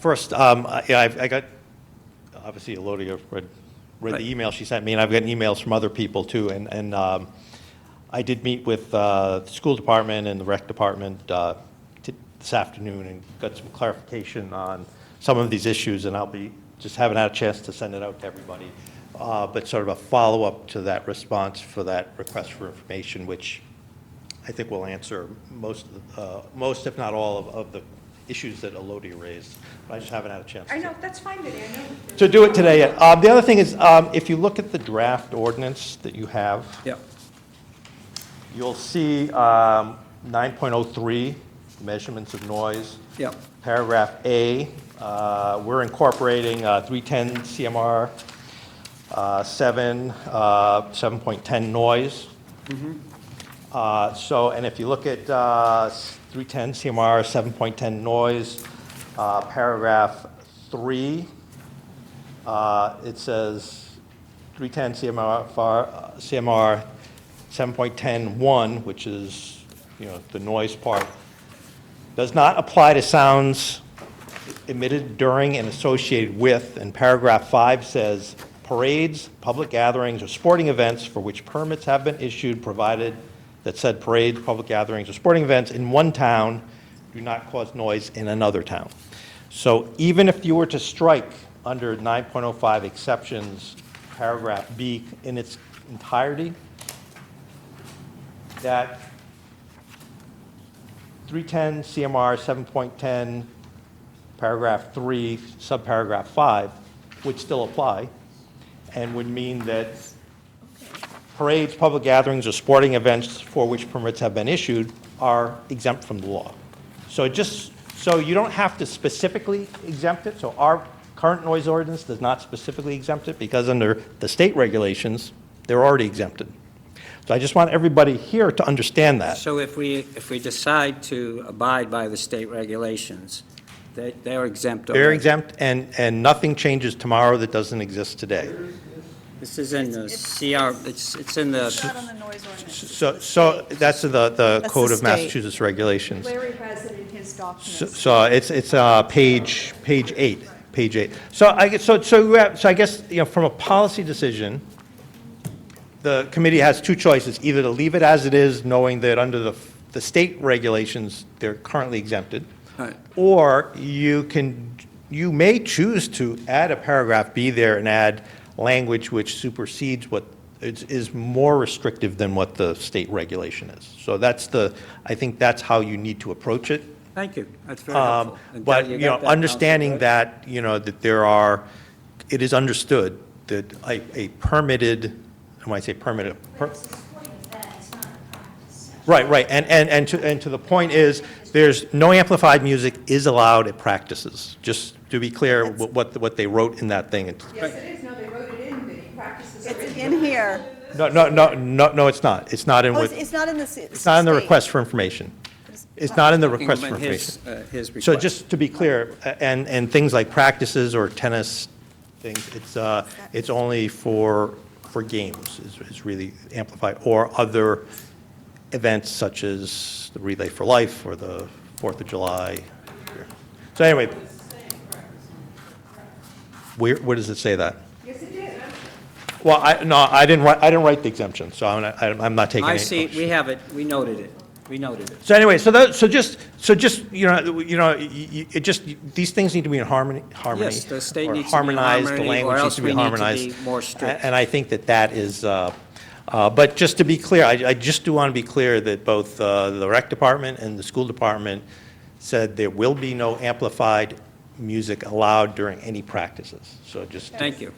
First, I got, obviously, Elodia read the email she sent me, and I've gotten emails from other people, too. And I did meet with the school department and the rec department this afternoon and got some clarification on some of these issues, and I'll be, just haven't had a chance to send it out to everybody. But sort of a follow-up to that response for that request for information, which I think will answer most, if not all, of the issues that Elodia raised. But I just haven't had a chance I know, that's fine, Vinny, I know. to do it today yet. The other thing is, if you look at the draft ordinance that you have, Yep. you'll see 9.03, measurements of noise. Yep. Paragraph A, we're incorporating 310 CMR 7.10 noise. So, and if you look at 310 CMR 7.10 noise, paragraph 3, it says 310 CMR 7.10.1, which is, you know, the noise part, does not apply to sounds emitted during and associated with, and paragraph 5 says, parades, public gatherings, or sporting events for which permits have been issued, provided that said parades, public gatherings, or sporting events in one town do not cause noise in another town. So even if you were to strike under 9.05 exceptions, paragraph B in its entirety, that 310 CMR 7.10, paragraph 3, subparagraph 5 would still apply and would mean that parades, public gatherings, or sporting events for which permits have been issued are exempt from the law. So so you don't have to specifically exempt it. So our current noise ordinance does not specifically exempt it because under the state regulations, they're already exempted. So I just want everybody here to understand that. So if we decide to abide by the state regulations, they're exempt. They're exempt, and nothing changes tomorrow that doesn't exist today. This is in the CR, it's in the. It's not on the noise ordinance. So that's the Code the of state. Massachusetts regulations. Larry has it in his documents. So it's page 8. So I guess you know, from a policy decision, the committee has two choices: either to leave it as it is, knowing that under the state regulations they're currently exempted, Right. or you may choose to add a paragraph B there and add language which supersedes what is more restrictive than what the state regulation is. So I think that's how you need to approach it. Thank you, that's very helpful. And But, you you know, got that, understanding Counselor, right? that, you know, that it is understood that a permitted, when I say permitted, right, and to the point is, there's no amplified music is allowed at practices, just to be clear what they wrote in that thing. Yes, it is, no, they wrote it in, the practices are It's in here. No, it's not. It's not in Oh, what, it's not in the it's not in the state. request for information. It's not in the Talking request for about his, information. his request. So just to be clear, and things like practices or tennis things, it's only for games, is really amplified, or other events such as the Relay for Life or the 4th of July. So anyway, where does it say that? Yes, it did. Well, I didn't write the exemption, so I'm not taking I any. see, we have it, we noted it, we noted it. So anyway, so just, it just, these things need to be in harmony. Yes, the state or needs to be in harmonized, harmony, the language or needs else to we be need to harmonized. be more strict. And I think that is, but just to be clear, I just do want to be clear that both the rec department and the school department said there will be no amplified music allowed during any practices. So just. Thank you.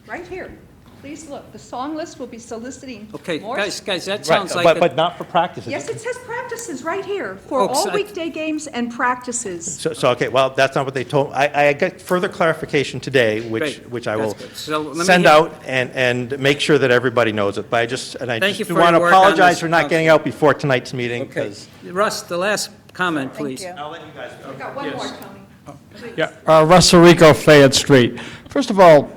Right here. Please look, the song list will be soliciting Okay, more. guys, that Right, sounds like. but not for practices. Yes, it says practices right here, for Oh, all so- weekday games and practices. So, okay, well, that's not what they told, I got further clarification today, Great. which I will That's good. So let me send hear- out and make sure that everybody knows it. But I just Thank you do for want to your work on apologize this, for not getting out before tonight's meeting, Okay. because. Russ, the last comment, please. I've got one more, Tony. Yeah, Russell Rico, Fayette Street. First of all,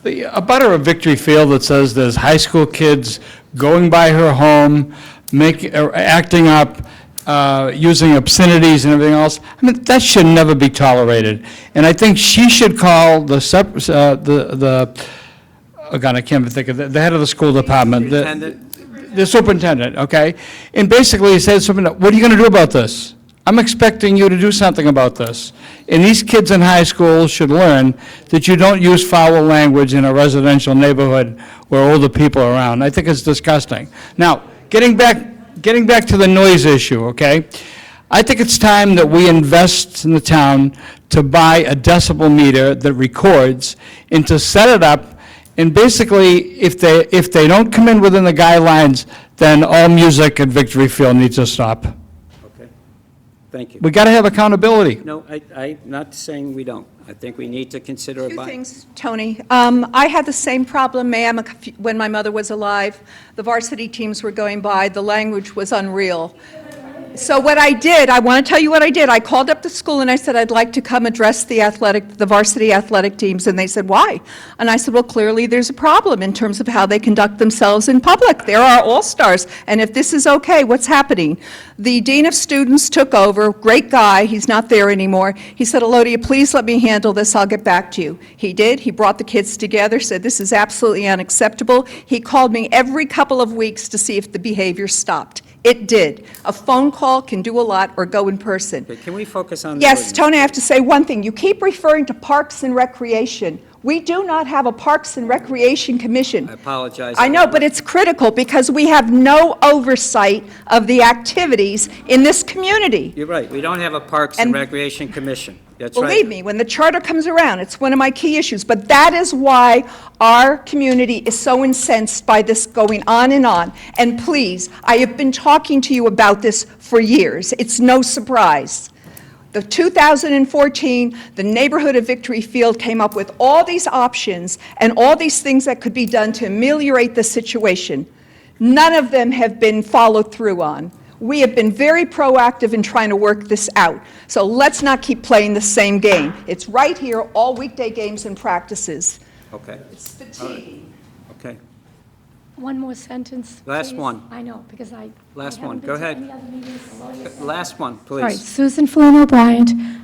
a butter of Victory Field that says there's high school kids going by her home, acting up, using obscenities and everything else, I mean, that should never be tolerated. And I think she should call oh God, I can't even think of the head of the school department. The superintendent, okay? And basically said something, what are you going to do about this? I'm expecting you to do something about this. And these kids in high school should learn that you don't use foul language in a residential neighborhood where older people are around. I think it's disgusting. Now, getting back to the noise issue, okay? I think it's time that we invest in the town to buy a decibel meter that records and to set it up. And basically, if they don't come in within the guidelines, then all music at Victory Field needs to stop. Okay, thank you. We got to have accountability. No, I'm not saying we don't. I think we need to consider a Two buy. things, Tony. I had the same problem, ma'am, when my mother was alive. The varsity teams were going by, the language was unreal. So what I did, I want to tell you what I did. I called up the school and I said, I'd like to come address the varsity athletic teams. And they said, why? And I said, well, clearly there's a problem in terms of how they conduct themselves in public. They're our all-stars. And if this is okay, what's happening? The dean of students took over, great guy, he's not there anymore. He said, Elodia, please let me handle this, I'll get back to you. He did, he brought the kids together, said this is absolutely unacceptable. He called me every couple of weeks to see if the behavior stopped. It did. A phone call can do a lot, or go in person. Okay, can we focus on? the Yes, ordinance? Tony, I have to say one thing. You keep referring to Parks and Recreation. We do not have a Parks and Recreation Commission. I apologize. I know, but it's critical because we have no oversight of the activities in this community. You're right, we don't have a Parks and And- Recreation Commission. That's right. Believe me, when the charter comes around, it's one of my key issues. But that is why our community is so incensed by this going on and on. And please, I have been talking to you about this for years. It's no surprise. The 2014, the neighborhood of Victory Field came up with all these options and all these things that could be done to ameliorate the situation. None of them have been followed through on. We have been very proactive in trying to work this out. So let's not keep playing the same game. It's right here, all weekday games and practices. Okay, It's fatiguing. okay. One more sentence, Last please. one. I know, because I Last haven't one. been Go to ahead. any other meetings. Elodia said- Last one, All right, please. Susan Flynn O'Brien,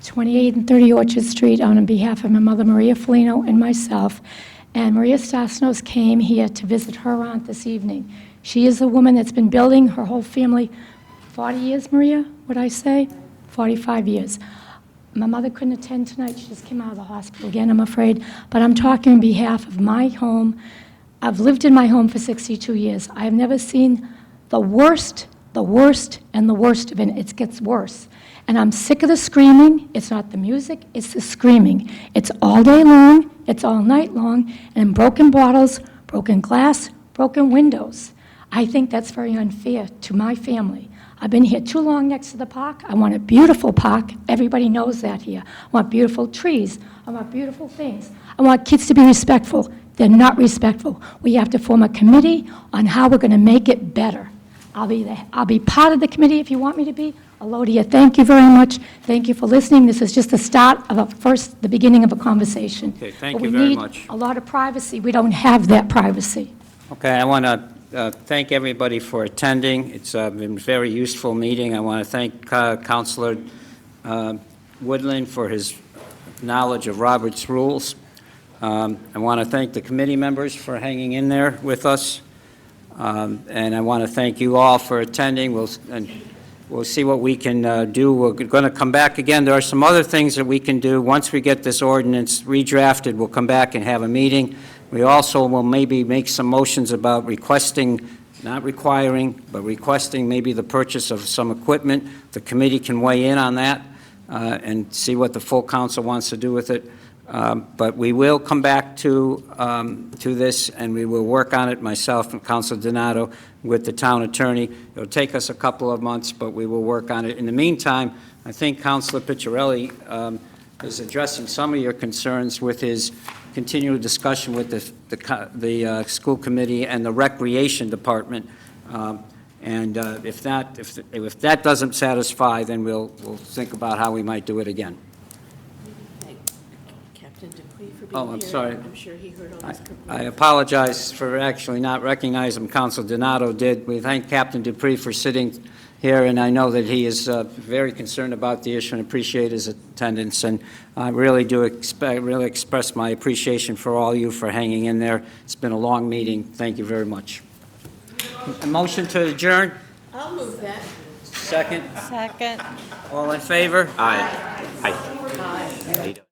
28 and 30 Orchard Street, on behalf of my mother, Maria Felino, and myself. And Maria Stasnos came here to visit her aunt this evening. She is a woman that's been building her whole family 40 years, Maria, would I say? 45 years. My mother couldn't attend tonight. She just came out of the hospital again, I'm afraid. But I'm talking on behalf of my home. I've lived in my home for 62 years. I have never seen the worst, and the worst of it. It gets worse. And I'm sick of the screaming. It's not the music, it's the screaming. It's all day long, it's all night long, and broken bottles, broken glass, broken windows. I think that's very unfair to my family. I've been here too long next to the park. I want a beautiful park. Everybody knows that here. I want beautiful trees. I want beautiful things. I want kids to be respectful. They're not respectful. We have to form a committee on how we're going to make it better. I'll be part of the committee if you want me to be. Alodia, thank you very much. Thank you for listening. This is just the start of the beginning of a conversation. Okay, thank you very much. We need a lot of privacy. We don't have that privacy. Okay, I want to thank everybody for attending. It's been a very useful meeting. I want to thank Councilor Woodland for his knowledge of Robert's rules. I want to thank the committee members for hanging in there with us. And I want to thank you all for attending. We'll see what we can do. We're going to come back again. There are some other things that we can do. Once we get this ordinance redrafted, we'll come back and have a meeting. We also will maybe make some motions about requesting, not requiring, but requesting maybe the purchase of some equipment. The committee can weigh in on that and see what the full council wants to do with it. But we will come back to this, and we will work on it, myself and Councilor Donato, with the town attorney. It'll take us a couple of months, but we will work on it. In the meantime, I think Councilor Picciarelli is addressing some of your concerns with his continued discussion with the school committee and the recreation department. And if that doesn't satisfy, then we'll think about how we might do it again. Oh, I'm sorry. I'm sure he heard all this. I apologize for actually not recognizing him. Council Donato did. We thank Captain Dupree for sitting here, and I know that he is very concerned about the issue and appreciate his attendance. And I really do express my appreciation for all you for hanging in there. It's been a long meeting. Thank you very much. A motion to adjourn? I'll move that. Second? Second. All in favor? Aye. Aye. Aye. How you doing?